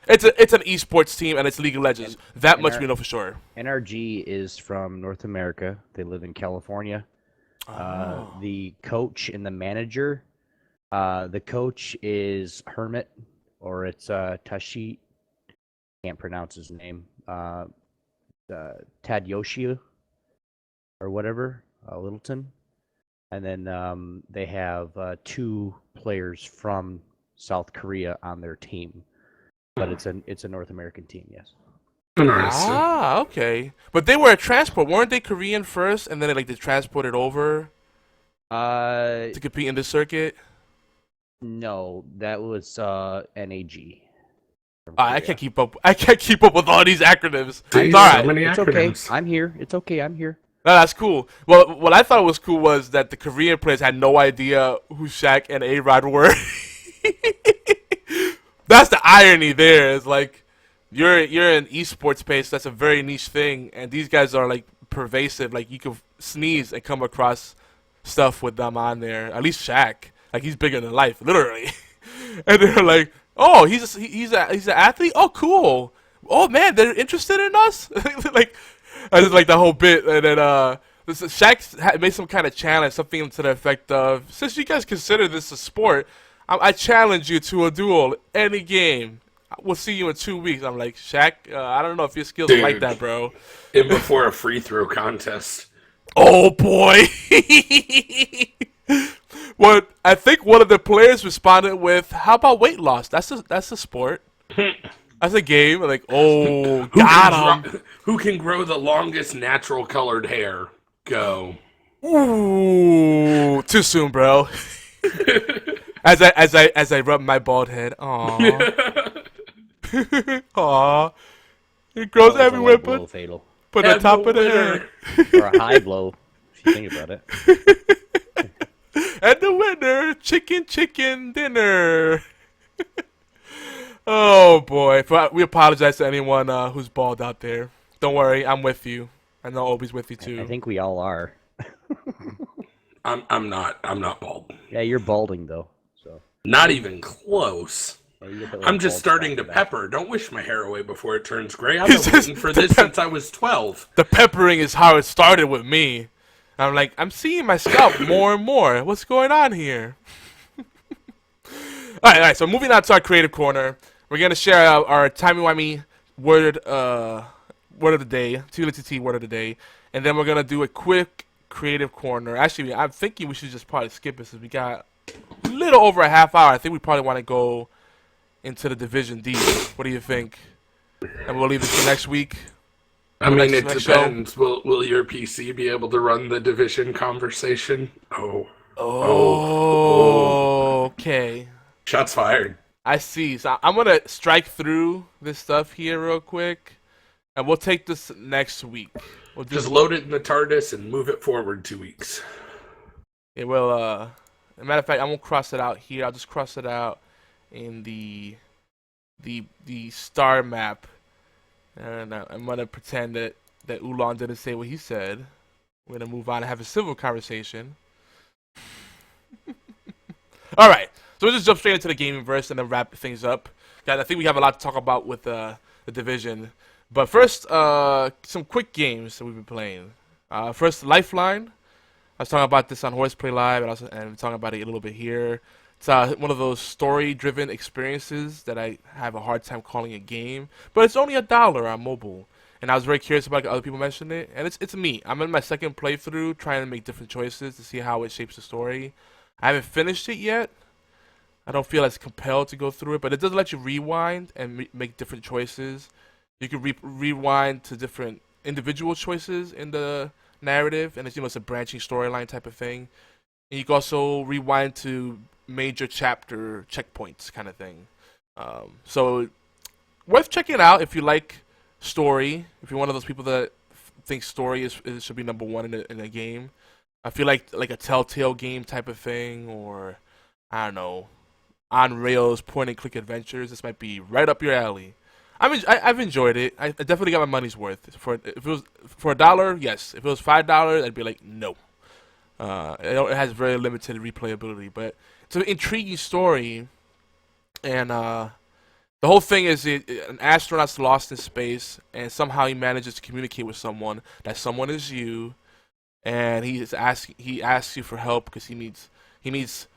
It's an esports team and it's League of Legends. That much we know for sure. NRG is from North America. They live in California. Oh. The coach and the manager. The coach is Hermit, or it's Tashi. Can't pronounce his name. Tadyoshi or whatever, Littleton. And then they have 2 players from South Korea on their team. But it's a North American team, yes. Ah, okay. But they were a transport, weren't they? Korean first, and then they transported over to compete in this circuit. No, that was NAG. I can't keep up. I can't keep up with all these acronyms. Dude, It's all right. so many It's acronyms. okay. I'm here. It's okay. I'm here. No, that's cool. Well, what I thought was cool was that the Korean players had no idea who Shaq and A-Rod were. That's the irony there. It's like you're in esports space. That's a very niche thing, and these guys are like pervasive. Like you could sneeze and come across stuff with them on there. At least Shaq, like he's bigger than life, literally. And they're like, oh, he's an athlete. Oh, cool. Oh man, they're interested in us. Like I just like the whole bit, and then Shaq made some kind of challenge, something to the effect of, since you guys consider this a sport, I challenge you to a duel, any game. We'll see you in 2 weeks. I'm like, Shaq, I don't know if your skills are like that, bro. And before a free throw contest. Oh boy. Well, I think one of the players responded with, "How about weight loss? That's a sport. That's a game." Like, oh, got him. Who can grow the longest natural colored hair? Go. Ooh, too soon, bro. As I rub my bald head. Aww. Aww. It grows everywhere, but fatal. the top of the hair. Or a high blow, if you think about it. And the winner, chicken dinner. Oh boy, we apologize to anyone who's bald out there. Don't worry, I'm with you. I know Obi's with you too. I think we all are. I'm not bald. Yeah, you're balding though. So Not even close. yeah, you get the little I'm just bald starting spot to in the back. pepper. Don't wish my hair away before it turns gray. I've been waiting for this since I was 12. The peppering is how it started with me. I'm like, I'm seeing my scalp more and more. What's going on here? All right. So moving on to our creative corner, we're gonna share our timey-wimey word of the day, TLTT word of the day, and then we're gonna do a quick creative corner. Actually, I'm thinking we should just probably skip it since we got a little over a half hour. I think we probably want to go into the Division deep. What do you think? And we'll leave it for next week. I mean, it next depends. Will your PC be able to run the Division conversation? Okay. Shots fired. I see. So I'm gonna strike through this stuff here real quick, and we'll take this next week. We'll Just load it in the TARDIS and move it forward 2 weeks. It will. As a matter of fact, I won't cross it out here. I'll just cross it out in the star map, and I'm gonna pretend that Oolong didn't say what he said. We're gonna move on and have a civil conversation. All right. So we'll just jump straight into the gaming verse and then wrap things up. Guys, I think we have a lot to talk about with the Division. But first, some quick games that we've been playing. First, Lifeline. I was talking about this on Horseplay Live, and I'm talking about it a little bit here. It's one of those story-driven experiences that I have a hard time calling a game. But it's only $1 on mobile. And I was very curious about other people mentioning it. And it's me. I'm in my second playthrough trying to make different choices to see how it shapes the story. I haven't finished it yet. I don't feel as compelled to go through it, but it does let you rewind and make different choices. You can rewind to different individual choices in the narrative, and it's a branching storyline type of thing. And you can also rewind to major chapter checkpoints kind of thing. So worth checking out if you like story. If you're one of those people that think story should be number one in a game. I feel like a Telltale game type of thing, or I don't know, on rails point and click adventures. This might be right up your alley. I've enjoyed it. I definitely got my money's worth. If it was for $1, yes. If it was $5, I'd be like, no. It has very limited replayability, but it's an intriguing story, and the whole thing is an astronaut's lost in space, and somehow he manages to communicate with someone. That someone is you, and he asks you for help because he needs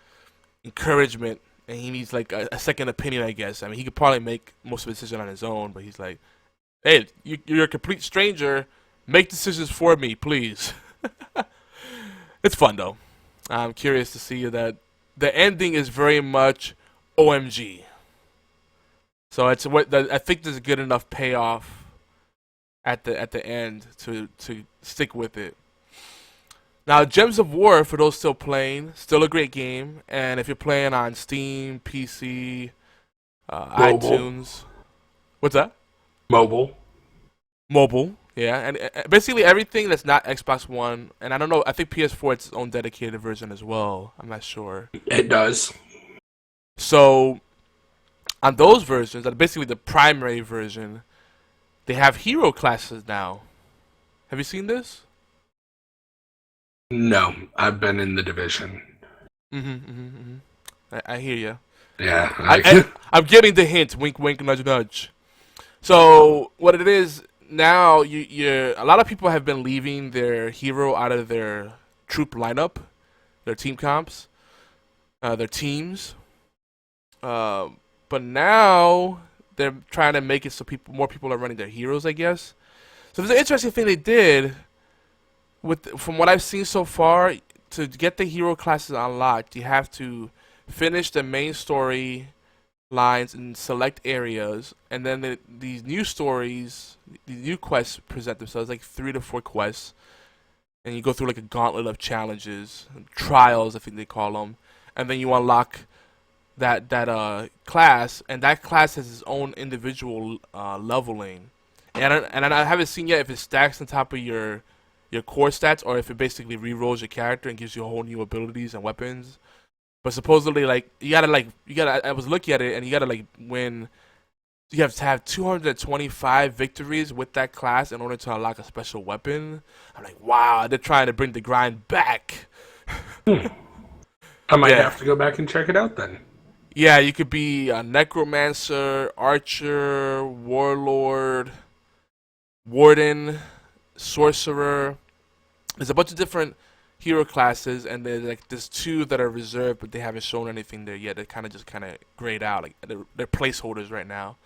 encouragement. And he needs like a second opinion, I guess. I mean, he could probably make most of the decision on his own, but he's like, "Hey, you're a complete stranger. Make decisions for me, please." It's fun though. I'm curious to see that the ending is very much OMG. So I think there's a good enough payoff at the end to stick with it. Now, Gems of War, for those still playing, still a great game. And if you're playing on Steam, PC, iTunes. What's that? Mobile, yeah. And basically everything that's not Xbox One. And I don't know, I think PS4 it's its own dedicated version as well. I'm not sure. it does. So, on those versions, that basically the primary version, they have hero classes now. Have you seen this? No, I've been in the Division. I hear you. Yeah. I'm getting the hint. Wink, wink, nudge, nudge. So what it is now, a lot of people have been leaving their hero out of their troop lineup, their team comps, their teams. But now they're trying to make it so more people are running their heroes, I guess. So there's an interesting thing they did. From what I've seen so far, to get the hero classes unlocked, you have to finish the main story lines in select areas, and then these new stories, these new quests present themselves, like 3 to 4 quests, and you go through like a gauntlet of challenges, trials, I think they call them, and then you unlock that class, and that class has its own individual leveling, and I haven't seen yet if it stacks on top of your your core stats, or if it basically re-rolls your character and gives you a whole new abilities and weapons. But supposedly, like, I was looking at it, and you gotta, like, win. You have to have 225 victories with that class in order to unlock a special weapon. I'm like, wow, they're trying to bring the grind back. I might have to go back and check it out then. Yeah, you could be a necromancer, archer, warlord, warden, sorcerer. There's a bunch of different hero classes, and there's 2 that are reserved, but they haven't shown anything there yet. They're kind of grayed out, like they're placeholders right now.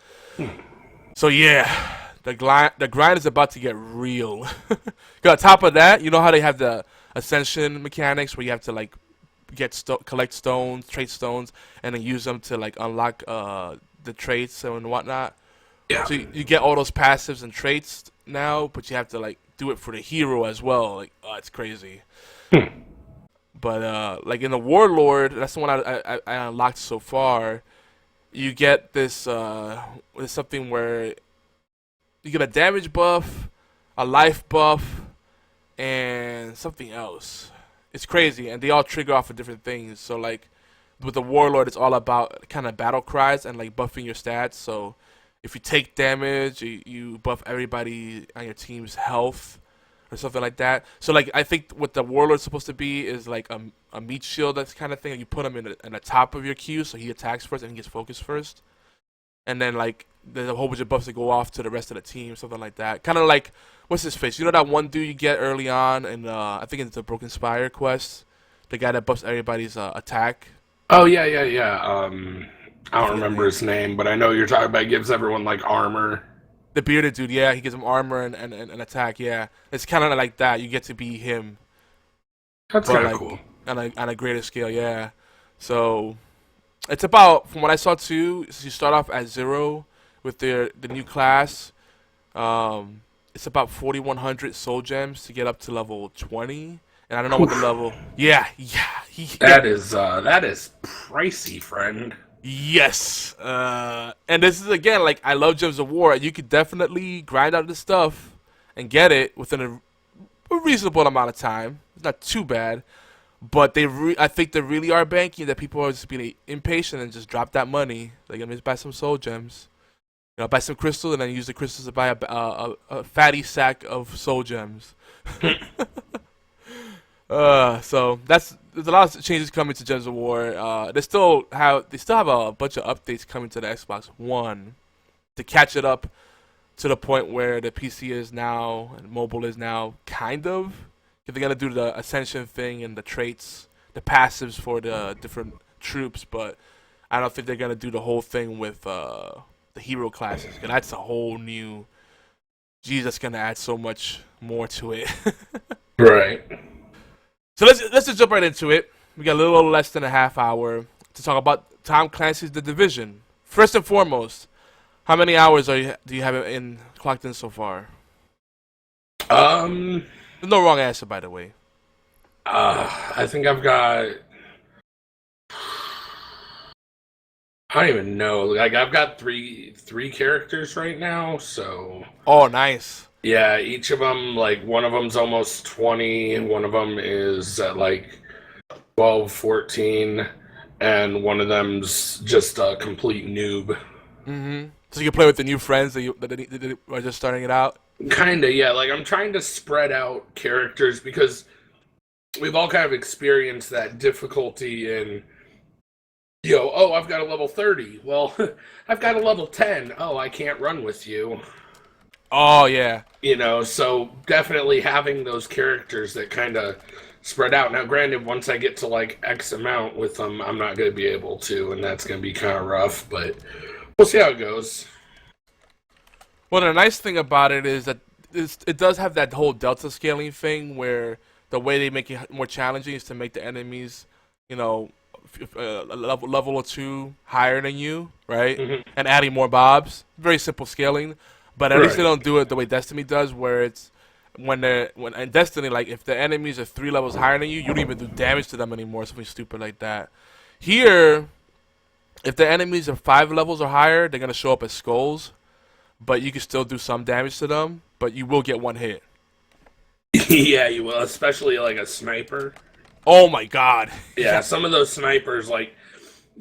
So yeah, the grind is about to get real. On top of that, you know how they have the ascension mechanics where you have to like collect stones, trait stones, and then use them to like unlock the traits and whatnot. Yeah. So you get all those passives and traits now, but you have to like do it for the hero as well. Like, oh, it's crazy. But like in the warlord, that's the one I unlocked so far. You get this there's something where you get a damage buff, a life buff, and something else. It's crazy, and they all trigger off of different things. So like with the warlord, it's all about kind of battle cries and like buffing your stats. So if you take damage, you buff everybody on your team's health or something like that. So like I think what the warlord's supposed to be is like a meat shield, that's kind of thing. You put him in the top of your queue, so he attacks first and he gets focused first. And then like there's a whole bunch of buffs that go off to the rest of the team, something like that. Kind of like what's his face? You know that one dude you get early on, and I think it's the Broken Spire quest, the guy that buffs everybody's attack. Oh yeah. I don't remember his name, but I know you're talking about. Gives everyone like armor. The bearded dude, yeah, he gives him armor and attack, yeah. It's kind of like that. You get to be him. That's kind of like, cool. On a greater scale, yeah. So it's about, from what I saw too, so you start off at 0 with the new class. It's about 4,100 soul gems to get up to level 20. And I don't know what the level. Yeah. That is pricey, friend. Yes. And this is again, like, I love Gems of War. You could definitely grind out this stuff and get it within a reasonable amount of time. It's not too bad. But I think they really are banking that people are just being impatient and just drop that money. Like, I'm just buy some soul gems. You know, buy some crystals and then use the crystals to buy a fatty sack of soul gems. So there's a lot of changes coming to Gems of War. They still have a bunch of updates coming to the Xbox One to catch it up to the point where the PC is now and mobile is now, kind of. They're gonna do the ascension thing and the traits, the passives for the different troops, but I don't think they're gonna do the whole thing with the hero classes. And that's a whole new. Geez, that's gonna add so much more to it. Right. So let's just jump right into it. We got a little less than a half hour to talk about Tom Clancy's The Division. First and foremost, how many hours do you have clocked in so far? There's no wrong answer, by the way. I think I've got. I don't even know. Like, I've got three characters right now, so. Oh, nice. Yeah, each of them, like, one of them's almost 20, one of them is at, like, 12, 14, and one of them's just a complete noob. Mm-hmm. So you can play with the new friends that are just starting it out? Kinda, yeah. Like, I'm trying to spread out characters because we've all kind of experienced that difficulty in, I've got a level 30. Well, I've got a level 10. Oh, I can't run with you. Oh, yeah. So definitely having those characters that kind of spread out. Now, granted, once I get to, like, X amount with them, I'm not going to be able to, and that's going to be kind of rough, but we'll see how it goes. Well, the nice thing about it is that it does have that whole delta scaling thing where the way they make it more challenging is to make the enemies, a level or 2 higher than you, right? Mm-hmm. And adding more mobs. Very simple scaling. But at least they don't do it the way Destiny does, where it's when in Destiny, like, if the enemies are 3 levels higher than you, you don't even do damage to them anymore, something stupid like that. Here, if the enemies are 5 levels or higher, they're gonna show up as skulls, but you can still do some damage to them, but you will get one hit. Yeah, you will, especially like a sniper. Oh my god. Yeah, some of those snipers, like,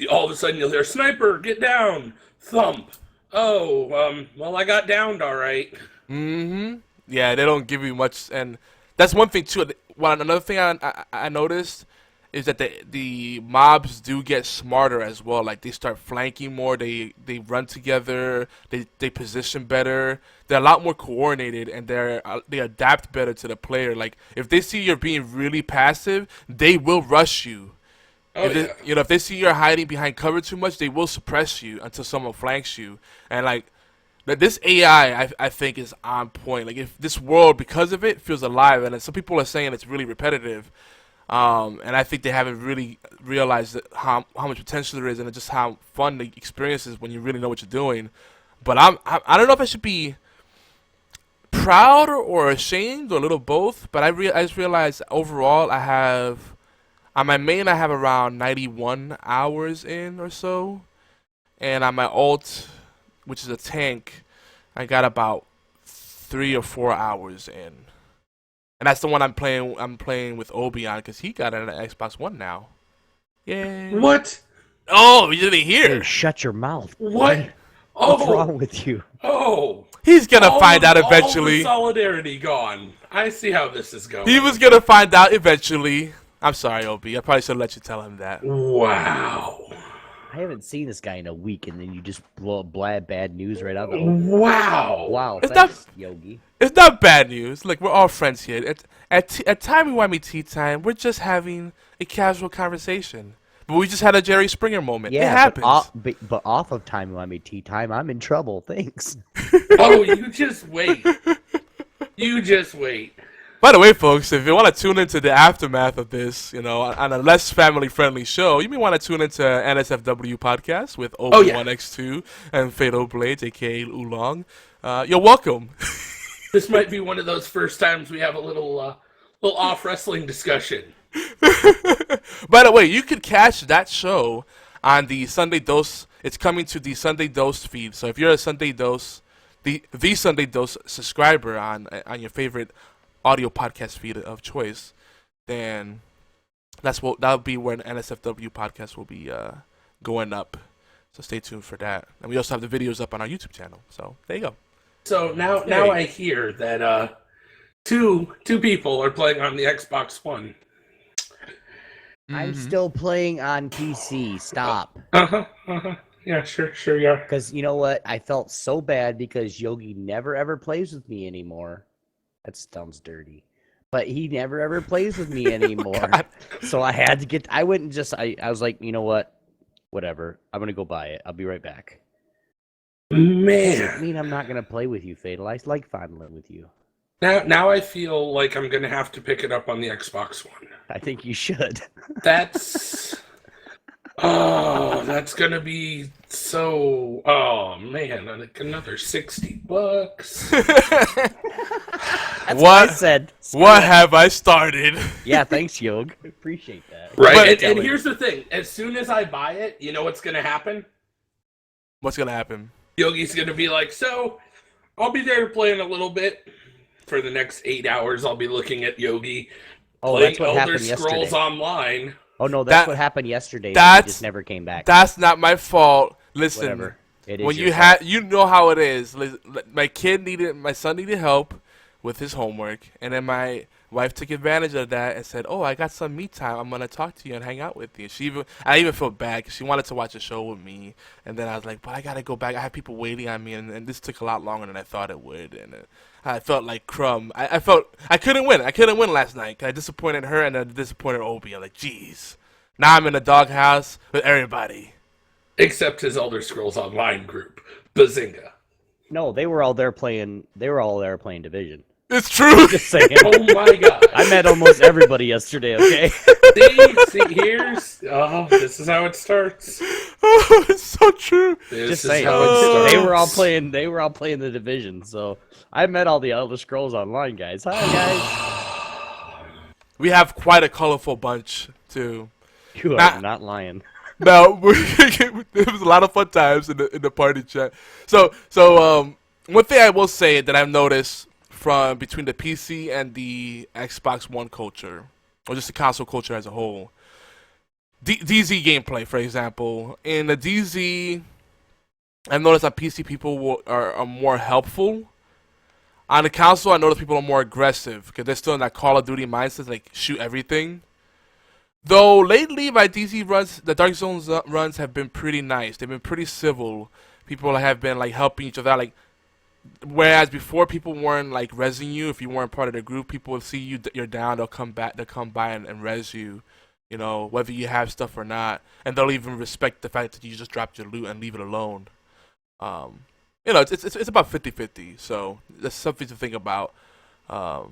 all of a sudden you'll hear, "Sniper, get down!" Thump. Oh, well, I got downed all right. Mm-hmm. Yeah, they don't give you much, and that's one thing too. Another thing I noticed is that the mobs do get smarter as well. Like they start flanking more. They run together. They position better. They're a lot more coordinated, and they adapt better to the player. Like if they see you're being really passive, they will rush you. Oh, If yeah. if they see you're hiding behind cover too much, they will suppress you until someone flanks you. And like this AI, I think is on point. Like if this world, because of it, feels alive, and some people are saying it's really repetitive. And I think they haven't really realized how much potential there is, and just how fun the experience is when you really know what you're doing. But I don't know if I should be proud or ashamed or a little both. But I just realized overall I have on my main I have around 91 hours in or so, and on my alt, which is a tank, I got about 3 or 4 hours in. And that's the one I'm playing. I'm playing with Obi on because he got it on Xbox One now. Yay! What? Oh, you didn't hear? Hey, shut your mouth. What? boy. Oh, What's wrong with you? oh. He's gonna find out eventually. All the solidarity gone. I see how this is going. He was gonna find out eventually. I'm sorry, Obi. I probably should let you tell him that. Wow. I haven't seen this guy in a week, and then you just blab bad news right out of the open. Wow. Wow, It's thanks, not- Yogi. It's not bad news. Like we're all friends here. At Timey Wimey Tea Time, we're just having a casual conversation. But we just had a Jerry Springer moment. It happens. But off of Time Wimey Tea Time, I'm in trouble. Thanks. Oh, you just wait. You just wait. By the way, folks, if you want to tune into the aftermath of this, on a less family-friendly show, you may want to tune into NSFW podcast with Obi1X2 and Fatal Blades, a.k.a. Oolong. You're welcome. This might be one of those first times we have a little off wrestling discussion. By the way, you could catch that show on the Sunday Dose. It's coming to the Sunday Dose feed. So if you're a Sunday Dose, the Sunday Dose subscriber on your favorite audio podcast feed of choice, then that'll be when NSFW podcast will be going up. So stay tuned for that. And we also have the videos up on our YouTube channel. So there you go. So now I hear that two people are playing on the Xbox One. I'm still playing on PC. Stop. Yeah, sure, yeah. Because you know what? I felt so bad because Yogi never ever plays with me anymore. That sounds dirty. But he never ever plays with me anymore. So I had to get... I was like, you know what? Whatever. I'm going to go buy it. I'll be right back. Man. Doesn't mean I'm not going to play with you, Fatal. I like fondling with you. Now I feel like I'm going to have to pick it up on the Xbox One. I think you should. That's... Oh, that's going to be so... Oh, man, like another $60. That's what I said. What have I started? Yeah, thanks, Yog. Appreciate that. Right, and here's the thing. As soon as I buy it, you know what's going to happen? What's going to happen? Yogi's going to be like, so, I'll be there playing a little bit. For the next 8 hours, I'll be looking at Yogi playing that's what Elder happened Scrolls yesterday. Online. Oh, no, that's what happened yesterday. He just never came back. That's not my fault. Listen, Whatever. It is when your fault. you know how it is. My son needed help with his homework, and then my wife took advantage of that and said, "Oh, I got some me time. I'm gonna talk to you and hang out with you." I even felt bad because she wanted to watch a show with me, and then I was like, "But I gotta go back. I have people waiting on me, and this took a lot longer than I thought it would." And I felt like crumb. I felt I couldn't win. I couldn't win last night. 'Cause I disappointed her and I disappointed Obi. I'm like, "Geez, now I'm in the doghouse with everybody." Except his Elder Scrolls Online group. Bazinga. No, they were all there playing Division. It's true. Just saying. Oh my god. I met almost everybody yesterday, okay? See, this is how it starts. Oh, it's so true. This Just is saying. how it starts. They were all playing the Division, so I met all the Elder Scrolls Online guys. Hi guys. We have quite a colorful bunch too. You are not lying. No, it was a lot of fun times in the party chat. So one thing I will say that I've noticed from between the PC and the Xbox One culture, or just the console culture as a whole. DZ gameplay, for example. In the DZ, I've noticed that PC people are more helpful. On the console, I notice people are more aggressive because they're still in that Call of Duty mindset, like shoot everything. Though lately, my DZ runs, the Dark Zones runs have been pretty nice. They've been pretty civil. People have been like helping each other out. Like, whereas before, people weren't like rezzing you. If you weren't part of the group, people would see you're down. They'll come back. They'll come by and res you. You know, whether you have stuff or not, and they'll even respect the fact that you just dropped your loot and leave it alone. You know, it's about 50-50. So that's something to think about. But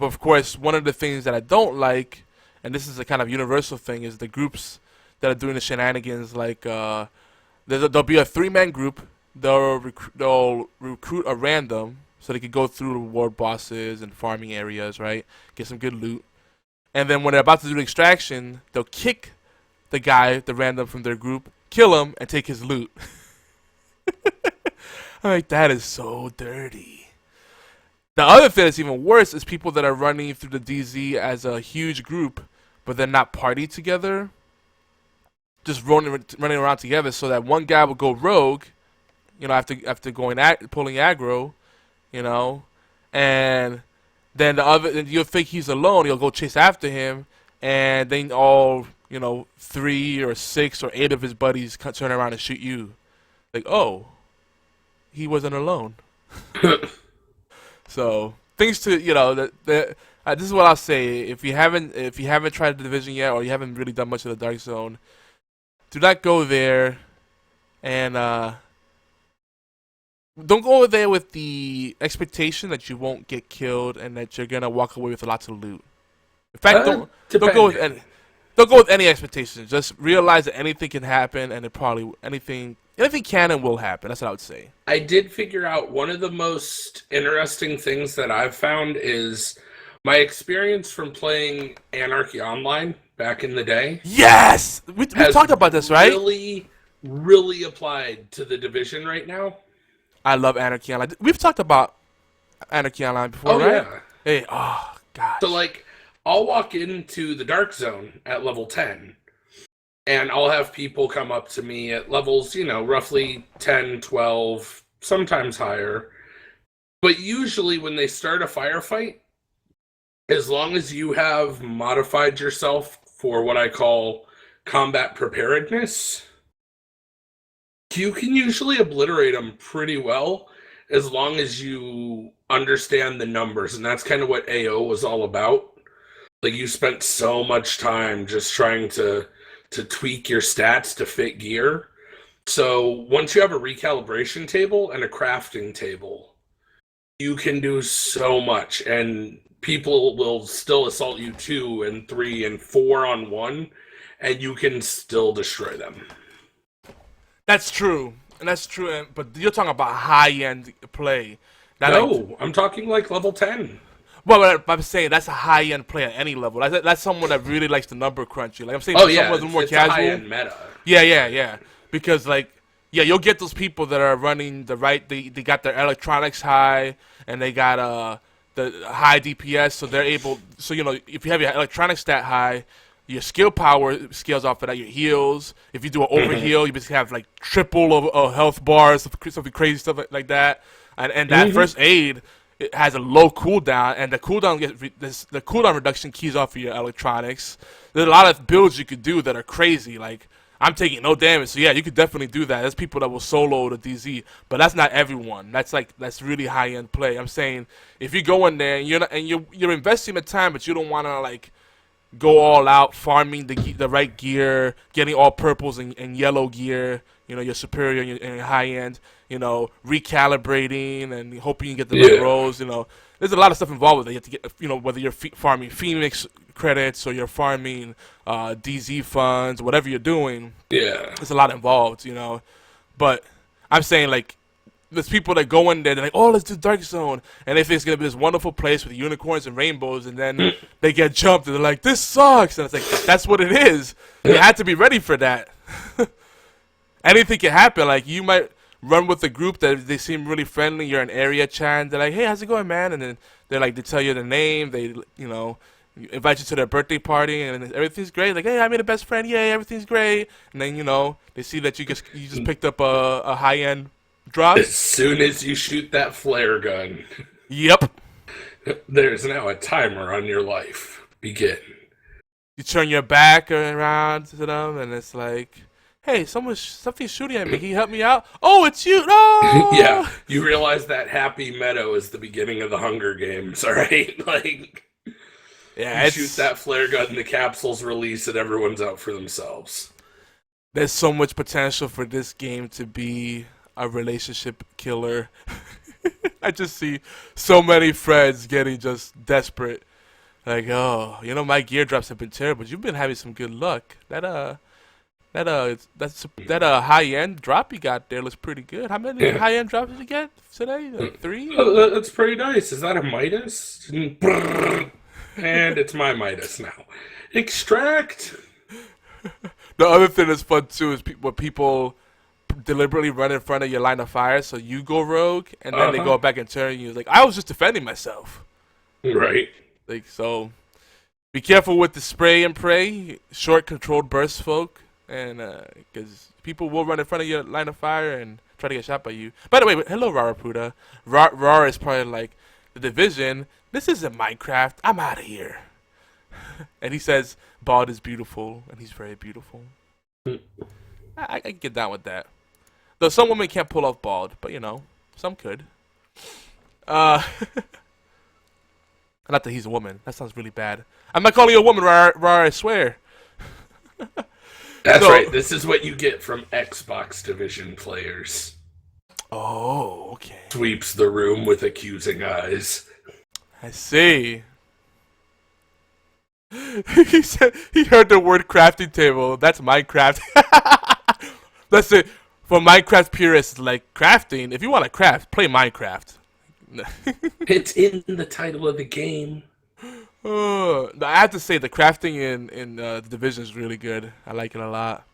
of course, one of the things that I don't like, and this is a kind of universal thing, is the groups that are doing the shenanigans. Like there'll be a 3-man group. They'll recruit a random so they can go through the ward bosses and farming areas, right? Get some good loot. And then when they're about to do the extraction, they'll kick the random from their group, kill him, and take his loot. I'm like, that is so dirty. The other thing that's even worse is people that are running through the DZ as a huge group, but they're not party together. Just running around together, so that one guy will go rogue, you know, after pulling aggro, you know, and then you'll think he's alone. You'll go chase after him, and then all, you know, 3 or 6 or 8 of his buddies turn around and shoot you. Like, oh, he wasn't alone. So things to, you know, this is what I'll say. If you haven't tried the Division yet, or you haven't really done much of the Dark Zone, do not go there, and don't go there with the expectation that you won't get killed and that you're gonna walk away with lots of loot. In fact, don't go with any expectations. Just realize that anything can happen, and anything can and will happen. That's what I would say. I did figure out one of the most interesting things that I've found is my experience from playing Anarchy Online back in the day. Yes, we talked about this, right? Really applied to the Division right now. I love Anarchy Online. We've talked about Anarchy Online before, right? Yeah. Hey, oh gosh. So like, I'll walk into the Dark Zone at level 10, and I'll have people come up to me at levels, you know, roughly 10, 12, sometimes higher. But usually when they start a firefight, as long as you have modified yourself for what I call combat preparedness, you can usually obliterate them pretty well, as long as you understand the numbers. And that's kind of what AO was all about. Like, you spent so much time just trying to tweak your stats to fit gear. So once you have a recalibration table and a crafting table, you can do so much, and people will still assault you 2 and 3 and 4 on 1, and you can still destroy them. That's true. But you're talking about high-end play. I'm talking like level 10. Well, I'm saying that's a high-end play at any level. That's someone that really likes the number crunchy. Like, I'm saying, someone who's more casual. A high-end meta. Yeah. Because, like, yeah, you'll get those people that are running the right. They got their electronics high, and they got the high DPS, so they're able. So, you know, if you have your electronics stat high, your skill power scales off of that. Your heals. If you do an overheal, you basically have like triple of health bars, something crazy stuff like that. And that first aid, it has a low cooldown, and the cooldown reduction keys off of your electronics. There's a lot of builds you could do that are crazy. Like, I'm taking no damage, so yeah, you could definitely do that. There's people that will solo the DZ, but that's not everyone. That's really high end play. I'm saying if you go in there and you're investing the time, but you don't want to like go all out farming the right gear, getting all purples and yellow gear. You know, your superior and your high end. You know, recalibrating and hoping you get the right rolls. You know, there's a lot of stuff involved with it. You have to get, you know, whether you're farming Phoenix credits or you're farming DZ funds, whatever you're doing. Yeah, there's a lot involved, you know. But I'm saying, like, there's people that go in there, they're like, oh, let's do Dark Zone, and they think it's gonna be this wonderful place with unicorns and rainbows, and then they get jumped and they're like, this sucks, and it's like, that's what it is. You had to be ready for that. Anything can happen. Like, you might run with a group that they seem really friendly. You're in area chat, and they're like, "Hey, how's it going, man?" And then they tell you the name. They invite you to their birthday party, and everything's great. Like, "Hey, I made a best friend. Yay, everything's great." And then they see that you just picked up a high end drop. As soon as you shoot that flare gun. Yep. There's now a timer on your life. Begin. You turn your back around to them, and it's like, "Hey, something's shooting at me. Can you help me out?" "Oh, it's you!" No. Yeah, you realize that Happy Meadow is the beginning of the Hunger Games, all right? Like, you shoot that flare gun, the capsules release, and everyone's out for themselves. There's so much potential for this game to be a relationship killer. I just see so many friends getting just desperate. Like, "Oh, my gear drops have been terrible, but you've been having some good luck. That high end drop you got there looks pretty good. How many high end drops did you get today? 3? That's pretty nice. Is that a Midas?" And it's my Midas now. Extract. The other thing that's fun too is when people deliberately run in front of your line of fire, so you go rogue, and then they go back and turn you. Like, "I was just defending myself." Right. Like, so be careful with the spray and pray, short controlled burst, folk, and because people will run in front of your line of fire and try to get shot by you. By the way, hello, Rarapuda. Rara is probably like, "The Division, this isn't Minecraft. I'm out of here." And he says, "Bald is beautiful," and he's very beautiful. I can get down with that. Though some women can't pull off bald, but some could. Not that he's a woman. That sounds really bad. I'm not calling you a woman, Rara, I swear. That's right. This is what you get from Xbox Division players. Oh, okay. Sweeps the room with accusing eyes. I see. He said he heard the word crafting table. That's Minecraft. That's it. For Minecraft purists, like, crafting, if you want to craft, play Minecraft. It's in the title of the game. I have to say, the crafting in The Division is really good. I like it a lot.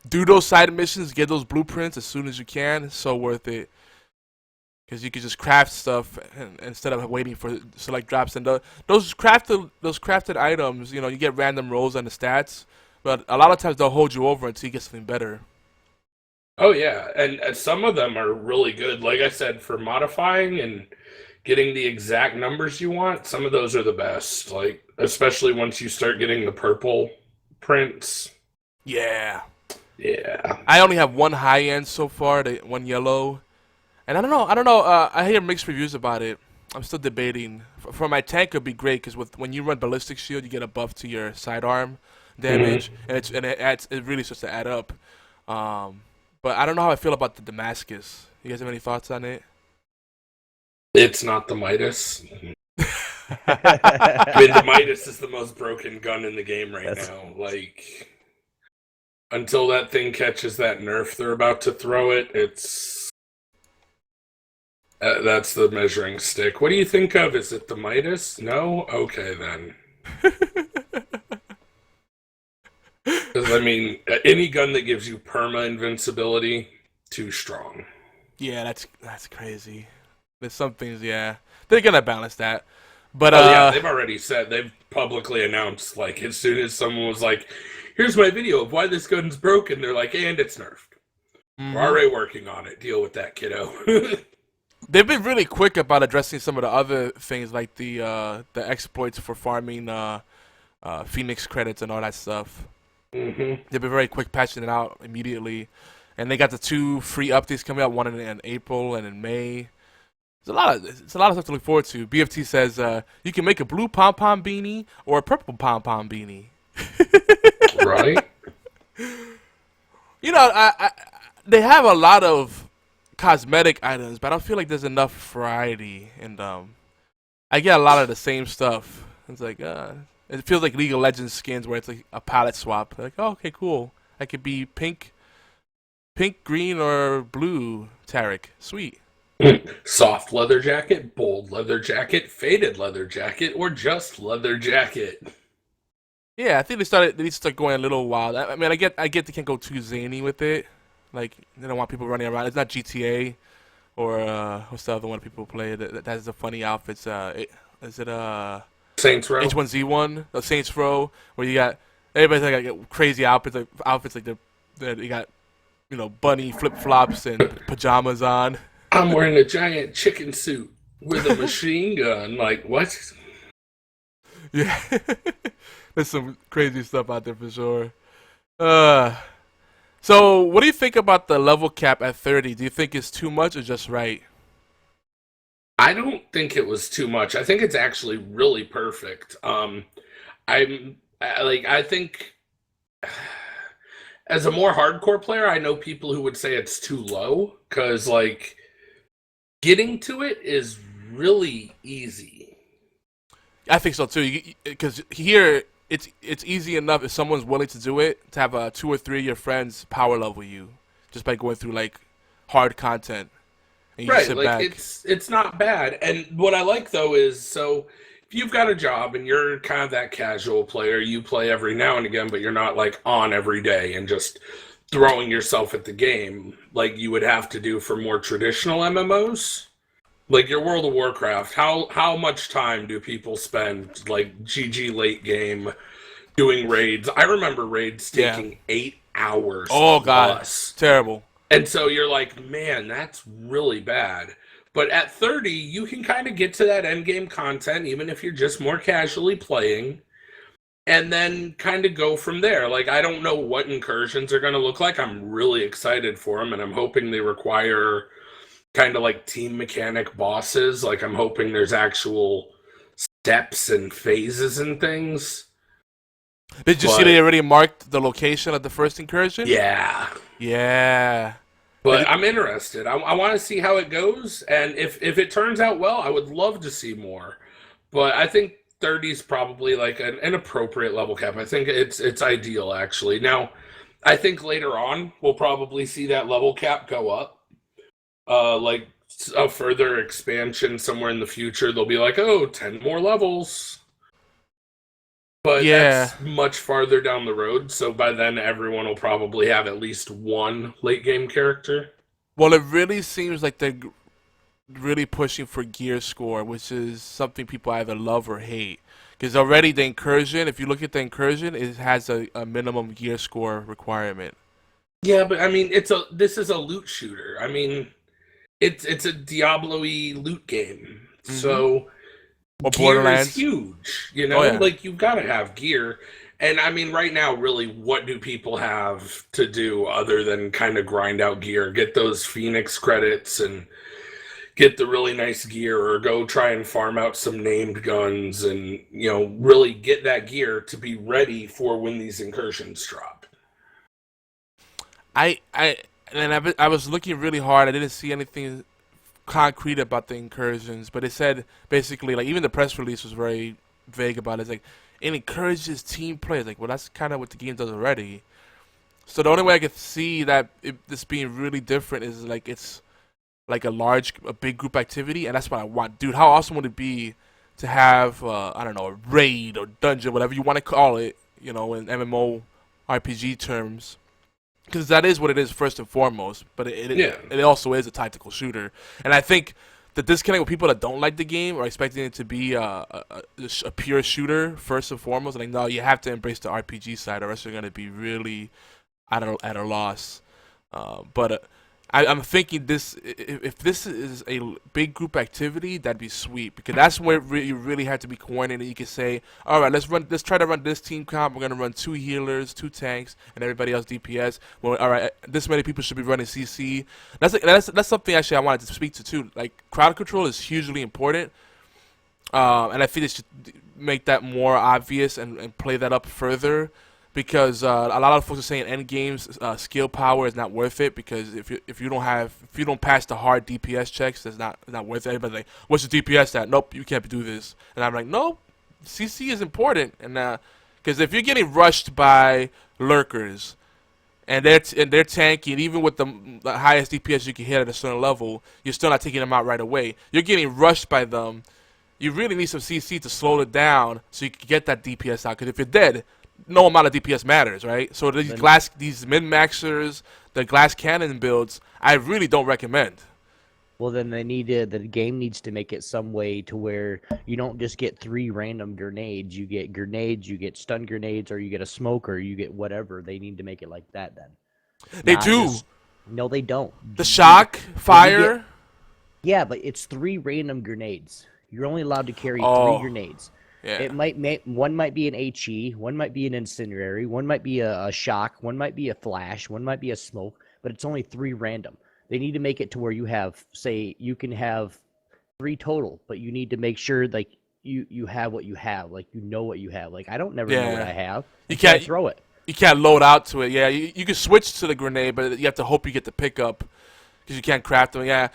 Do those side missions, get those blueprints as soon as you can. It's so worth it. Because you can just craft stuff instead of waiting for select drops. And those crafted items, you get random rolls on the stats. But a lot of times they'll hold you over until you get something better. Oh, yeah. And some of them are really good. Like I said, for modifying and getting the exact numbers you want, some of those are the best. Like, especially once you start getting the purple prints. Yeah. Yeah. I only have one high end so far, one yellow. And I don't know. I hear mixed reviews about it. I'm still debating. For my tank, it'd be great because when you run ballistic shield, you get a buff to your sidearm damage, and it really starts to add up. But I don't know how I feel about the Damascus. You guys have any thoughts on it? It's not the Midas. I mean, the Midas is the most broken gun in the game right now. Like, until that thing catches that nerf they're about to throw it, it's... that's the measuring stick. What do you think of? Is it the Midas? No? Okay, then. Because, I mean, any gun that gives you perma-invincibility, too strong. Yeah, that's crazy. There's some things, yeah. They're going to balance that. But yeah, they've already said, they've publicly announced, like, as soon as someone was like, "Here's my video of why this gun's broken," they're like, "And it's nerfed." We're already working on it. Deal with that, kiddo. They've been really quick about addressing some of the other things, like the exploits for farming Phoenix credits and all that stuff. Mm-hmm. They've been very quick patching it out immediately. And they got the 2 free updates coming out, one in April and in May. It's a lot of stuff to look forward to. BFT says you can make a blue pom-pom beanie or a purple pom-pom beanie. Right? They have a lot of cosmetic items, but I don't feel like there's enough variety. And I get a lot of the same stuff. It's like, it feels like League of Legends skins where it's like a palette swap. Like, oh, okay, cool. I could be pink, green, or blue Tarek. Sweet. Soft leather jacket, bold leather jacket, faded leather jacket, or just leather jacket. Yeah, I think they need to start going a little wild. I mean, I get they can't go too zany with it, Like they don't want people running around. It's not GTA or what's the other one people play that has the funny outfits. Is it Saints Row. H1Z1, Saints Row, where you got everybody's like crazy outfits like you got bunny flip flops and pajamas on. I'm wearing a giant chicken suit with a machine gun. Like what? Yeah, there's some crazy stuff out there for sure. So what do you think about the level cap at 30? Do you think it's too much or just right? I don't think it was too much. I think it's actually really perfect. I think as a more hardcore player, I know people who would say it's too low because like getting to it is really easy. I think so too. Because here it's easy enough if someone's willing to do it to have 2 or 3 of your friends power level you just by going through like hard content. And you right, sit like back. it's not bad. And what I like though is so if you've got a job and you're kind of that casual player, you play every now and again, but you're not like on every day and just throwing yourself at the game like you would have to do for more traditional MMOs. Like your World of Warcraft, how much time do people spend like GG late game doing raids? I remember raids taking 8 hours. Oh god, plus. terrible. And so you're like, man, that's really bad. But at 30, you can kind of get to that end game content, even if you're just more casually playing, and then kind of go from there. Like, I don't know what incursions are going to look like. I'm really excited for them, and I'm hoping they require kind of like team mechanic bosses. Like, I'm hoping there's actual steps and phases and things. Did you see they already marked the location of the first incursion? Yeah. Yeah. But I'm interested. I want to see how it goes, and if it turns out well, I would love to see more. But I think 30 is probably like an appropriate level cap. I think it's ideal, actually. Now, I think later on, we'll probably see that level cap go up. Like a further expansion somewhere in the future, they'll be like, 10 more levels. But that's much farther down the road, so by then everyone will probably have at least one late game character. Well, it really seems like they're really pushing for gear score, which is something people either love or hate. Because already the incursion, if you look at the incursion, it has a minimum gear score requirement. Yeah, but I mean, this is a loot shooter. I mean, it's a Diablo-y loot game, so. Or gear Borderlands. Is huge, like you've got to have gear. And I mean, right now, really, what do people have to do other than kind of grind out gear, get those Phoenix credits and get the really nice gear, or go try and farm out some named guns and, really get that gear to be ready for when these incursions drop. I was looking really hard. I didn't see anything concrete about the incursions, but it said basically, like, even the press release was very vague about it. It's like, it encourages team play. It's like, well, that's kind of what the game does already. So the only way I could see that this being really different is like it's like a big group activity, and that's what I want. Dude, how awesome would it be to have I don't know, a raid or dungeon, whatever you want to call it, in MMO RPG terms. Because that is what it is first and foremost, but it also is a tactical shooter. And I think the disconnect with people that don't like the game or expecting it to be a pure shooter first and foremost, like, no, you have to embrace the RPG side, or else you're going to be really at a loss. But I'm thinking if this is a big group activity, that'd be sweet, because that's where you really have to be coordinated. You can say, all right, let's try to run this team comp. We're gonna run 2 healers, 2 tanks, and everybody else DPS. Well, all right, this many people should be running CC. That's something actually I wanted to speak to too. Like, crowd control is hugely important, and I think they should make that more obvious and play that up further. Because a lot of folks are saying end games skill power is not worth it, because if you don't pass the hard DPS checks, that's not worth it. Everybody's like, what's the DPS at? Nope, you can't do this. And I'm like, no, CC is important, and because if you're getting rushed by lurkers and they're tanky, even with the highest DPS you can hit at a certain level, you're still not taking them out right away. You're getting rushed by them. You really need some CC to slow it down so you can get that DPS out. Because if you're dead, no amount of DPS matters, right? So these min-maxers, the glass cannon builds, I really don't recommend. Well, then the game needs to make it some way to where you don't just get 3 random grenades. You get stun grenades, or you get a smoke, or you get whatever. They need to make it like that then. They do. No, they don't. The shock, fire. Yeah, but it's 3 random grenades. You're only allowed to carry 3 grenades. Yeah. One might be an HE, one might be an incendiary, one might be a shock, one might be a flash, one might be a smoke, but it's only 3 random. They need to make it to where you have, say, you can have 3 total, but you need to make sure like you have what you have, like you know what you have. Like I don't never know what I have. You can't throw it. You can't load out to it. Yeah, you can switch to the grenade, but you have to hope you get the pickup because you can't craft them. Yeah,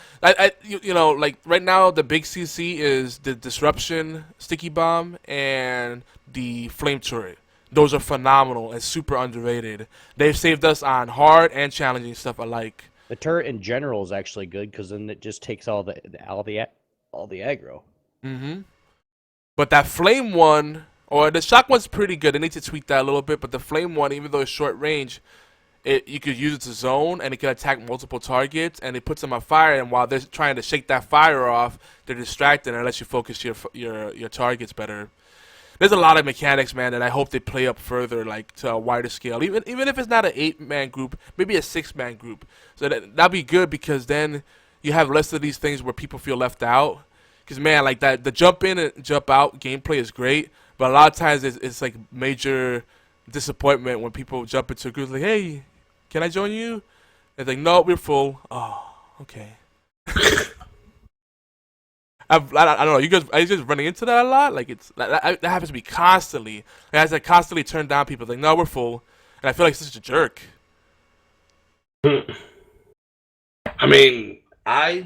you know, like right now the big CC is the disruption sticky bomb and the flame turret. Those are phenomenal and super underrated. They've saved us on hard and challenging stuff alike. The turret in general is actually good because then it just takes all the aggro. Mm-hmm. But that flame one, or the shock one's pretty good. They need to tweak that a little bit. But the flame one, even though it's short range, you could use it to zone and it can attack multiple targets and it puts them on fire. And while they're trying to shake that fire off, they're distracted and lets you focus your targets better. There's a lot of mechanics, man, that I hope they play up further, like to a wider scale. Even if it's not an 8-man group, maybe a 6-man group. So that'd be good because then you have less of these things where people feel left out. Because man, like that, the jump in and jump out gameplay is great, but a lot of times it's like major disappointment when people jump into a group like, hey, can I join you? It's like, no, we're full. Oh, okay. I don't know. Are you just running into that a lot? Like that happens to me constantly. As I constantly turn down people, like, no, we're full, and I feel like such a jerk. I mean, I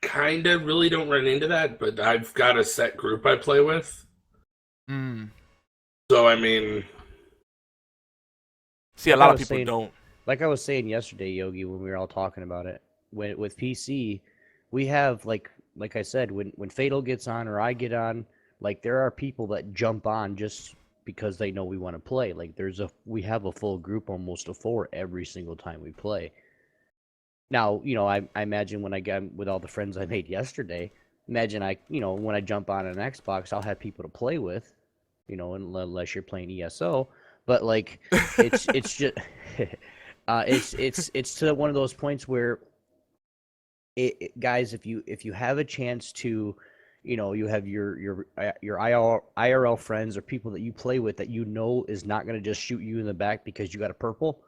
kind of really don't run into that, but I've got a set group I play with. So I mean, see, a lot of people don't. Like I was saying yesterday, Yogi, when we were all talking about it, with PC, we have like I said, when Fatal gets on or I get on, like there are people that jump on just because they know we want to play. Like we have a full group, almost a 4 every single time we play. Now, you know, I imagine when I get with all the friends I made yesterday, imagine when I jump on an Xbox, I'll have people to play with, you know, unless you're playing ESO. But like, it's just, it's to one of those points where, guys, if you have a chance to, you know, you have your IRL friends or people that you play with that you know is not going to just shoot you in the back because you got a purple,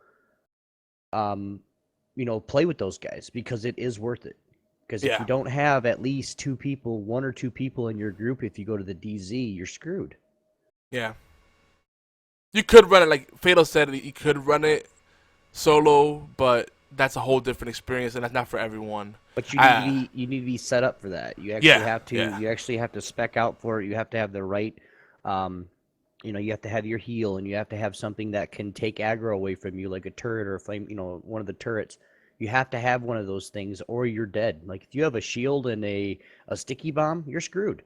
you know, play with those guys because it is worth it. Because if you don't have at least 1 or 2 people in your group, if you go to the DZ, you're screwed. Yeah. You could run it, like Fatal said, you could run it solo, but that's a whole different experience, and that's not for everyone. But you need to be set up for that. You actually have to spec out for it. You have to have the right, you know, you have to have your heal, and you have to have something that can take aggro away from you, like a turret or a flame. You know, one of the turrets. You have to have one of those things, or you're dead. Like if you have a shield and a sticky bomb, you're screwed.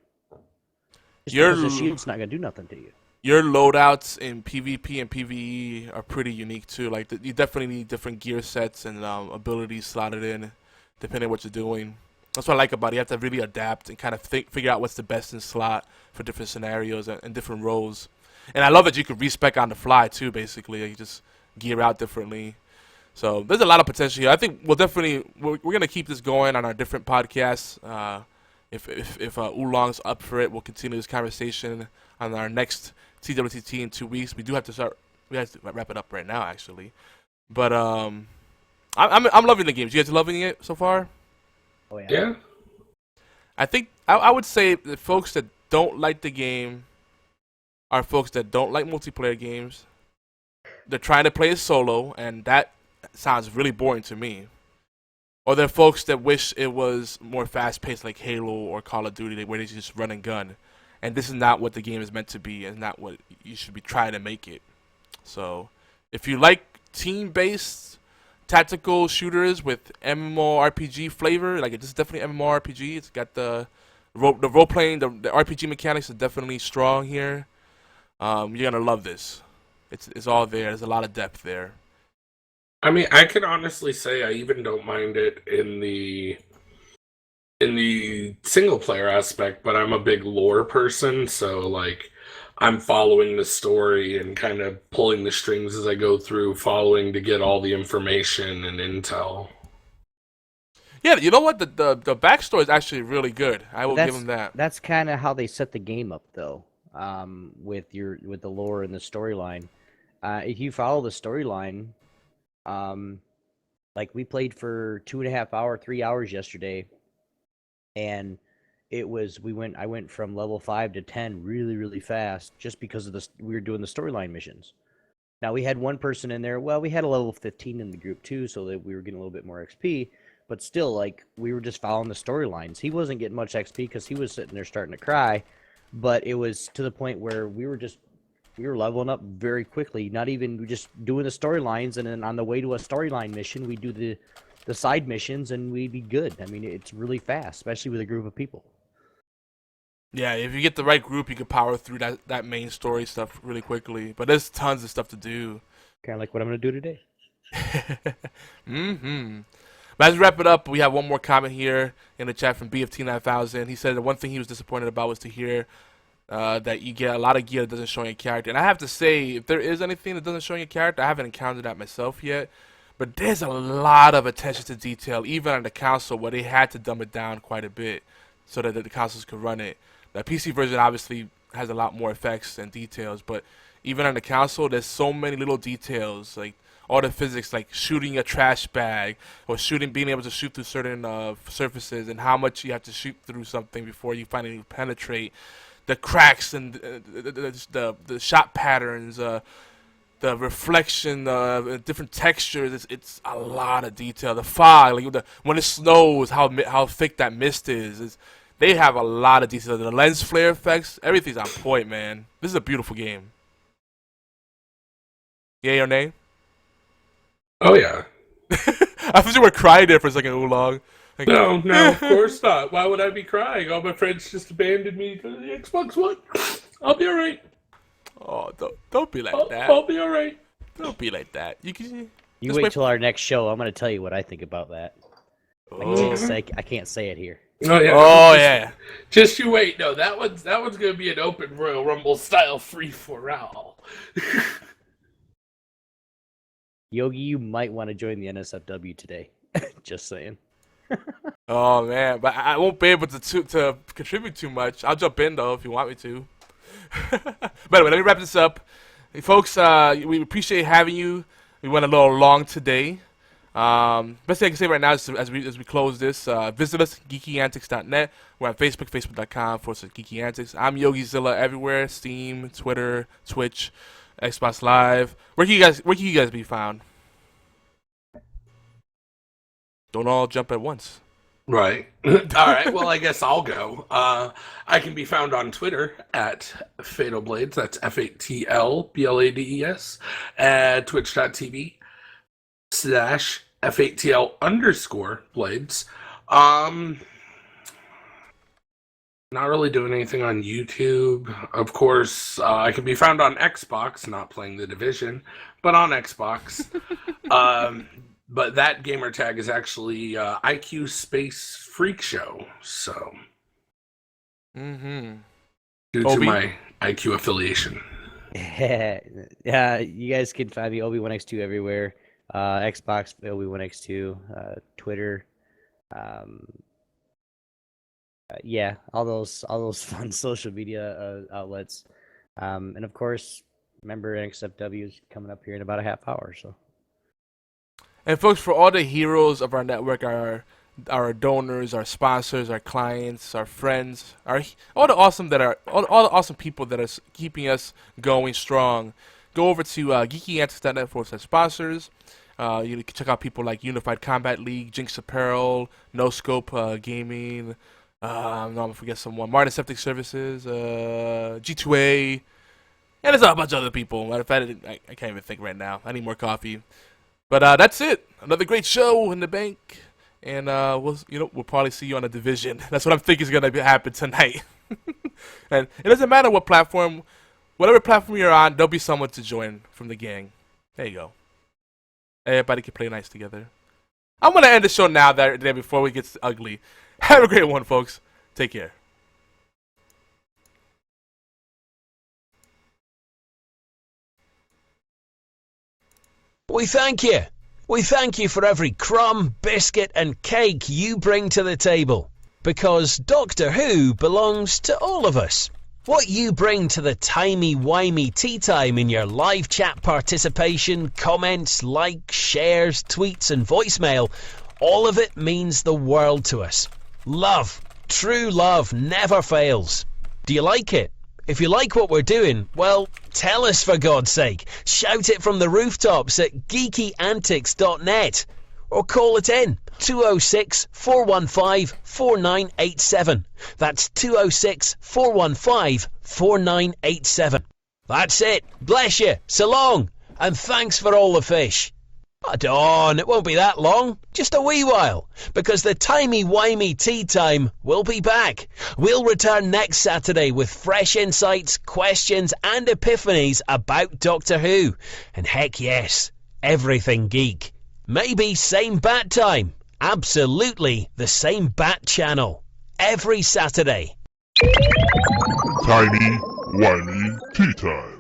Because the shield's not gonna do nothing to you. Your loadouts in PvP and PvE are pretty unique too. Like you definitely need different gear sets and abilities slotted in, depending on what you're doing. That's what I like about it. You have to really adapt and kind of figure out what's the best in slot for different scenarios and different roles. And I love that you can respec on the fly too. Basically, you just gear out differently. So there's a lot of potential here. I think we're gonna keep this going on our different podcasts. If Oolong's up for it, we'll continue this conversation on our next TWTT in 2 weeks. We have to wrap it up right now, actually. But I'm loving the games. You guys are loving it so far? Oh yeah. Yeah. I think I would say the folks that don't like the game are folks that don't like multiplayer games. They're trying to play it solo, and that sounds really boring to me. Or they're folks that wish it was more fast-paced like Halo or Call of Duty where they just run and gun. And this is not what the game is meant to be and not what you should be trying to make it. So if you like team-based tactical shooters with MMORPG flavor, like this is definitely MMORPG. It's got the role-playing, the RPG mechanics are definitely strong here. You're going to love this. It's all there. There's a lot of depth there. I mean, I can honestly say I even don't mind it in the single player aspect, but I'm a big lore person, so like I'm following the story and kind of pulling the strings as I go through, following to get all the information and intel. Yeah, you know what? The backstory is actually really good. I will give them that. That's kind of how they set the game up, though. With the lore and the storyline. If you follow the storyline, like we played for 2.5 hours, 3 hours yesterday, and I went from level 5 to 10 really, really fast just because of we were doing the storyline missions. Now we had one person in there. Well, we had a level 15 in the group too, so that we were getting a little bit more XP. But still, like, we were just following the storylines. He wasn't getting much XP because he was sitting there starting to cry. But it was to the point where we were leveling up very quickly. Not even just doing the storylines, and then on the way to a storyline mission, we do the side missions, and we'd be good. I mean, it's really fast, especially with a group of people. Yeah, if you get the right group, you can power through that main story stuff really quickly. But there's tons of stuff to do. Kind of like what I'm going to do today. But as we wrap it up, we have one more comment here in the chat from BFT9000. He said the one thing he was disappointed about was to hear that you get a lot of gear that doesn't show your character. And I have to say, if there is anything that doesn't show your character, I haven't encountered that myself yet. But there's a lot of attention to detail, even on the console, where they had to dumb it down quite a bit so that the consoles could run it. The PC version obviously has a lot more effects and details, but even on the console, there's so many little details, like all the physics, like shooting a trash bag or being able to shoot through certain surfaces, and how much you have to shoot through something before you finally penetrate. The cracks and the shot patterns, the reflection, different textures. It's a lot of detail. The fog, like when it snows, how thick that mist is. They have a lot of detail. The lens flare effects, everything's on point, man. This is a beautiful game. Yay or nay? Oh, yeah. I thought you were crying there for a second, Oolong. Like, No, of course not. Why would I be crying? All my friends just abandoned me to the Xbox One. I'll be alright. Oh, don't be like that. I'll be alright. Don't be like that. You wait till our next show. I'm going to tell you what I think about that. I can't say it here. Oh yeah. Yeah. Just you wait. No, that one's gonna be an open Royal Rumble style free for all. Yogi, you might want to join the NSFW today. Just saying. Oh man, but I won't be able to contribute too much. I'll jump in though if you want me to. But anyway, let me wrap this up. Hey, folks, we appreciate having you. We went a little long today. Best thing I can say right now is as we close this, visit us at geekyantics.net. We're on Facebook, facebook.com/geekyantics. I'm YogiZilla everywhere: Steam, Twitter, Twitch, Xbox Live. Where can you guys be found? Don't all jump at once. Right. All right. Well, I guess I'll go. I can be found on Twitter at Fatal Blades. That's FATLBLADES. At twitch.tv/F8TL_Blades. Not really doing anything on YouTube. Of course, I can be found on Xbox, not playing The Division, but on Xbox. But that gamer tag is actually IQ Space Freak Show. So, due to my IQ affiliation. Yeah, you guys can find me Obi1X2 everywhere. Xbox Obi1X2, Twitter. Yeah, all those fun social media outlets. And of course, remember NSFW is coming up here in about a half hour. So. And folks, for all the heroes of our network, our donors, our sponsors, our clients, our friends, all the awesome people that are keeping us going strong, go over to geekyantics.net/sponsors. You can check out people like Unified Combat League, Jinx Apparel, No Scope Gaming. I'm gonna forget someone. Martin Septic Services, G2A, and there's a bunch of other people. Matter of fact, I can't even think right now. I need more coffee. But that's it. Another great show in the bank, and we'll probably see you on The Division. That's what I'm thinking is gonna happen tonight. And it doesn't matter what platform whatever platform you're on, there'll be someone to join from the gang. There you go. Everybody can play nice together. I'm going to end the show now before it gets ugly. Have a great one, folks. Take care. We thank you. We thank you for every crumb, biscuit and cake you bring to the table. Because Doctor Who belongs to all of us. What you bring to the timey-wimey tea time in your live chat participation, comments, likes, shares, tweets and voicemail, all of it means the world to us. Love, true love, never fails. Do you like it? If you like what we're doing, well, tell us for God's sake. Shout it from the rooftops at geekyantics.net or call it in 206 415 4987. That's 206 415 4987. That's it. Bless you. So long. And thanks for all the fish. Hold on, it won't be that long, just a wee while, because the timey-wimey tea time will be back. We'll return next Saturday with fresh insights, questions and epiphanies about Doctor Who. And heck yes, everything geek. Maybe same bat time, absolutely the same bat channel, every Saturday. Timey-wimey tea time.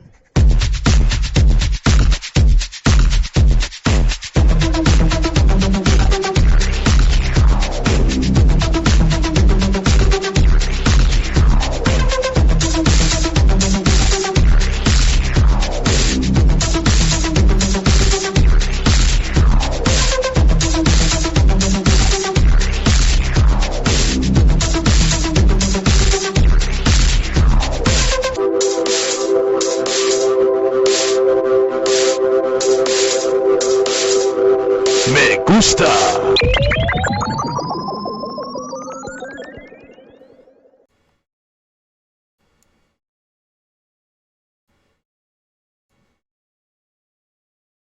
Me gusta.